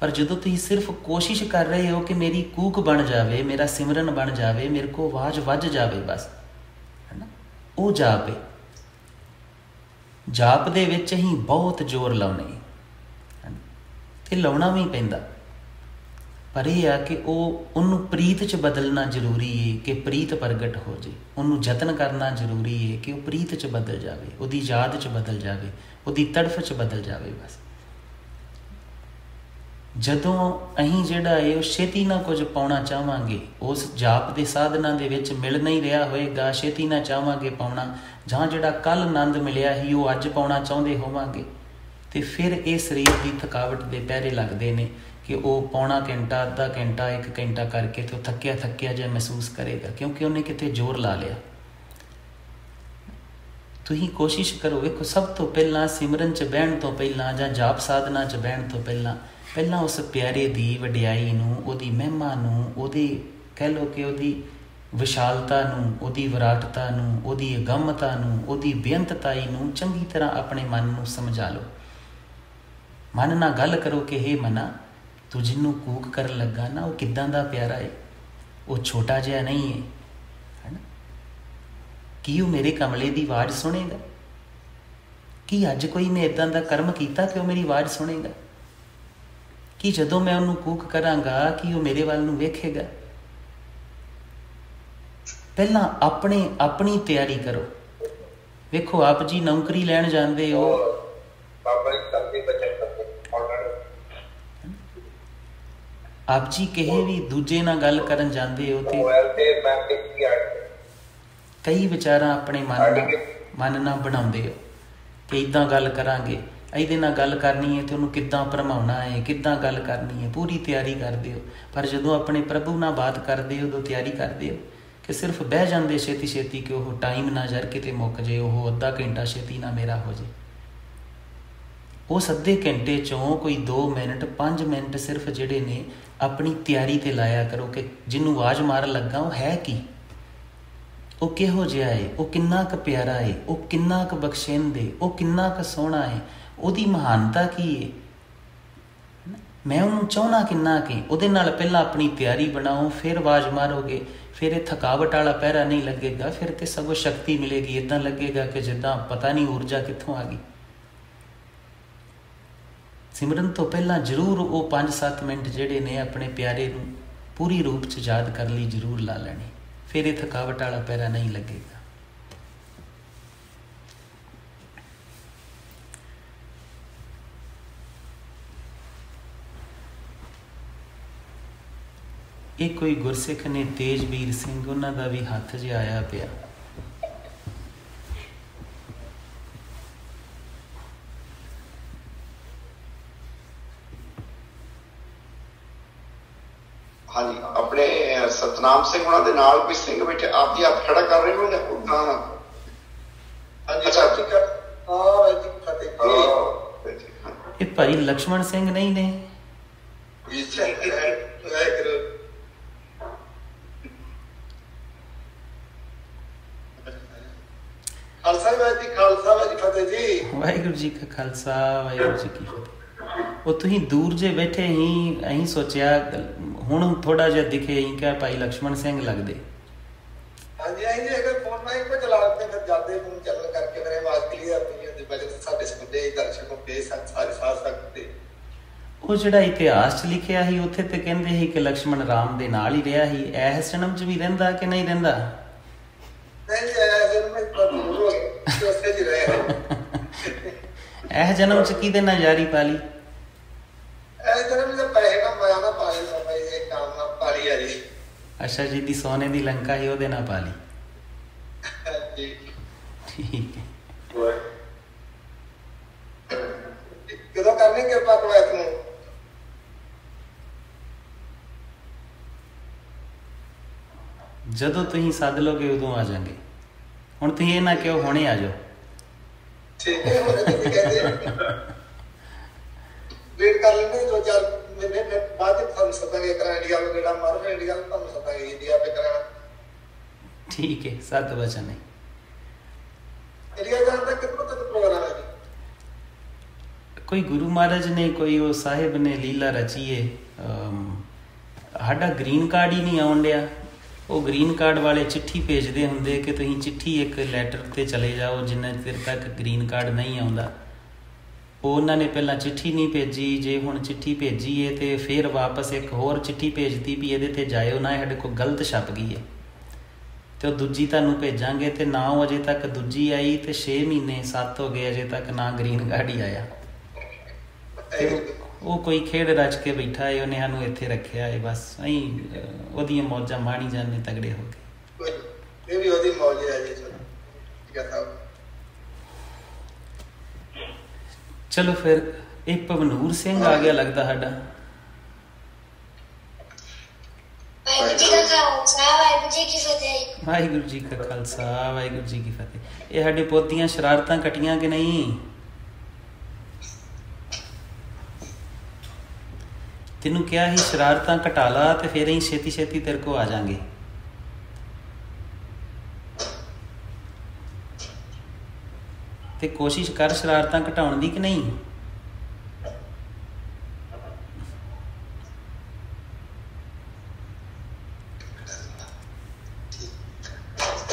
ਪਰ ਜਦੋਂ ਤੁਸੀਂ ਸਿਰਫ ਕੋਸ਼ਿਸ਼ ਕਰ ਰਹੇ ਹੋ ਕਿ ਮੇਰੀ ਕੂਕ ਬਣ ਜਾਵੇ, ਮੇਰਾ ਸਿਮਰਨ ਬਣ ਜਾਵੇ, ਮੇਰੇ ਕੋਲ ਆਵਾਜ਼ ਵੱਜ ਜਾਵੇ ਬਸ, ਹੈ ਨਾ, ਉਹ ਜਾਪ ਹੈ। ਜਾਪ ਦੇ ਵਿੱਚ ਅਸੀਂ ਬਹੁਤ ਜ਼ੋਰ ਲਾਉਣੇ ਤੇ ਲਾਉਣਾ ਵੀ ਪੈਂਦਾ, ਪਰ ਇਹ ਆ ਕਿ ਉਹਨੂੰ ਪ੍ਰੀਤ 'ਚ ਬਦਲਣਾ ਜ਼ਰੂਰੀ ਹੈ ਕਿ ਪ੍ਰੀਤ ਪ੍ਰਗਟ ਹੋ ਜੇ। ਉਹਨੂੰ ਯਤਨ ਕਰਨਾ ਜ਼ਰੂਰੀ ਹੈ ਕਿ ਉਹ ਪ੍ਰੀਤ 'ਚ ਬਦਲ ਜਾਵੇ, ਉਹਦੀ ਯਾਦ 'ਚ ਬਦਲ ਜਾਵੇ, ਉਹਦੀ ਤੜਫ 'ਚ ਬਦਲ ਜਾਵੇ ਬਸ। ਜਦੋਂ ਅਸੀਂ ਜਿਹੜਾ ਹੈ ਉਹ ਛੇਤੀ ਨਾਲ ਕੁਝ ਪਾਉਣਾ ਚਾਹਵਾਂਗੇ, ਉਸ ਜਾਪ ਦੇ ਸਾਧਨਾ ਦੇ ਵਿੱਚ ਮਿਲ ਨਹੀਂ ਰਿਹਾ ਹੋਏਗਾ, ਛੇਤੀ ਨਾਲ ਚਾਹਵਾਂਗੇ ਪਾਉਣਾ, ਜਾਂ ਜਿਹੜਾ ਕੱਲ੍ਹ ਆਨੰਦ ਮਿਲਿਆ ਸੀ ਉਹ ਅੱਜ ਪਾਉਣਾ ਚਾਹੁੰਦੇ ਹੋਵਾਂਗੇ, ਤੇ ਫਿਰ ਇਹ ਸਰੀਰ ਦੀ ਥਕਾਵਟ ਦੇ ਪਹਿਰੇ ਲੱਗਦੇ ਨੇ ਕਿ ਉਹ ਪੌਣਾ ਘੰਟਾ, ਅੱਧਾ ਘੰਟਾ, 1 ਘੰਟਾ ਕਰਕੇ ਤੇ ਉਹ ਥੱਕਿਆ ਜਿਹਾ ਮਹਿਸੂਸ ਕਰੇਗਾ, ਕਿਉਂਕਿ ਉਹਨੇ ਕਿਤੇ ਜ਼ੋਰ ਲਾ ਲਿਆ। ਤੁਸੀਂ ਕੋਸ਼ਿਸ਼ ਕਰੋ। ਵੇਖੋ, ਸਭ ਤੋਂ ਪਹਿਲਾਂ ਸਿਮਰਨ 'ਚ ਬਹਿਣ ਤੋਂ ਪਹਿਲਾਂ ਜਾਂ ਜਾਪ ਸਾਧਨਾ 'ਚ ਬਹਿਣ ਤੋਂ ਪਹਿਲਾਂ ਉਸ ਪਿਆਰੇ ਦੀ ਵਡਿਆਈ ਨੂੰ, ਉਹਦੀ ਮਹਿਮਾ ਨੂੰ, ਉਹਦੀ ਕਹਿ ਲਓ ਕਿ ਉਹਦੀ ਵਿਸ਼ਾਲਤਾ ਨੂੰ, ਉਹਦੀ ਵਿਰਾਟਤਾ ਨੂੰ, ਉਹਦੀ ਅਗੰਮਤਾ ਨੂੰ, ਉਹਦੀ ਬੇਅੰਤਤਾਈ ਨੂੰ ਚੰਗੀ ਤਰ੍ਹਾਂ ਆਪਣੇ ਮਨ ਨੂੰ ਸਮਝਾ ਲਓ। ਮਨ ਨਾਲ ਗੱਲ ਕਰੋ ਕਿ ਹੇ ਮਨਾ, ਤੂੰ ਜਿਹਨੂੰ ਕੂਕ ਕਰਨ ਲੱਗਾ ਨਾ, ਉਹ ਕਿੱਦਾਂ ਦਾ ਪਿਆਰਾ ਹੈ, ਉਹ ਛੋਟਾ ਜਿਹਾ ਨਹੀਂ ਹੈ, ਹੈ ਨਾ। ਕੀ ਉਹ ਮੇਰੇ ਕਮਲੇ ਦੀ ਆਵਾਜ਼ ਸੁਣੇਗਾ? ਕੀ ਅੱਜ ਕੋਈ ਮੈਂ ਇੱਦਾਂ ਦਾ ਕਰਮ ਕੀਤਾ ਕਿ ਉਹ ਮੇਰੀ ਆਵਾਜ਼ ਸੁਣੇਗਾ? ਕਿ ਜਦੋਂ ਮੈਂ ਉਹਨੂੰ ਕੂਕ ਕਰਾਂਗਾ ਕਿ ਉਹ ਮੇਰੇ ਵੱਲ ਨੂੰ ਵੇਖੇਗਾ? ਪਹਿਲਾਂ ਆਪਣੀ ਤਿਆਰੀ ਕਰੋ। ਵੇਖੋ, ਆਪ ਜੀ ਨੌਕਰੀ ਲੈਣ ਜਾਂਦੇ ਹੋ, ਆਪ ਜੀ ਕਿਸੇ ਵੀ ਦੂਜੇ ਨਾਲ ਗੱਲ ਕਰਨ ਜਾਂਦੇ ਹੋ ਤੇ ਕਈ ਵਿਚਾਰਾਂ ਆਪਣੇ ਮਨ ਨਾਲ ਬਣਾਉਂਦੇ ਹੋ ਕਿ ਇੱਦਾਂ ਗੱਲ ਕਰਾਂਗੇ, ਇਹਦੇ ਨਾਲ ਗੱਲ ਕਰਨੀ ਹੈ ਤੇ ਉਹਨੂੰ ਕਿੱਦਾਂ ਭਰਮਾਉਣਾ ਹੈ, ਕਿੱਦਾਂ ਗੱਲ ਕਰਨੀ ਹੈ, ਪੂਰੀ ਤਿਆਰੀ ਕਰਦੇ ਹੋ। ਪਰ ਜਦੋਂ ਆਪਣੇ ਪ੍ਰਭੂ ਨਾਲ ਬਾਤ ਕਰਦੇ ਹੋ ਉਦੋਂ ਤਿਆਰੀ ਕਰਦੇ ਹੋ ਕਿ ਸਿਰਫ ਬਹਿ ਜਾਂਦੇ ਛੇਤੀ ਕਿ ਉਹ ਟਾਈਮ ਨਾ ਜਰ ਕਿਤੇ ਮੁੱਕ ਜੇ, ਉਹ ਅੱਧਾ ਘੰਟਾ ਛੇਤੀ ਨਾ ਮੇਰਾ ਹੋ ਜੇ। ਉਸ ਅੱਧੇ ਘੰਟੇ 'ਚੋਂ ਕੋਈ 2 ਮਿੰਟ 5 ਮਿੰਟ ਸਿਰਫ ਜਿਹੜੇ ਨੇ ਆਪਣੀ ਤਿਆਰੀ 'ਤੇ ਲਾਇਆ ਕਰੋ ਕਿ ਜਿਹਨੂੰ ਆਵਾਜ਼ ਮਾਰਨ ਲੱਗਾ ਉਹ ਹੈ ਕੀ, ਉਹ ਕਿਹੋ ਜਿਹਾ ਹੈ, ਉਹ ਕਿੰਨਾ ਕੁ ਪਿਆਰਾ ਹੈ, ਉਹ ਕਿੰਨਾ ਕੁ ਬਖਸ਼ਿੰਦ ਹੈ, ਉਹ ਕਿੰਨਾ ਕੁ ਸੋਹਣਾ ਹੈ, ਉਹਦੀ ਮਹਾਨਤਾ ਕੀ ਹੈ, ਮੈਂ ਉਹਨੂੰ ਚਾਹੁੰਦਾ ਕਿੰਨਾ ਕਿ। ਉਹਦੇ ਨਾਲ ਪਹਿਲਾਂ ਆਪਣੀ ਤਿਆਰੀ ਬਣਾਓ, ਫਿਰ ਆਵਾਜ਼ ਮਾਰੋਗੇ, ਫਿਰ ਇਹ ਥਕਾਵਟ ਵਾਲਾ ਪਹਿਰਾ ਨਹੀਂ ਲੱਗੇਗਾ, ਫਿਰ ਤੇ ਸਗੋਂ ਸ਼ਕਤੀ ਮਿਲੇਗੀ। ਇੱਦਾਂ ਲੱਗੇਗਾ ਕਿ ਜਿੱਦਾਂ ਪਤਾ ਨਹੀਂ ਊਰਜਾ ਕਿੱਥੋਂ ਆ ਗਈ। ਸਿਮਰਨ ਤੋਂ ਪਹਿਲਾਂ ਜ਼ਰੂਰ ਉਹ 5-7 ਮਿੰਟ ਜਿਹੜੇ ਨੇ ਆਪਣੇ ਪਿਆਰੇ ਨੂੰ ਪੂਰੀ ਰੂਪ 'ਚ ਯਾਦ ਕਰਨ ਲਈ ਜ਼ਰੂਰ ਲਾ ਲੈਣੇ, ਫਿਰ ਇਹ ਥਕਾਵਟ ਵਾਲਾ ਪੈਰਾ ਨਹੀਂ ਲੱਗੇਗਾ। ਇਹ ਕੋਈ ਗੁਰਸਿੱਖ ਨੇ ਤੇਜਵੀਰ ਸਿੰਘ, ਉਹਨਾਂ ਦਾ ਵੀ ਹੱਥ ਜਿਹਾ ਆਇਆ ਪਿਆ। ਹਾਂਜੀ, ਆਪਣੇ ਸਤਨਾਮ ਸਿੰਘ ਉਹਨਾਂ ਦੇ ਨਾਲ ਕੋਈ ਸਿੰਘ ਬੈਠੇ, ਆਪ ਜੀ ਹੱਥ ਖੜਾ ਕਰ ਰਹੇ ਹੋ ਜਾਂ ਉਦਾਂ? ਹਾਂਜੀ ਇਹ ਭਾਈ ਲక్ష్మణ ਸਿੰਘ ਨਹੀਂ ਨੇ? ਵਾਹਿਗੁਰੂ ਜੀ ਕਾ ਖਾਲਸਾ ਵਾਹਿਗੁਰੂ ਜੀ ਕੀ ਫਤਿਹ। ਉਹ ਤੁਸੀਂ ਦੂਰ ਜੇ ਬੈਠੇ ਹੀ, ਅਸੀਂ ਸੋਚਿਆ ਹੁਣ ਥੋੜਾ ਜਿਹਾ ਦਿਖੇ, ਅਸੀਂ ਕਿਹਾ ਭਾਈ ਲక్ష్మణ ਸਿੰਘ ਲੱਗਦੇ। ਹਾਂਜੀ ਅਸੀਂ ਜੇ ਅਗਰ ਫੋਨ ਮਾਈਕ ਕੋ ਚਲਾ ਲੈਂਦੇ ਫਿਰ ਜਾਂਦੇ ਫੋਨ ਚੱਲਣ ਕਰਕੇ ਮੇਰੇ ਆਵਾਜ਼ ਕਲੀਅਰ ਨਹੀਂ ਹੁੰਦੀ, ਬਜਟ ਸਾਡੇ ਸੁਣਦੇ ਦਰਸ਼ਕ ਦੇ ਸਾਰੇ ਸਾਥ ਸਕਦੇ। ਉਹ ਜਿਹੜਾ ਇਤਿਹਾਸ 'ਚ ਲਿਖਿਆ ਸੀ ਉੱਥੇ ਤੇ ਕਹਿੰਦੇ ਸੀ ਕਿ ਲక్ష్మణ ਰਾਮ ਦੇ ਨਾਲ ਹੀ ਰਿਹਾ ਸੀ। ਇਸ ਜਨਮ 'ਚ ਵੀ ਰਹਿੰਦਾ ਕਿ ਨਹੀਂ ਰਹਿੰਦਾ? ਇਹ ਜਨਮ 'ਚ ਕਿਹਦੇ ਨਾਲ ਯਾਰੀ ਪਾਲੀ? ਅੱਛਾ, ਜਿਹਦੀ ਸੋਨੇ ਦੀ ਲੰਕਾ ਸੀ ਉਹਦੇ ਨਾਲ ਪਾਲੀ। ਠੀਕ ਹੈ। ਕਦੋਂ ਕਰਨੀ ਕਿਰਪਾ ਕਵਾਇਤ ਨੂੰ? ਜਦੋਂ ਤੁਸੀਂ ਸੱਦ ਲੋਗੇ ਉਦੋਂ ਆ ਜਾਵਾਂਗੇ। ਹੁਣ ਤੁਸੀਂ ਇਹ ਨਾ ਕਿਉਂ ਹੁਣੇ ਆ ਜਾਓ। ਠੀਕ ਹੈ, ਵੇਟ ਕਰ ਲੈਂਦੇ 2-4 ਮਹੀਨੇ ਬਾਅਦ ਤੁਹਾਨੂੰ ਸੱਦਾਂਗੇ। ਕਰਾਂ ਇੰਡੀਆ ਨੂੰ ਜਿਹੜਾ ਮਾਰੋ ਇੰਡੀਆ ਨੂੰ ਤੁਹਾਨੂੰ ਸੱਦਾਂਗੇ ਇੰਡੀਆ ਤੇ ਕਰਾਂ। ਠੀਕ ਹੈ, 7 ਵਜੇ ਨਹੀਂ ਇੰਡੀਆ ਜਾਣ ਦਾ ਕਿੰਨਾ ਤੱਕ ਪ੍ਰੋਗਰਾਮ ਹੈ? ਕੋਈ ਗੁਰੂ ਮਹਾਰਾਜ ਨੇ, ਕੋਈ ਉਹ ਸਾਹਿਬ ਨੇ ਲੀਲਾ ਰਚੀ ਹੈ। ਸਾਡਾ ਗ੍ਰੀਨ ਕਾਰਡ ਹੀ ਨਹੀਂ ਆਉਣ ਡਿਆ। ਉਹ ਗ੍ਰੀਨ ਕਾਰਡ ਵਾਲੇ ਚਿੱਠੀ ਭੇਜਦੇ ਹੁੰਦੇ ਕਿ ਤੁਸੀਂ ਚਿੱਠੀ ਇੱਕ ਲੈਟਰ 'ਤੇ ਚਲੇ ਜਾਓ, ਜਿੰਨਾ ਚਿਰ ਤੱਕ ਗ੍ਰੀਨ ਕਾਰਡ ਨਹੀਂ ਆਉਂਦਾ। ਉਹ ਉਹਨਾਂ ਨੇ ਪਹਿਲਾਂ ਚਿੱਠੀ ਨਹੀਂ ਭੇਜੀ, ਜੇ ਹੁਣ ਚਿੱਠੀ ਭੇਜੀ ਹੈ ਤੇ ਫਿਰ ਵਾਪਸ ਇੱਕ ਹੋਰ ਚਿੱਠੀ ਭੇਜਦੀ ਵੀ ਇਹਦੇ 'ਤੇ ਜਾਇਓ ਨਾ, ਸਾਡੇ ਕੋਲ ਗਲਤ ਛਪ ਗਈ ਹੈ ਤੇ ਉਹ ਦੂਜੀ ਤੁਹਾਨੂੰ ਭੇਜਾਂਗੇ। ਤੇ ਨਾ ਉਹ ਅਜੇ ਤੱਕ ਦੂਜੀ ਆਈ ਤੇ 6 ਮਹੀਨੇ 7 ਹੋ ਗਏ ਅਜੇ ਤੱਕ ਨਾ ਗ੍ਰੀਨ ਕਾਰਡ ਹੀ ਆਇਆ। ਤੇ ਉਹ ਕੋਈ ਖੇਡ ਰਚ ਕੇ ਬੈਠਾ ਹੈ, ਉਹਨੇ ਸਾਨੂੰ ਇੱਥੇ ਰੱਖਿਆ ਹੈ। ਬਸ ਅਸੀਂ ਉਹਦੀਆਂ ਮੌਜਾਂ ਮਾਣੀ ਜਾਂਦੇ ਤਗੜੇ ਹੋ ਕੇ। ਇਹ ਵੀ ਉਹਦੀ ਮੌਜ ਹੈ ਜੀ। ਚਲੋ ਫਿਰ ਇਹ ਭਵਨੂਰ ਸਿੰਘ ਆ ਗਿਆ ਲੱਗਦਾ ਸਾਡਾ। ਵਾਹਿਗੁਰੂ ਜੀ ਕਾ ਖਾਲਸਾ ਵਾਹਿਗੁਰੂ ਜੀ ਕੀ ਫਤਿਹ। ਵਾਹਿਗੁਰੂ ਜੀ ਕਾ ਖਾਲਸਾ ਵਾਹਿਗੁਰੂ ਜੀ ਕੀ ਫਤਿਹ। ਇਹ ਸਾਡੇ ਪੋਤੀਆਂ ਸ਼ਰਾਰਤਾਂ ਕੱਟੀਆਂ ਕਿ ਨਹੀਂ? ਤੈਨੂੰ ਕਿਹਾ ਸੀ ਸ਼ਰਾਰਤਾਂ ਘਟਾ ਲਾ ਤੇ ਫਿਰ ਅਸੀਂ ਛੇਤੀ ਛੇਤੀ ਤੇਰੇ ਕੋਲ ਆ ਜਾਵਾਂਗੇ। ਤੇ ਕੋਸ਼ਿਸ਼ ਕਰ ਸ਼ਰਾਰਤਾਂ ਘਟਾਉਣ ਦੀ ਕਿ ਨਹੀਂ?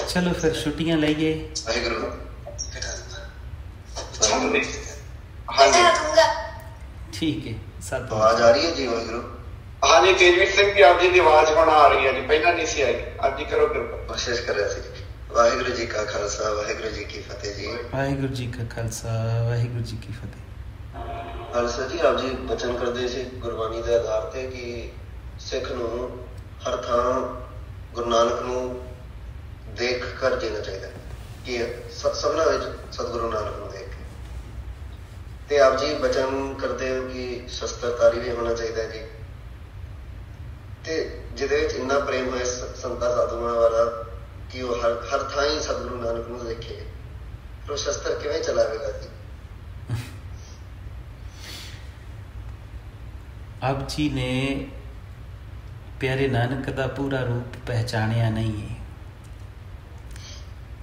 ਚਲੋ ਫਿਰ ਛੁੱਟੀਆਂ ਲਈਏ। ਵਾਹਿਗੁਰੂ। ਠੀਕ ਹੈ। ਸਤ ਆਵਾਜ਼ ਆ ਰਹੀ ਹੈ ਜੀ? ਵਾਹਿਗੁਰੂ। ਹਾਂਜੀ, ਤੇਜਵੀਰ ਸਿੰਘ ਜੀ ਆਪ ਜੀ ਦੀ ਆਵਾਜ਼ ਹੁਣ ਆ ਰਹੀ ਹੈ ਜੀ, ਪਹਿਲਾਂ ਨਹੀਂ ਸੀ ਆਈ। ਆਪ ਜੀ ਕਰੋ ਕਿਰਪਾ। ਕੋਸ਼ਿਸ਼ ਕਰ ਰਿਹਾ ਸੀ। ਵਾਹਿਗੁਰੂ ਜੀ ਕਾ ਖਾਲਸਾ ਵਾਹਿਗੁਰੂ ਜੀ ਕੀ ਫਤਿਹ ਜੀ। ਵਾਹਿਗੁਰੂ ਜੀ ਕਾ ਖਾਲਸਾ ਵਾਹਿਗੁਰੂ ਜੀ ਕੀ ਫਤਿਹ। ਖਾਲਸਾ ਜੀ, ਆਪ ਜੀ ਬਚਨ ਕਰਦੇ ਸੀ ਗੁਰਬਾਣੀ ਦੇ ਆਧਾਰ ਤੇ ਕਿ ਸਿੱਖ ਨੂੰ ਹਰ ਥਾਂ ਗੁਰੂ ਨਾਨਕ ਨੂੰ ਦੇਖ ਕਰ ਜੀਣਾ ਚਾਹੀਦਾ, ਕਿ ਸਭਨਾਂ ਵਿੱਚ ਸਤਿਗੁਰੂ ਨਾਨਕ ਨੂੰ ਦੇਖ ਕੇ। ਤੇ ਆਪ ਜੀ ਬਚਨ ਕਰਦੇ ਹੋ ਕਿ ਸ਼ਸਤਰਧਾਰੀ ਵੀ ਹੋਣਾ ਚਾਹੀਦਾ ਜੀ, ਤੇ ਜਿਹਦੇ ਵਿੱਚ ਇੰਨਾ ਪ੍ਰੇਮ ਹੋਏ ਸੰਤਾਂ ਸਾਧੂਆਂ ਵਾਲਾ ਕਿ ਉਹ ਹਰ ਥਾਂ ਹੀ ਸਤਿਗੁਰੂ ਨਾਨਕ ਨੂੰ ਦੇਖੇ, ਫਿਰ ਉਹ ਸ਼ਸਤਰ ਕਿਵੇਂ ਚਲਾਵੇਗਾ ਜੀ? ਆਪ ਜੀ ਨੇ ਪਿਆਰੇ ਨਾਨਕ ਦਾ ਪੂਰਾ ਰੂਪ ਪਹਿਚਾਣਿਆ ਨਹੀਂ ਹੈ।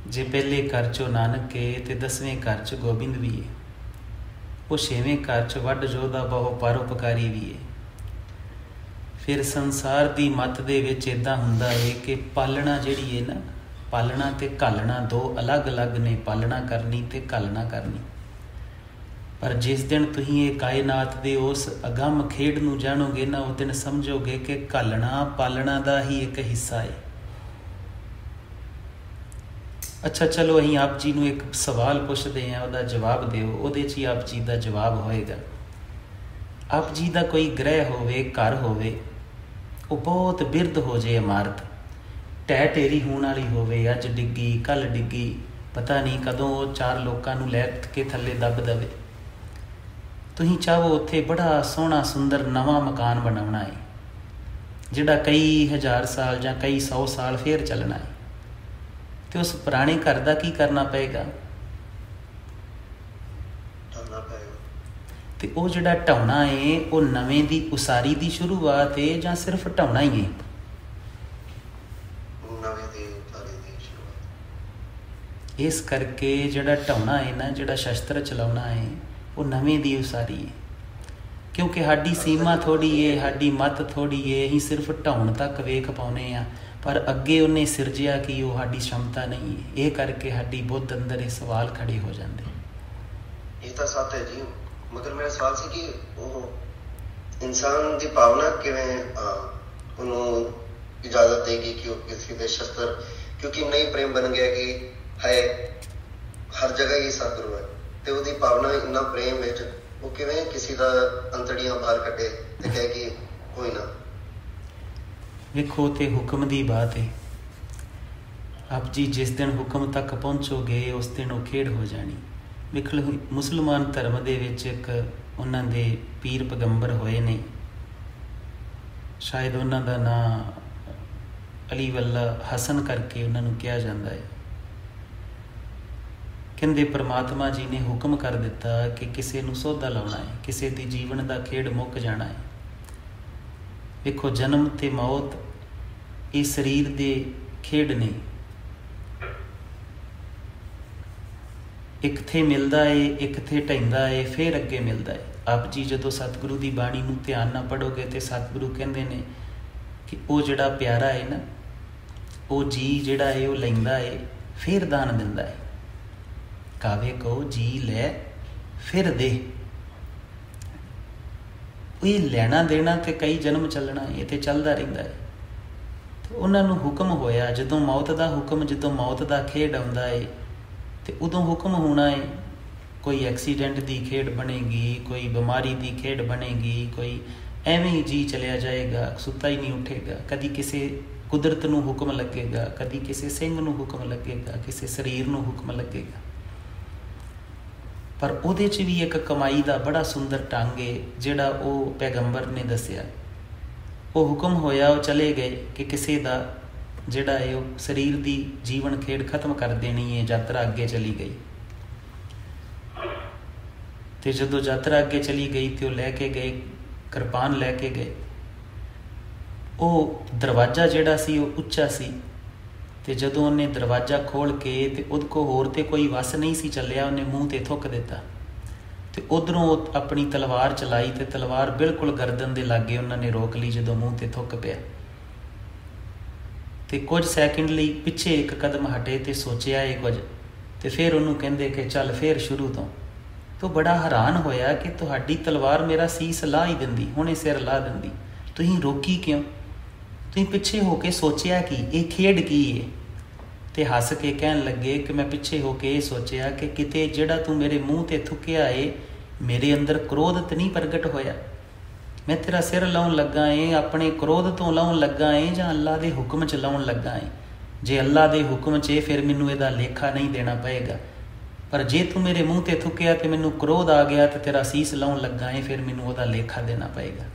ਜੇ ਪਹਿਲੇ ਘਰ 'ਚੋਂ ਨਾਨਕ ਹੈ ਤੇ 10ਵੇਂ ਘਰ 'ਚ ਗੋਬਿੰਦ ਵੀ ਹੈ। ਉਹ 6ਵੇਂ ਘਰ 'ਚ ਵੱਡ ਯੋਧਾ ਬਹੁ ਪਰਉਪਕਾਰੀ ਵੀ ਹੈ। ਫਿਰ ਸੰਸਾਰ ਦੀ ਮੱਤ ਦੇ ਵਿੱਚ ਇੱਦਾਂ ਹੁੰਦਾ ਹੈ ਕਿ ਪਾਲਣਾ ਜਿਹੜੀ ਹੈ ਨਾ, ਪਾਲਣਾ ਤੇ ਘਾਲਣਾ ਦੋ ਅਲੱਗ-ਅਲੱਗ ਨੇ। ਪਾਲਣਾ ਕਰਨੀ ਤੇ ਘਾਲਣਾ ਕਰਨੀ। पर जिस दिन तुसीं ये कायनात दे उस अगम खेड नूं जाणोगे ना, उस दिन समझोगे कि घालना पालना दा ही एक हिस्सा है। अच्छा चलो असीं आप जी नूं एक सवाल पुछदे हैं, उहदा जवाब दिओ, उहदे च ही आप जी दा जवाब होएगा। आप जी दा कोई ग्रह होवे, घर होवे, वो बहुत बिरध हो जाए, इमारत ढह ढेरी होने वाली होवे, अज डिग्गी कल डिग्गी, पता नहीं कदों वो 4 लोगों नूं लै के थल्ले दब दवे। तुसीं चाहो उत्थे बड़ा सोहना सुंदर नवा मकान बनाउणा है, जिहड़ा कई हज़ार साल जां कई 100 साल फिर चलना है, तो उस पुराने घर का की करना पेगा? तो वो जिहड़ा ढाउणा है वो नवें दी उसारी दी शुरुआत है जां सिर्फ ढाउणा ही है? इस करके जिहड़ा ढाउणा है ना, जिहड़ा शस्त्र चलाउणा है, वो नवें दी उसारी है। क्योंकि साडी सीमा थोड़ी है, साडी मत थोड़ी है, असीं सिर्फ ढाउण तक वेख पाउने आ, पर अगे उन्हें सिरजिया कि वो साडी क्षमता नहीं है। ये करके साडी बुद्ध अंदर ये सवाल खड़े हो जाते। ये तो सच है जी, मगर मेरा सवाल से कि इंसान की भावना किवें उन्होंने इजाजत देगी कि वो किसी के शस्त्र, क्योंकि नहीं प्रेम बन गया कि है हर जगह ही सतगुरु है, तो उसकी भावना इन्ना प्रेम है, वो किवें किसी का अंतड़ियां बाहर कटे ते कहे कि कोई ना। देखो तो हुक्म की बात है। आप जी जिस दिन हुक्म तक पहुँचोगे उस दिन वो खेड़ हो जानी। देख लो मुसलमान धर्म दे विच एक उन्हां दे पीर पैगंबर होए ने, शायद उन्हां दा नाम अली वल्ला हसन करके उन्होंने कहा जाता है। कहते परमात्मा जी ने हुक्म कर दिता कि किसी नूं सौदा लाउणा है, किसी दी जीवन का खेड़ मुक जाना है। देखो जन्म ते मौत ये शरीर दे खेड़ ने, एक थे मिलता है, एक थे ढहिंदा है, फिर अगे मिलता है। आप जी जो सतगुरु की बाणी नूं ध्यान ना पढ़ोगे तो सतगुरु कहते हैं कि वो जिहड़ा प्यारा है ना, वो जी जिहड़ा है वो लैंदा है फिर दान दिंदा है। कावे को जी लै फिर दे। ये लैना देना तो कई जन्म चलना, ये तो चलता रहिंदा है। तो उन्होंने हुक्म होया जदों मौत का हुक्म, जदों मौत का खेड आउंदा है तो उदों हुक्म होना है। कोई एक्सीडेंट की खेड बनेगी, कोई बीमारी की खेड बनेगी, कोई एवें ही जी चलिया जाएगा, सुता ही नहीं उठेगा। कदी किसी कुदरत नूं हुक्म लगेगा, कदी किसी सिंह नूं हुक्म लगेगा, किसी शरीर नूं हुक्म लगेगा। पर उहदे च भी एक कमाई का बड़ा सुंदर ढंग है जिहड़ा वो पैगंबर ने दसिया। वो हुक्म होया, वो चले गए कि किसी का जिहड़ा है वो शरीर की जीवन खेड खत्म कर देनी है, यात्रा अगे चली गई। तो जदों यात्रा अगे चली गई तो लैके गए, कृपान लैके गए। वो दरवाजा जिहड़ा सी वो उच्चा सी, तो जदों उन्हें दरवाजा खोल के तो उद को होर तो कोई वस नहीं सी चलिया, उन्हें मूँह ते थुक दिता। तो उधरों अपनी तलवार चलाई तो तलवार बिल्कुल गर्दन के लागे उन्होंने रोक ली। जदों मूँह ते थुक पिया तो कुछ सैकेंड लिए पिछे एक कदम हटे तो सोचिया है कुछ, तो फिर उन्होंने कहते कि चल फिर शुरू तो बड़ा हैरान होया कि तुहाडी तलवार मेरा सीस ला ही दिंदी, हुणे सिर ला दिंदी, तुसीं रोकी क्यों? तुसीं पिछे होके सोचिया कि ये खेड की है? तो हस के कहन लगे कि मैं पिछे होके ये सोचिया कि किते जिहड़ा तू मेरे मूँह ते थुकिया है मेरे अंदर क्रोध तो नहीं प्रगट होया। मैं तेरा सिर लाउन लगा है अपने क्रोध तो लाउन लगा है जां अल्लाह दे हुक्म च लाउन लगा है? जे अल्लाह दे हुक्म च फिर मैनू इहदा लेखा नहीं देना पएगा, पर जे तू मेरे मूँह ते थुकिया तो मैनू क्रोध आ गया तो तेरा सीस लाउन लगा है, फिर मैनू उहदा लेखा देना पएगा।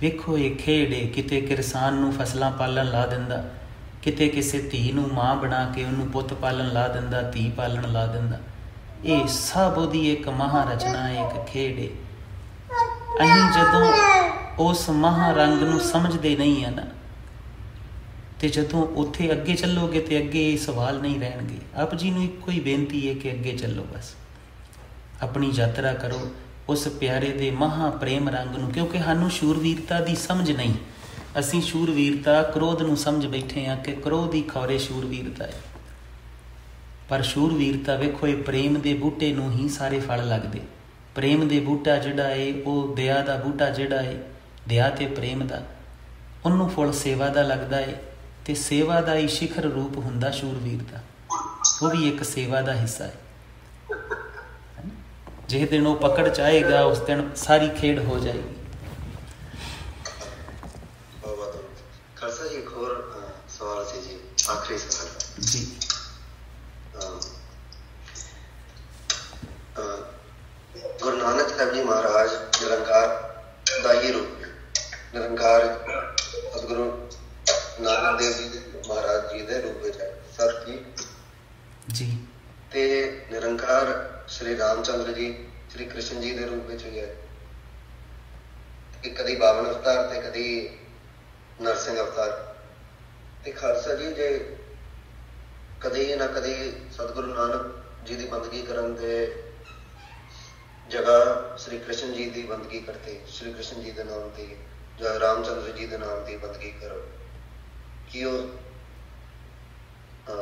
वेखो ये खेड है, किते किसान नूं फसलां पालन ला दिंदा, किते किसी धी नूं माँ बना के उन्होंने पुत पालन ला दिंदा, धी पालन ला दिंदा। ये सब उहदी एक महारचना है, एक खेड है। अहीं जदों उस महारंग नूं समझदे नहीं है ना, तो जदों उत्थे अगे चलोगे तो अगे ये सवाल नहीं रहणगे। आप जी नूं इक्को ही बेनती है कि अगे चलो, बस अपनी यात्रा करो उस प्यारे दे महा प्रेम रंग नूं। क्योंकि सानूं शूरवीरता दी समझ नहीं, असीं शूरवीरता क्रोध नूं समझ बैठे हाँ कि क्रोध ही खौरे शूरवीरता है। ਪਰ ਸ਼ੂਰਵੀਰਤਾ ਵੇਖੋ, ਇਹ ਪ੍ਰੇਮ ਦੇ ਬੂਟੇ ਨੂੰ ਹੀ ਸਾਰੇ ਫਲ ਲੱਗਦੇ। ਪ੍ਰੇਮ ਦੇ ਬੂਟਾ ਜਿਹੜਾ ਏ ਉਹ ਦਇਆ ਦਾ ਬੂਟਾ ਜਿਹੜਾ ਏ, ਦਇਆ ਤੇ ਪ੍ਰੇਮ ਦਾ, ਉਹਨੂੰ ਫੁੱਲ ਸੇਵਾ ਦਾ ਲੱਗਦਾ ਏ। ਤੇ ਸੇਵਾ ਦਾ ਹੀ ਸਿਖਰ ਰੂਪ ਹੁੰਦਾ ਸ਼ੂਰਵੀਰ ਦਾ, ਉਹ ਵੀ ਇੱਕ ਸੇਵਾ ਦਾ ਹਿੱਸਾ ਹੈ। ਜਿਸ ਦਿਨ ਉਹ ਪਕੜ ਚਾਹੇਗਾ ਉਸ ਦਿਨ ਸਾਰੀ ਖੇਡ ਹੋ ਜਾਏਗੀ। ਖਾਲਸਾ ਜੀ, ਇੱਕ ਹੋਰ ਸਵਾਲ ਸੀ ਜੀ, ਆਖਰੀ ਸਵਾਲ ਜੀ। ਗੁਰੂ ਨਾਨਕ ਸਾਹਿਬ ਜੀ ਮਹਾਰਾਜ ਨਿਰੰਕਾਰ ਦਾ ਹੀ ਰੂਪ ਨੇ। ਨਿਰੰਕਾਰ ਸਤਿਗੁਰੂ ਨਾਨਕ ਦੇਵ ਜੀ ਮਹਾਰਾਜ ਜੀ ਦੇ ਰੂਪ ਵਿੱਚ ਹੈ ਸਰ ਜੀ। ਤੇ ਨਿਰੰਕਾਰ ਸ਼੍ਰੀ ਰਾਮਚੰਦਰ ਜੀ, ਸ਼੍ਰੀ ਕ੍ਰਿਸ਼ਨ ਜੀ ਦੇ ਰੂਪ ਵਿੱਚ ਵੀ ਹੈ। ਕਦੀ ਬਾਵਨ ਅਵਤਾਰ ਤੇ ਕਦੀ ਨਰਸਿੰਘ ਅਵਤਾਰ। ਤੇ ਖਾਲਸਾ ਜੀ, ਜੇ ਕਦੇ ਨਾ ਕਦੇ ਸਤਿਗੁਰੂ ਨਾਨਕ ਜੀ ਦੀ ਬੰਦਗੀ ਕਰਨ ਦੇ ਜਗ੍ਹਾ ਸ਼੍ਰੀ ਕ੍ਰਿਸ਼ਨ ਜੀ ਦੀ ਬੰਦਗੀ ਕਰਤੇ, ਸ਼੍ਰੀ ਕ੍ਰਿਸ਼ਨ ਜੀ ਦੇ ਨਾਮ ਦੀ ਜਾਂ ਰਾਮਚੰਦਰ ਜੀ ਦੇ ਨਾਮ ਦੀ ਬੰਦਗੀ ਕਰੋ, ਕੀ ਉਹ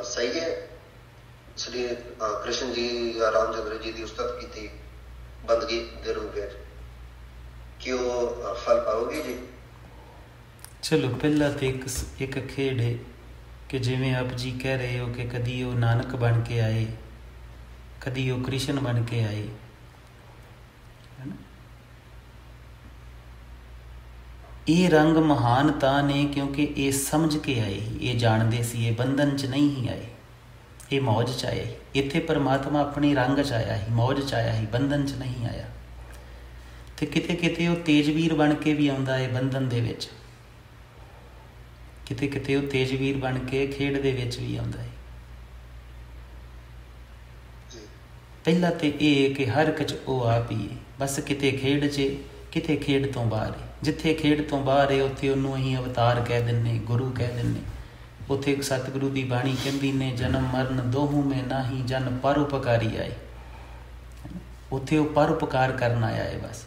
ਸਹੀ ਹੈ? ਸ਼੍ਰੀ ਕ੍ਰਿਸ਼ਨ ਜੀ ਜਾਂ ਰਾਮਚੰਦਰ ਜੀ ਦੀ ਉਸਤਤ ਕੀਤੀ ਬੰਦਗੀ ਦੇ ਰੂਪ ਵਿੱਚ ਕੀ ਉਹ ਫਲ ਪਾਓਗੇ ਜੀ? ਚਲੋ, ਪਹਿਲਾਂ ਤੇ ਇੱਕ ਖੇਡ ਹੈ ਕਿ ਜਿਵੇਂ ਆਪ ਜੀ ਕਹਿ ਰਹੇ ਹੋ ਕਿ ਕਦੀ ਉਹ ਨਾਨਕ ਬਣ ਕੇ ਆਏ, ਕਦੀ ਉਹ ਕ੍ਰਿਸ਼ਨ ਬਣ ਕੇ ਆਏ, ਇਹ ਰੰਗ ਮਹਾਨ ਤਾਂ ਨੇ ਕਿਉਂਕਿ ਇਹ ਸਮਝ ਕੇ ਆਏ ਹੀ, ਇਹ ਜਾਣਦੇ ਸੀ, ਇਹ ਬੰਧਨ 'ਚ ਨਹੀਂ ਹੀ ਆਏ, ਇਹ ਮੌਜ 'ਚ ਆਏ। ਇੱਥੇ ਪਰਮਾਤਮਾ ਆਪਣੀ ਰੰਗ 'ਚ ਆਇਆ ਹੀ, ਮੌਜ 'ਚ ਆਇਆ ਹੀ, ਬੰਧਨ 'ਚ ਨਹੀਂ ਆਇਆ। ਤੇ ਕਿਤੇ ਕਿਤੇ ਉਹ ਤੇਜਵੀਰ ਬਣ ਕੇ ਵੀ ਆਉਂਦਾ ਹੈ ਬੰਧਨ ਦੇ ਵਿੱਚ, ਕਿਤੇ ਕਿਤੇ ਉਹ ਤੇਜਵੀਰ ਬਣ ਕੇ ਖੇਡ ਦੇ ਵਿੱਚ ਵੀ ਆਉਂਦਾ ਹੈ। ਪਹਿਲਾਂ ਤੇ ਇਹ ਕਿ ਹਰ ਇੱਕ 'ਚ ਉਹ ਆਪ ਹੀ ਹੈ, ਬਸ ਕਿਤੇ ਖੇਡ 'ਚ, ਕਿਤੇ ਖੇਡ ਤੋਂ ਬਾਹਰ ਹੈ। ਜਿੱਥੇ ਖੇਡ ਤੋਂ ਬਾਹਰ ਹੈ ਉੱਥੇ ਉਹਨੂੰ ਅਸੀਂ ਅਵਤਾਰ ਕਹਿ ਦਿੰਦੇ, ਗੁਰੂ ਕਹਿ ਦਿੰਦੇ। ਉੱਥੇ ਇੱਕ ਸਤਿਗੁਰੂ ਦੀ ਬਾਣੀ ਕਹਿੰਦੀ ਨੇ, ਜਨਮ ਮਰਨ ਦੋਹੂ ਮੈਂ ਨਾਹੀ ਜਨ ਪਰਉਪਕਾਰੀ ਆਏ। ਉੱਥੇ ਉਹ ਪਰਉਪਕਾਰ ਕਰਨ ਆਇਆ ਹੈ ਬਸ।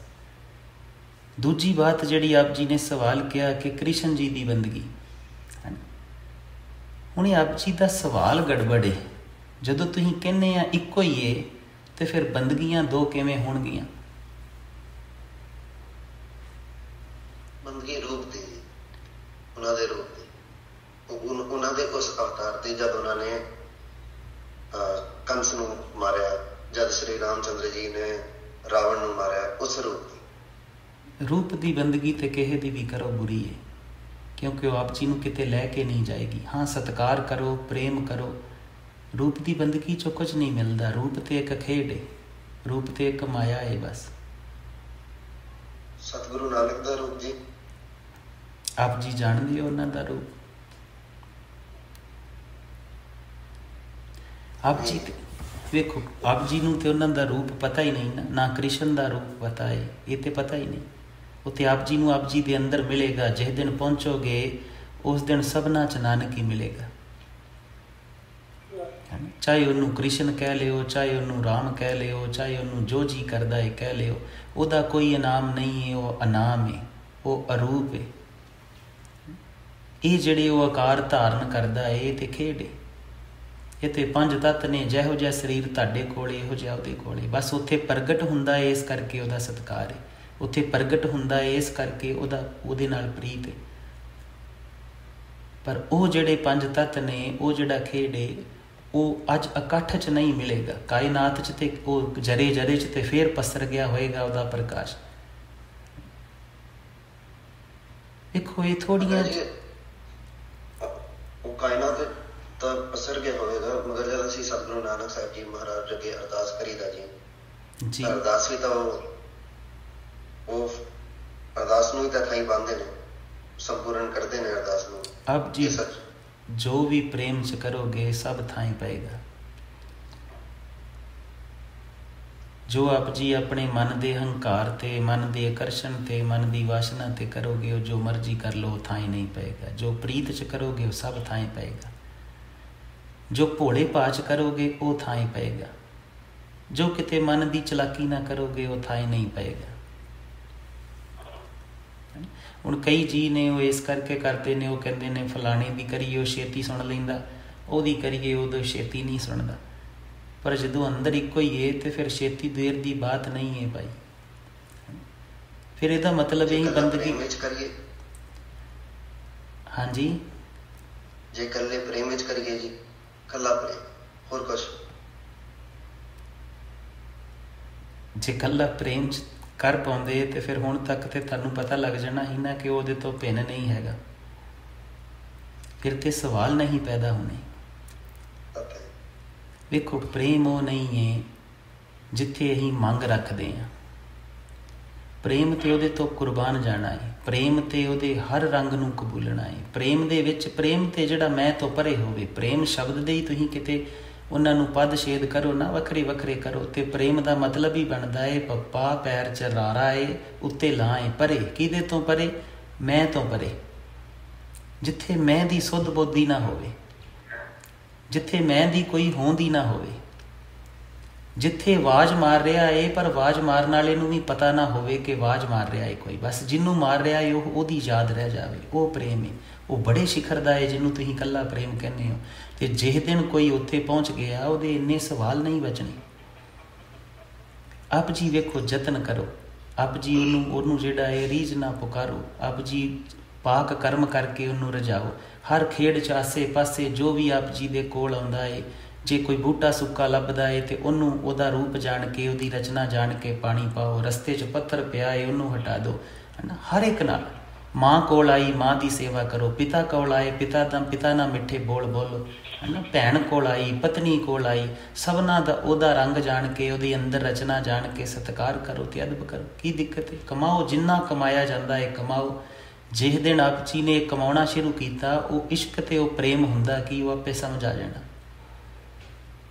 ਦੂਜੀ ਬਾਤ ਜਿਹੜੀ ਆਪ ਜੀ ਨੇ ਸਵਾਲ ਕਿਹਾ ਕਿ ਕ੍ਰਿਸ਼ਨ ਜੀ ਦੀ ਬੰਦਗੀ, ਹੁਣ ਆਪ ਜੀ ਦਾ ਸਵਾਲ ਗੜਬੜ ਹੈ। ਜਦੋਂ ਤੁਸੀਂ ਕਹਿੰਦੇ ਆ ਇੱਕੋ ਹੀ ਏ ਤੇ ਫਿਰ ਬੰਦਗੀਆਂ ਦੋ ਕਿਵੇਂ ਹੋਣਗੀਆਂ? ਬੰਦਗੀ ਰੂਪ ਦੀ, ਉਹਨਾਂ ਦੇ ਰੂਪ ਦੀ, ਉਹਨਾਂ ਦੇ ਉਸ ਅਵਤਾਰ ਤੇ ਜਦ ਉਹਨਾਂ ਨੇ ਕੰਸ ਨੂੰ ਮਾਰਿਆ, ਜਦ ਸ਼੍ਰੀ ਰਾਮਚੰਦਰ ਜੀ ਨੇ ਰਾਵਣ ਨੂੰ ਮਾਰਿਆ, ਉਸ ਰੂਪ ਦੀ ਬੰਦਗੀ ਤੇ ਕਿਸੇ ਦੀ ਵੀ ਕਰੋ ਬੁਰੀ ਹੈ, ਕਿਉਂਕਿ ਉਹ ਆਪ ਜੀ ਨੂੰ ਕਿਤੇ ਲੈ ਕੇ ਨਹੀਂ ਜਾਏਗੀ। ਹਾਂ, ਸਤਿਕਾਰ ਕਰੋ, ਪ੍ਰੇਮ ਕਰੋ, ਰੂਪ ਦੀ ਬੰਦਗੀ 'ਚੋਂ ਕੁਝ ਨਹੀਂ ਮਿਲਦਾ। ਰੂਪ ਤੇ ਇੱਕ ਖੇਡ ਹੈ, ਰੂਪ ਤੇ ਇੱਕ ਮਾਇਆ ਹੈ ਬਸ। ਸਤਿਗੁਰੂ ਨਾਨਕ ਦਾ ਰੂਪ ਜੀ ਆਪ ਜੀ ਜਾਣਦੇ ਹੋ ਉਹਨਾਂ ਦਾ ਰੂਪ। ਆਪ ਜੀ ਵੇਖੋ, ਆਪ ਜੀ ਨੂੰ ਤੇ ਉਹਨਾਂ ਦਾ ਰੂਪ ਪਤਾ ਹੀ ਨਹੀਂ ਨਾ ਕ੍ਰਿਸ਼ਨ ਦਾ ਰੂਪ ਪਤਾ ਹੈ, ਇਹ ਤੇ ਪਤਾ ਹੀ ਨਹੀਂ। ਉਹ ਤੇ ਆਪ ਜੀ ਨੂੰ ਆਪ ਜੀ ਦੇ ਅੰਦਰ ਮਿਲੇਗਾ। ਜਿਸ ਦਿਨ ਪਹੁੰਚੋਗੇ ਉਸ ਦਿਨ ਸਭਨਾ 'ਚ ਨਾਨਕ ਹੀ ਮਿਲੇਗਾ। ਚਾਹੇ ਉਹਨੂੰ ਕ੍ਰਿਸ਼ਨ ਕਹਿ ਲਿਓ, ਚਾਹੇ ਉਹਨੂੰ ਰਾਮ ਕਹਿ ਲਿਓ, ਚਾਹੇ ਉਹਨੂੰ ਜੋ ਜੀ ਕਰਦਾ ਹੈ ਕਹਿ ਲਿਓ, ਉਹਦਾ ਕੋਈ ਇਨਾਮ ਨਹੀਂ ਹੈ, ਉਹ ਅਨਾਮ ਹੈ, ਉਹ ਅਰੂਪ ਹੈ। ਇਹ ਜਿਹੜੇ ਉਹ ਆਕਾਰ ਧਾਰਨ ਕਰਦਾ ਹੈ, ਇਹ ਤੇ ਖੇਡ ਹੈ। ਇਹ ਤੇ ਪੰਜ ਤੱਤ ਨੇ, ਜਿਹੋ ਜਿਹਾ ਸਰੀਰ ਤੁਹਾਡੇ ਕੋਲ ਇਹੋ ਜਿਹਾ ਉਹਦੇ ਕੋਲ। ਬਸ ਉੱਥੇ ਪ੍ਰਗਟ ਹੁੰਦਾ ਹੈ, ਇਸ ਕਰਕੇ ਉਹਦਾ ਸਤਿਕਾਰ ਹੈ। ਉੱਥੇ ਪ੍ਰਗਟ ਹੁੰਦਾ ਹੈ, ਇਸ ਕਰਕੇ ਉਹਦੇ ਨਾਲ ਪ੍ਰੀਤ ਹੈ। ਪਰ ਉਹ ਜਿਹੜੇ ਪੰਜ ਤੱਤ ਨੇ, ਉਹ ਜਿਹੜਾ ਖੇਡ ਹੈ, ਉਹ ਅੱਜ ਇਕੱਠ 'ਚ ਨਹੀਂ ਮਿਲੇਗਾ। ਕਾਇਨਾਤ 'ਚ ਤੇ ਉਹ ਜਰੇ ਜਰੇ 'ਚ ਤੇ ਫੇਰ ਪਸਰ ਗਿਆ ਹੋਏਗਾ ਉਹਦਾ ਪ੍ਰਕਾਸ਼। ਦੇਖੋ, ਇਹ ਥੋੜੀਆਂ ਉਹ ਕਾਇਨਾਤ ਤਾਂ ਪਸਰ ਗਿਆ ਹੋਵੇਗਾ, ਮਗਰ ਜਦ ਅਸੀਂ ਸਤਿਗੁਰੂ ਨਾਨਕ ਸਾਹਿਬ ਜੀ ਮਹਾਰਾਜ ਅੱਗੇ ਅਰਦਾਸ ਕਰੀਦਾ ਜੀ, ਅਰਦਾਸ ਵੀ ਤਾਂ ਉਹ ਅਰਦਾਸ ਨੂੰ ਹੀ ਤਾਂ ਥਾਈ ਪਾਉਂਦੇ ਨੇ, ਸੰਪੂਰਨ ਕਰਦੇ ਨੇ ਅਰਦਾਸ ਨੂੰ। ਆਪ ਜੀ ਜੋ ਵੀ ਪ੍ਰੇਮ 'ਚ ਕਰੋਗੇ ਸਭ ਥਾਂ ਪਏਗਾ। ਜੋ ਆਪ ਜੀ ਆਪਣੇ ਮਨ ਦੇ ਹੰਕਾਰ ਤੇ, ਮਨ ਦੇ ਆਕਰਸ਼ਣ ਤੇ, ਮਨ ਦੀ ਵਾਸ਼ਨਾ ਤੇ ਕਰੋਗੇ, ਉਹ ਜੋ ਮਰਜ਼ੀ ਕਰ ਲਓ ਥਾਂ ਨਹੀਂ ਪਏਗਾ। ਜੋ ਪ੍ਰੀਤ 'ਚ ਕਰੋਗੇ ਉਹ ਸਭ ਥਾਂ ਪਏਗਾ। ਜੋ ਭੋਲੇ ਭਾਚ ਕਰੋਗੇ ਉਹ ਥਾਂ ਪਏਗਾ। ਜੋ ਕਿਤੇ ਮਨ ਦੀ ਚਲਾਕੀ ਨਾ ਕਰੋਗੇ ਉਹ ਥਾਂ ਨਹੀਂ ਪਏਗਾ। ਹੁਣ ਕਈ ਜੀ ਨੇ ਉਹ ਇਸ ਕਰਕੇ ਕਰਦੇ ਨੇ, ਉਹ ਕਹਿੰਦੇ ਨੇ ਫਲਾਣੇ ਦੀ ਕਰੀਏ ਉਹ ਛੇਤੀ ਸੁਣ ਲੈਂਦਾ, ਉਹਦੀ ਕਰੀਏ ਉਦੋਂ ਛੇਤੀ ਨਹੀਂ ਸੁਣਦਾ। पर जदों अंदर इको ही है तो फिर छेती देर की बात नहीं है भाई। फिर ਇਹਦਾ मतलब यही बंदगी करिए। हाँ जी, जे कल्ले प्रेम विच करिए जी, कल्ला प्रेम, होर कुछ जे कल्ला प्रेम च कर पाउंदे ते फिर हुण तक ते तुहानूं पता लग जाना ही ना कि ਉਹਦੇ ਤੋਂ भिन्न नहीं हैगा। फिर ते सवाल नहीं पैदा होने। देखो प्रेम वो नहीं है जिथे असीं मंग रखते हैं। प्रेम ते ਉਹਦੇ ਤੋਂ कुर्बान जाना है। प्रेम ते ਉਹਦੇ हर रंग नूं कबूलना है। प्रेम दे विच प्रेम ते जिहड़ा मैं तो परे होवे, प्रेम शब्द दे ही तुसीं किते ਉਹਨਾਂ ਨੂੰ ਪਦ ਛੇਦ ਕਰੋ ਨਾ, ਵੱਖਰੇ ਵੱਖਰੇ ਕਰੋ ਤੇ ਪ੍ਰੇਮ ਦਾ ਮਤਲਬ ਹੀ ਬਣਦਾ ਏ ਪੱਪਾ ਪੈਰ 'ਚ ਰਾਰਾ ਏ ਉੱਤੇ ਲਾਂ ਏ ਪਰੇ। ਕਿਹਦੇ ਤੋਂ ਪਰੇ? ਮੈਂ ਤੋਂ ਪਰੇ। ਜਿੱਥੇ ਮੈਂ ਦੀ ਸੁੱਧ ਬੋਧੀ ਨਾ ਹੋਵੇ, ਜਿੱਥੇ ਮੈਂ ਦੀ ਕੋਈ ਹੋਂਦੀ ਨਾ ਹੋਵੇ, ਜਿੱਥੇ ਆਵਾਜ਼ ਮਾਰ ਰਿਹਾ ਏ ਪਰ ਆਵਾਜ਼ ਮਾਰਨ ਵਾਲੇ ਨੂੰ ਵੀ ਪਤਾ ਨਾ ਹੋਵੇ ਕਿ ਆਵਾਜ਼ ਮਾਰ ਰਿਹਾ ਏ ਕੋਈ, ਬਸ ਜਿਹਨੂੰ ਮਾਰ ਰਿਹਾ ਏ ਉਹਦੀ ਯਾਦ ਰਹਿ ਜਾਵੇ, ਉਹ ਪ੍ਰੇਮ ਏ। ਉਹ ਬੜੇ ਸਿਖਰ ਦਾ ਏ ਜਿਹਨੂੰ ਤੁਸੀਂ ਇਕੱਲਾ ਪ੍ਰੇਮ ਕਹਿੰਦੇ ਹੋ। ਤੇ ਜਿਸ ਦਿਨ ਕੋਈ ਉੱਥੇ ਪਹੁੰਚ ਗਿਆ ਉਹਦੇ ਇੰਨੇ ਸਵਾਲ ਨਹੀਂ ਬਚਣੇ। ਆਪ ਜੀ ਵੇਖੋ ਯਤਨ ਕਰੋ, ਆਪ ਜੀ ਉਹਨੂੰ ਜਿਹੜਾ ਹੈ ਰੀਝ ਨਾ ਪੁਕਾਰੋ, ਆਪ ਜੀ ਪਾਕ ਕਰਮ ਕਰਕੇ ਉਹਨੂੰ ਰਜਾਓ। ਹਰ ਖੇਡ 'ਚ ਆਸੇ ਪਾਸੇ ਜੋ ਵੀ ਆਪ ਜੀ ਦੇ ਕੋਲ ਆਉਂਦਾ ਏ, ਜੇ ਕੋਈ ਬੂਟਾ ਸੁੱਕਾ ਲੱਭਦਾ ਏ ਤੇ ਉਹਨੂੰ ਉਹਦਾ ਰੂਪ ਜਾਣ ਕੇ, ਉਹਦੀ ਰਚਨਾ ਜਾਣ ਕੇ ਪਾਣੀ ਪਾਓ। ਰਸਤੇ 'ਚ ਪੱਥਰ ਪਿਆ ਏ ਉਹਨੂੰ ਹਟਾ ਦਿਓ, ਹੈ ਨਾ। ਹਰ ਇੱਕ ਨਾਲ ਮਾਂ ਕੋਲ ਆਈ ਮਾਂ ਦੀ ਸੇਵਾ ਕਰੋ, ਪਿਤਾ ਕੋਲ ਆਏ ਪਿਤਾ ਨਾਲ ਮਿੱਠੇ ਬੋਲ ਬੋਲੋ, ਹੈ ਨਾ। ਭੈਣ ਕੋਲ ਆਈ, ਪਤਨੀ ਕੋਲ ਆਈ, ਸਭਨਾਂ ਦਾ ਉਹਦਾ ਰੰਗ ਜਾਣ ਕੇ, ਉਹਦੀ ਅੰਦਰ ਰਚਨਾ ਜਾਣ ਕੇ ਸਤਿਕਾਰ ਕਰੋ ਤੇ ਅਦਬ ਕਰੋ। ਕੀ ਦਿੱਕਤ ਹੈ? ਕਮਾਓ, ਜਿੰਨਾ ਕਮਾਇਆ ਜਾਂਦਾ ਹੈ ਕਮਾਓ। ਜਿਸ ਦਿਨ ਆਪ ਜੀ ਨੇ ਕਮਾਉਣਾ ਸ਼ੁਰੂ ਕੀਤਾ, ਉਹ ਇਸ਼ਕ ਤੇ ਉਹ ਪ੍ਰੇਮ ਹੁੰਦਾ ਕਿ ਉਹ ਆਪੇ ਸਮਝ ਆ ਜਾਣਾ।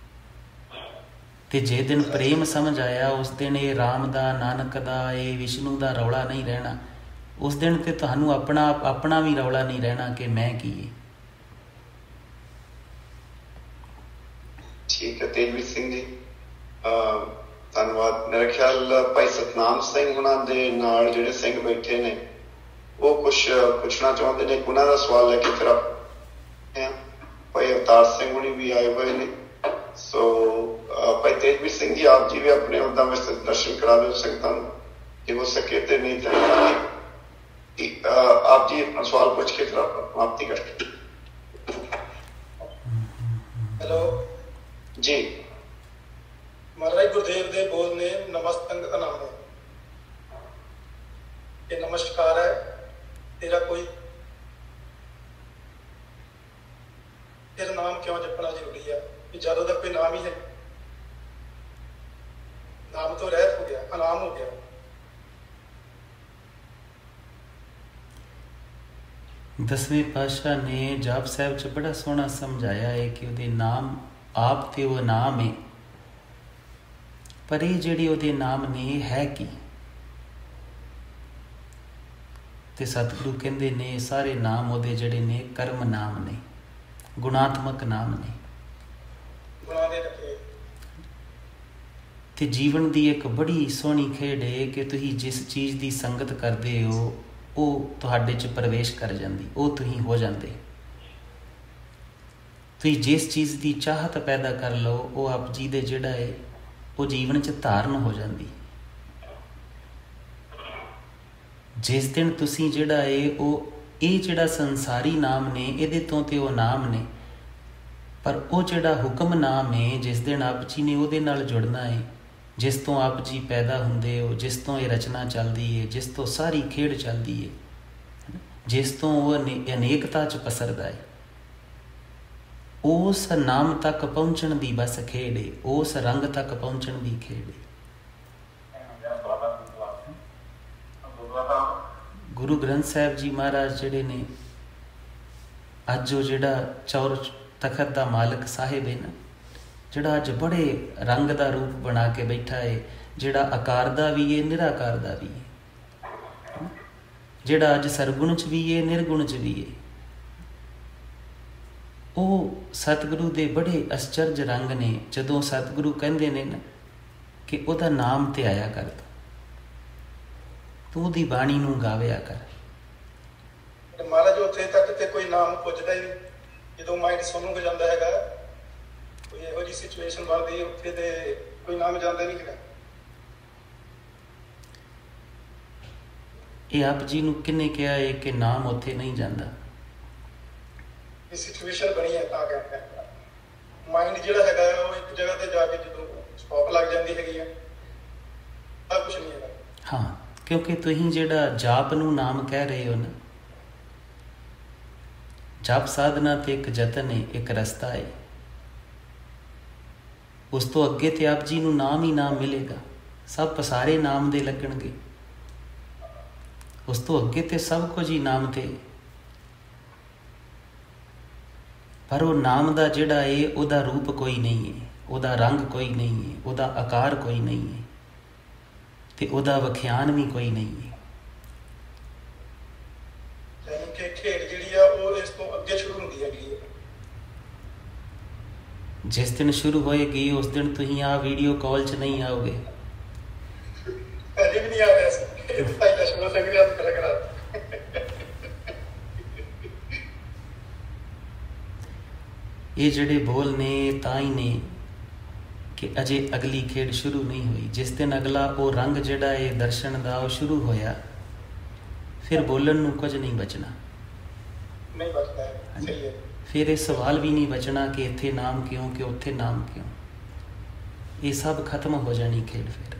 ਤੇ ਜੇ ਦਿਨ ਪ੍ਰੇਮ ਸਮਝ ਆਇਆ, ਉਸ ਦਿਨ ਇਹ ਰਾਮ ਦਾ, ਨਾਨਕ ਦਾ, ਇਹ ਵਿਸ਼ਨੂੰ ਦਾ ਰੌਲਾ ਨਹੀਂ ਰਹਿਣਾ। ਉਸ ਦਿਨ ਤੇ ਤੁਹਾਨੂੰ ਆਪਣਾ ਵੀ ਰੌਲਾ ਨਹੀਂ ਰਹਿਣਾ ਕਿ ਮੈਂ ਕੀ ਹੈ। ਠੀਕ ਹੈ ਤੇਜਵੀਰ ਸਿੰਘ ਜੀ, ਧੰਨਵਾਦ। ਮੇਰਾ ਖਿਆਲ ਭਾਈ ਸਤਨਾਮ ਸਿੰਘ ਉਹਨਾਂ ਦੇ ਨਾਲ ਜਿਹੜੇ ਸਿੰਘ ਬੈਠੇ ਨੇ ਉਹ ਕੁਛ ਪੁੱਛਣਾ ਚਾਹੁੰਦੇ ਨੇ। ਉਹਨਾਂ ਦਾ ਸਵਾਲ ਲੈ ਕੇ ਫਿਰ ਭਾਈ ਅਵਤਾਰ ਸਿੰਘ ਹੁਣੀ ਵੀ ਆਏ ਹੋਏ ਨੇ। ਸੋ ਭਾਈ ਤੇਜਵੀਰ ਸਿੰਘ ਜੀ, ਆਪ ਜੀ ਵੀ ਆਪਣੇ ਉੱਦਾਂ ਵਿੱਚ ਦਰਸ਼ਨ ਕਰਾ ਦਿਓ ਸੰਗਤਾਂ ਨੂੰ ਜੇ ਹੋ ਸਕੇ, ਤੇ ਨਹੀਂ ਤਾਂ ਆਪ ਜੀ ਆਪਣਾ ਸਵਾਲ ਪੁੱਛ ਕੇ ਫਿਰ ਆਪਾਂ ਸਮਾਪਤੀ ਕਰਦੇ। ਹੈਲੋ ਜੀ ਮਹਾਰਾਜ ਗੁਰਦੇਵ ਦੇ ਬੋਲ ਨੇ ਨਮਸਤੰਗ ਅਨਾਮ। ਇਹ ਨਮਸਕਾਰ ਹੈ ਤੇਰਾ ਕੋਈ, ਤੇਰਾ ਨਾਮ ਕਿਉਂ ਜਪਣਾ ਜ਼ਰੂਰੀ ਆ? ਕਿ ਜਦੋਂ ਤੱਕ ਕੋਈ ਨਾਮ ਹੀ ਹੈ, ਨਾਮ ਤੋਂ ਰਹਿਤ ਹੋ ਗਿਆ, ਅਨਾਮ ਹੋ ਗਿਆ। ਦਸਵੇਂ ਪਾਤਸ਼ਾਹ ਨੇ ਜਾਪ ਸਾਹਿਬ 'ਚ ਬੜਾ ਸੋਹਣਾ ਸਮਝਾਇਆ ਹੈ ਕਿ ਉਹਦੇ ਨਾਮ ਆਪ ਤੇ ਉਹ ਨਾਮ ਹੈ, ਪਰ ਇਹ ਜਿਹੜੇ ਉਹਦੇ ਨਾਮ ਨੇ ਹੈ ਕੀ? ਤੇ ਸਤਿਗੁਰੂ ਕਹਿੰਦੇ ਨੇ ਸਾਰੇ ਨਾਮ ਉਹਦੇ ਜਿਹੜੇ ਨੇ ਕਰਮ ਨਾਮ ਨੇ, ਗੁਣਾਤਮਕ ਨਾਮ ਨੇ। ਤੇ ਜੀਵਨ ਦੀ ਇੱਕ ਬੜੀ ਸੋਹਣੀ ਖੇਡ ਹੈ ਕਿ ਤੁਸੀਂ ਜਿਸ ਚੀਜ਼ ਦੀ ਸੰਗਤ ਕਰਦੇ ਹੋ ਉਹ ਤੁਹਾਡੇ 'ਚ ਪ੍ਰਵੇਸ਼ ਕਰ ਜਾਂਦੀ, ਉਹ ਤੁਸੀਂ ਹੋ ਜਾਂਦੇ। ਤੁਸੀਂ ਜਿਸ ਚੀਜ਼ ਦੀ ਚਾਹਤ ਪੈਦਾ ਕਰ ਲਓ ਉਹ ਆਪ ਜੀ ਦੇ ਜਿਹੜਾ ਹੈ ਉਹ ਜੀਵਨ 'ਚ ਧਾਰਨ ਹੋ ਜਾਂਦੀ। ਜਿਸ ਦਿਨ ਤੁਸੀਂ ਜਿਹੜਾ ਹੈ ਉਹ ਇਹ ਜਿਹੜਾ ਸੰਸਾਰੀ ਨਾਮ ਨੇ ਇਹਦੇ ਤੋਂ ਤੇ ਉਹ ਨਾਮ ਨੇ, ਪਰ ਉਹ ਜਿਹੜਾ ਹੁਕਮ ਨਾਮ ਹੈ ਜਿਸ ਦਿਨ ਆਪ ਜੀ ਨੇ ਉਹਦੇ ਨਾਲ ਜੁੜਨਾ ਹੈ, ਜਿਸ ਤੋਂ ਆਪ ਜੀ ਪੈਦਾ ਹੁੰਦੇ ਹੋ, ਜਿਸ ਤੋਂ ਇਹ ਰਚਨਾ ਚੱਲਦੀ ਹੈ, ਜਿਸ ਤੋਂ ਸਾਰੀ ਖੇਡ ਚੱਲਦੀ ਹੈ, ਜਿਸ ਤੋਂ ਉਹ ਅਨੇਕਤਾ 'ਚ ਪਸਰਦਾ ਹੈ, ਉਸ ਨਾਮ ਤੱਕ ਪਹੁੰਚਣ ਦੀ ਬਸ ਖੇਡ ਹੈ, ਉਸ ਰੰਗ ਤੱਕ ਪਹੁੰਚਣ ਦੀ ਖੇਡ ਹੈ। ਗੁਰੂ ਗ੍ਰੰਥ ਸਾਹਿਬ ਜੀ ਮਹਾਰਾਜ ਜਿਹੜੇ ਨੇ ਅੱਜ ਉਹ ਜਿਹੜਾ ਚੌਰ ਤਖਤ ਦਾ ਮਾਲਕ ਸਾਹਿਬ ਹੈ ਨਾ, ਜਿਹੜਾ ਅੱਜ ਬੜੇ ਰੰਗ ਦਾ ਰੂਪ ਬਣਾ ਕੇ ਬੈਠਾ ਹੈ, ਜਿਹੜਾ ਆਕਾਰ ਦਾ ਵੀ ਹੈ, ਨਿਰਾਕਾਰ ਦਾ ਵੀ ਹੈ, ਜਿਹੜਾ ਅੱਜ ਸਰਗੁਣ 'ਚ ਵੀ ਹੈ, ਨਿਰਗੁਣ 'ਚ ਵੀ ਹੈ, ਉਹ ਸਤਿਗੁਰੂ ਦੇ ਬੜੇ ਅਚਰਜ ਰੰਗ ਨੇ। ਜਦੋਂ ਸਤਿਗੁਰੂ ਕਹਿੰਦੇ ਨੇ ਨਾ ਕਿ ਉਹਦਾ ਨਾਮ ਤੇ ਆਇਆ ਕਰ, ਤੂੰ ਉਹਦੀ ਬਾਣੀ ਨੂੰ ਗਾਵਿਆ ਕਰ। ਮਹਾਰਾਜ ਉੱਥੇ ਤੱਕ ਤੇ ਕੋਈ ਨਾਮ ਪੁੱਜਦਾ ਹੀ ਨਹੀਂ। ਜਦੋਂ ਮਾਈਂਡ ਸੁਣੂ ਹੋ ਜਾਂਦਾ ਹੈਗਾ ਕੋਈ ਇਹੋ ਜਿਹੀ ਸਿਚੁਏਸ਼ਨ ਬਣਦੀ ਉੱਥੇ ਤੇ ਕੋਈ ਨਾਮ ਜਾਂਦਾ ਨਹੀਂ ਹੈਗਾ। ਇਹ ਆਪ ਜੀ ਨੂੰ ਕਿਹਨੇ ਕਿਹਾ ਹੈ ਕਿ ਨਾਮ ਉੱਥੇ ਨਹੀਂ ਜਾਂਦਾ? ਇਹ ਸਿਚੁਏਸ਼ਨ ਬਣੀ ਹੈ ਤਾਂ ਕਰਕੇ ਮਾਈਂਡ ਜਿਹੜਾ ਹੈਗਾ ਉਹ ਇੱਕ ਜਗ੍ਹਾ ਤੇ ਜਾ ਕੇ ਜਦੋਂ ਸਟਾਪ ਲੱਗ ਜਾਂਦੀ ਹੈਗੀ ਆ ਤਾਂ ਕੁਝ ਨਹੀਂ ਹੈਗਾ। ਹਾਂ, ਕਿਉਂਕਿ ਤੁਸੀਂ ਜਿਹੜਾ ਜਾਪ ਨੂੰ ਨਾਮ ਕਹਿ ਰਹੇ ਹੋ ਨਾ, ਜਾਪ ਸਾਧਨਾ ਤੇ ਇੱਕ ਯਤਨ ਹੈ, ਇੱਕ ਰਸਤਾ ਹੈ। ਉਸ ਤੋਂ ਅੱਗੇ ਤੇ ਆਪ ਜੀ ਨੂੰ ਨਾਮ ਹੀ ਨਾਮ ਮਿਲੇਗਾ, ਸਭ ਪਸਾਰੇ ਨਾਮ ਦੇ ਲੱਗਣਗੇ। ਉਸ ਤੋਂ ਅੱਗੇ ਤੇ ਸਭ ਕੁਝ ਹੀ ਨਾਮ ਤੇ, ਪਰ ਉਹ ਨਾਮ ਦਾ ਜਿਹੜਾ ਹੈ ਉਹਦਾ ਰੂਪ ਕੋਈ ਨਹੀਂ ਹੈ, ਉਹਦਾ ਰੰਗ ਕੋਈ ਨਹੀਂ ਹੈ, ਉਹਦਾ ਆਕਾਰ ਕੋਈ ਨਹੀਂ ਹੈ ਤੇ ਉਹਦਾ ਵਿਖਿਆਨ ਵੀ ਕੋਈ ਨਹੀਂ ਹੈ। ਯਾਨੀ ਕਿ ਖੇਡ ਜਿਹੜੀ ਆ ਉਹ ਇਸ ਤੋਂ ਅੱਗੇ ਸ਼ੁਰੂ ਹੁੰਦੀ ਹੈਗੀ ਹੈ। ਜਿਸ ਦਿਨ ਸ਼ੁਰੂ ਹੋਏਗੀ ਉਸ ਦਿਨ ਤੁਸੀਂ ਆ ਵੀਡੀਓ ਕਾਲ 'ਚ ਨਹੀਂ ਆਓਗੇ। ਪਹਿਲੇ ਵੀ ਨਹੀਂ ਆ ਰਿਹਾ ਸੀ, ਭਾਈ ਲక్ష్మణ ਸਿੰਘ ਨੇ ਹੱਥ ਖੜਾ ਕਰਾ। ਇਹ ਜਿਹੜੇ ਬੋਲ ਨੇ ਤਾਂ ਹੀ ਨੇ ਕਿ ਅਜੇ ਅਗਲੀ ਖੇਡ ਸ਼ੁਰੂ ਨਹੀਂ ਹੋਈ। ਜਿਸ ਦਿਨ ਅਗਲਾ ਉਹ ਰੰਗ ਜਿਹੜਾ ਹੈ ਦਰਸ਼ਨ ਦਾ ਉਹ ਸ਼ੁਰੂ ਹੋਇਆ, ਫਿਰ ਬੋਲਣ ਨੂੰ ਕੁਝ ਨਹੀਂ ਬਚਣਾ, ਨਹੀਂ ਬਚਦਾ। ਸਹੀ ਹੈ। ਫਿਰ ਇਹ ਸਵਾਲ ਵੀ ਨਹੀਂ ਬਚਣਾ ਕਿ ਇੱਥੇ ਨਾਮ ਕਿਉਂ, ਕਿ ਉੱਥੇ ਨਾਮ ਕਿਉਂ। ਇਹ ਸਭ ਖਤਮ ਹੋ ਜਾਣੀ ਖੇਡ ਫਿਰ।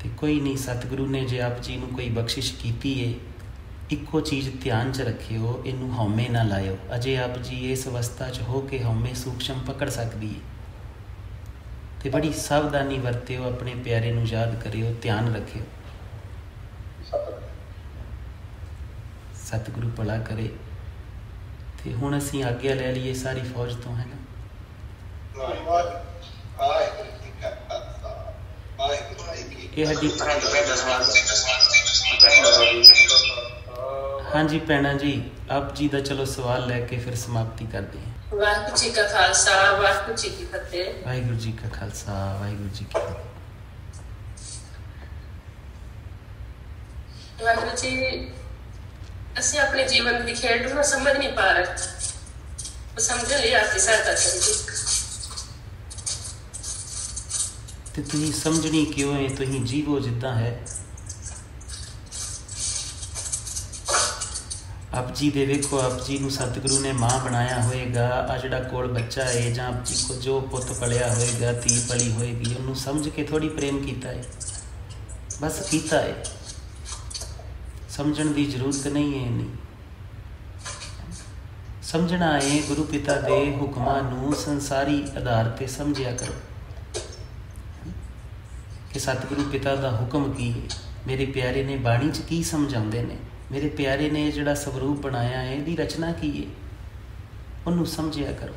ਤੇ ਕੋਈ ਨਹੀਂ, ਸਤਿਗੁਰੂ ਨੇ ਜੇ ਆਪ ਜੀ ਨੂੰ ਕੋਈ ਬਖਸ਼ਿਸ਼ ਕੀਤੀ ਹੈ, ਇੱਕੋ ਚੀਜ਼ ਧਿਆਨ 'ਚ ਰੱਖਿਓ, ਇਹਨੂੰ ਹਉਮੈ ਨਾ ਲਾਇਓ। ਅਜੇ ਆਪ ਜੀ ਇਸ ਅਵਸਥਾ 'ਚ ਹੋ ਕੇ ਹਉਮੈ ਸੂਖਸ਼ਮ ਪਕੜ ਸਕਦੀ ਹੈ ਤੇ ਬੜੀ ਸਾਵਧਾਨੀ ਵਰਤਿਓ, ਆਪਣੇ ਪਿਆਰੇ ਨੂੰ ਯਾਦ ਕਰਿਓ, ਧਿਆਨ ਰੱਖਿਓ। ਸਤਿਗੁਰੂ ਭਲਾ ਕਰੇ। ਤੇ ਹੁਣ ਅਸੀਂ ਆਗਿਆ ਲੈ ਲਈਏ ਸਾਰੀ ਫੌਜ ਤੋਂ, ਹੈ ਨਾ। ਇਹ ਸਾਡੀ ਹਾਂਜੀ ਭੈਣਾਂ ਜੀ, ਆਪ ਜੀ ਦਾ ਚਲੋ ਸਵਾਲ ਲੈ ਕੇ ਫਿਰ ਸਮਾਪਤੀ ਕਰਦੇ ਹਾਂ। ਵਾਹਿਗੁਰੂ ਜੀ ਕਾ ਖਾਲਸਾ, ਵਾਹਿਗੁਰੂ ਜੀ ਕੀ ਫਤਿਹ। ਵਾਹਿਗੁਰੂ ਜੀ ਕਾ ਖਾਲਸਾ, ਵਾਹਿਗੁਰੂ ਜੀ ਕੀ ਫਤਿਹ। ਵਾਹਿਗੁਰੂ ਜੀ, ਅਸੀਂ ਆਪਣੇ ਜੀਵਨ ਦੀ ਖੇਡ ਨੂੰ ਸਮਝ ਨਹੀਂ ਪਾ ਰਹੇ, ਸਮਝਣ ਲਈ ਆਪ ਦੀ ਸਹਾਇਤਾ ਕਰੋ ਜੀ। ਤੇ ਤੁਸੀਂ ਸਮਝਣੀ ਕਿਉਂ ਹੈ? ਤੁਸੀਂ ਜੀਵੋ ਜਿੱਦਾਂ ਹੈ। ਆਪ ਜੀ ਦੇ ਵੇਖੋ, ਆਪ ਜੀ ਨੂੰ ਸਤਿਗੁਰੂ ਨੇ ਮਾਂ ਬਣਾਇਆ ਹੋਏਗਾ। ਆ ਜਿਹੜਾ ਕੋਲ ਬੱਚਾ ਹੈ ਜਾਂ ਆਪ ਜੀ ਕੋ ਜੋ ਪੁੱਤ ਪਲਿਆ ਹੋਏਗਾ, ਧੀ ਪਲੀ ਹੋਏਗੀ, ਉਹਨੂੰ ਸਮਝ ਕੇ ਥੋੜੀ ਪ੍ਰੇਮ ਕੀਤਾ ਹੈ, ਬਸ ਕੀਤਾ ਹੈ। ਸਮਝਣ ਦੀ ਜ਼ਰੂਰਤ ਨਹੀਂ ਹੈ। ਨਹੀਂ ਸਮਝਣਾ ਹੈ, ਗੁਰੂ ਪਿਤਾ ਦੇ ਹੁਕਮਾਂ ਨੂੰ ਸੰਸਾਰੀ ਆਧਾਰ ਤੇ ਸਮਝਿਆ ਕਰੋ ਕਿ ਸਤਿਗੁਰੂ ਪਿਤਾ ਦਾ ਹੁਕਮ ਕੀ ਹੈ, ਮੇਰੇ ਪਿਆਰੇ ਨੇ ਬਾਣੀ 'ਚ ਕੀ ਸਮਝਾਉਂਦੇ ਨੇ, ਮੇਰੇ ਪਿਆਰੇ ਨੇ ਜਿਹੜਾ ਸਵਰੂਪ ਬਣਾਇਆ ਹੈ ਇਹਦੀ ਰਚਨਾ ਕੀ ਹੈ, ਉਹਨੂੰ ਸਮਝਿਆ ਕਰੋ।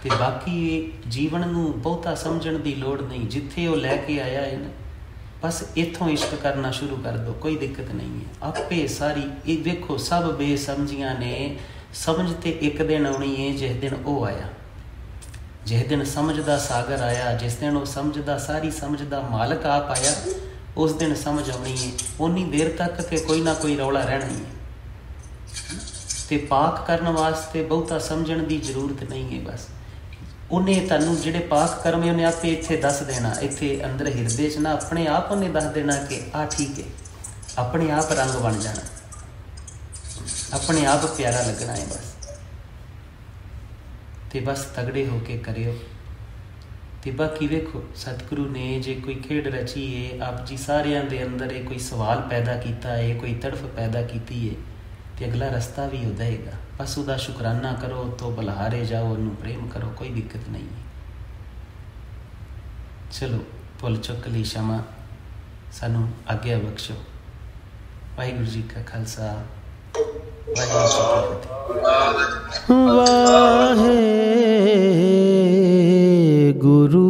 ਤੇ ਬਾਕੀ ਜੀਵਨ ਨੂੰ ਬਹੁਤਾ ਸਮਝਣ ਦੀ ਲੋੜ ਨਹੀਂ। ਜਿੱਥੇ ਉਹ ਲੈ ਕੇ ਆਇਆ ਹੈ ਨਾ, ਬਸ ਇੱਥੋਂ ਇਸ਼ਕ ਕਰਨਾ ਸ਼ੁਰੂ ਕਰ ਦਿਓ, ਕੋਈ ਦਿੱਕਤ ਨਹੀਂ ਹੈ। ਆਪੇ ਸਾਰੀ ਇਹ ਵੇਖੋ, ਸਭ ਬੇਸਮਝੀਆਂ ਨੇ ਸਮਝ ਤੇ ਇੱਕ ਦਿਨ ਆਉਣੀ ਹੈ, ਜਿਸ ਦਿਨ ਉਹ ਆਇਆ, ਜਿਸ ਦਿਨ ਸਮਝ ਦਾ ਸਾਗਰ ਆਇਆ, ਜਿਸ ਦਿਨ ਉਹ ਸਮਝ ਦਾ, ਸਾਰੀ ਸਮਝ ਦਾ ਮਾਲਕ ਆਪ ਆਇਆ, ਉਸ ਦਿਨ ਸਮਝ ਆਉਣੀ ਹੈ। ਉਨੀ ਦੇਰ ਤੱਕ ਤੇ ਕੋਈ ਨਾ ਕੋਈ ਰੌਲਾ ਰਹਿਣਾ ਹੀ ਹੈ। ਤੇ ਪਾਕ ਕਰਨ ਵਾਸਤੇ ਬਹੁਤਾ ਸਮਝਣ ਦੀ ਜ਼ਰੂਰਤ ਨਹੀਂ ਹੈ। ਬਸ ਉਹਨੇ ਤੁਹਾਨੂੰ ਜਿਹੜੇ ਪਾਕ ਕਰਮ ਉਹਨੇ ਆਪੇ ਇੱਥੇ ਦੱਸ ਦੇਣਾ, ਇੱਥੇ ਅੰਦਰ ਹਿਰਦੇ 'ਚ ਨਾ ਆਪਣੇ ਆਪ ਉਹਨੇ ਦੱਸ ਦੇਣਾ ਕਿ ਆਹ ਠੀਕ ਹੈ, ਆਪਣੇ ਆਪ ਰੰਗ ਬਣ ਜਾਣਾ, ਆਪਣੇ ਆਪ ਪਿਆਰਾ ਲੱਗਣਾ ਹੈ ਬਸ। ਤੇ ਬਸ ਤਗੜੇ ਹੋ ਕੇ ਕਰਿਓ। ਤੇ ਬਾਕੀ ਵੇਖੋ, ਸਤਿਗੁਰੂ ਨੇ ਜੇ ਕੋਈ ਖੇਡ ਰਚੀ ਹੈ, ਆਪ ਜੀ ਸਾਰਿਆਂ ਦੇ ਅੰਦਰ ਇਹ ਕੋਈ ਸਵਾਲ ਪੈਦਾ ਕੀਤਾ ਹੈ, ਕੋਈ ਤੜਫ ਪੈਦਾ ਕੀਤੀ ਹੈ, ਤੇ ਅਗਲਾ ਰਸਤਾ ਵੀ ਉਹਦਾ ਹੈਗਾ। ਬਸ ਉਹਦਾ ਸ਼ੁਕਰਾਨਾ ਕਰੋ, ਤੋਂ ਬਲਹਾਰੇ ਜਾਓ, ਉਹਨੂੰ ਪ੍ਰੇਮ ਕਰੋ, ਕੋਈ ਦਿੱਕਤ ਨਹੀਂ ਹੈ। ਚਲੋ, ਭੁੱਲ ਚੁੱਕ ਲਈ ਸ਼ਮਾ, ਸਾਨੂੰ ਆਗਿਆ ਬਖਸ਼ੋ। ਵਾਹਿਗੁਰੂ ਜੀ ਕਾ ਖਾਲਸਾ, ਵਾਹਿਗੁਰੂ ਜੀ ਕੀ ਫਤਿਹ। ਵਾਹਿਗੁਰੂ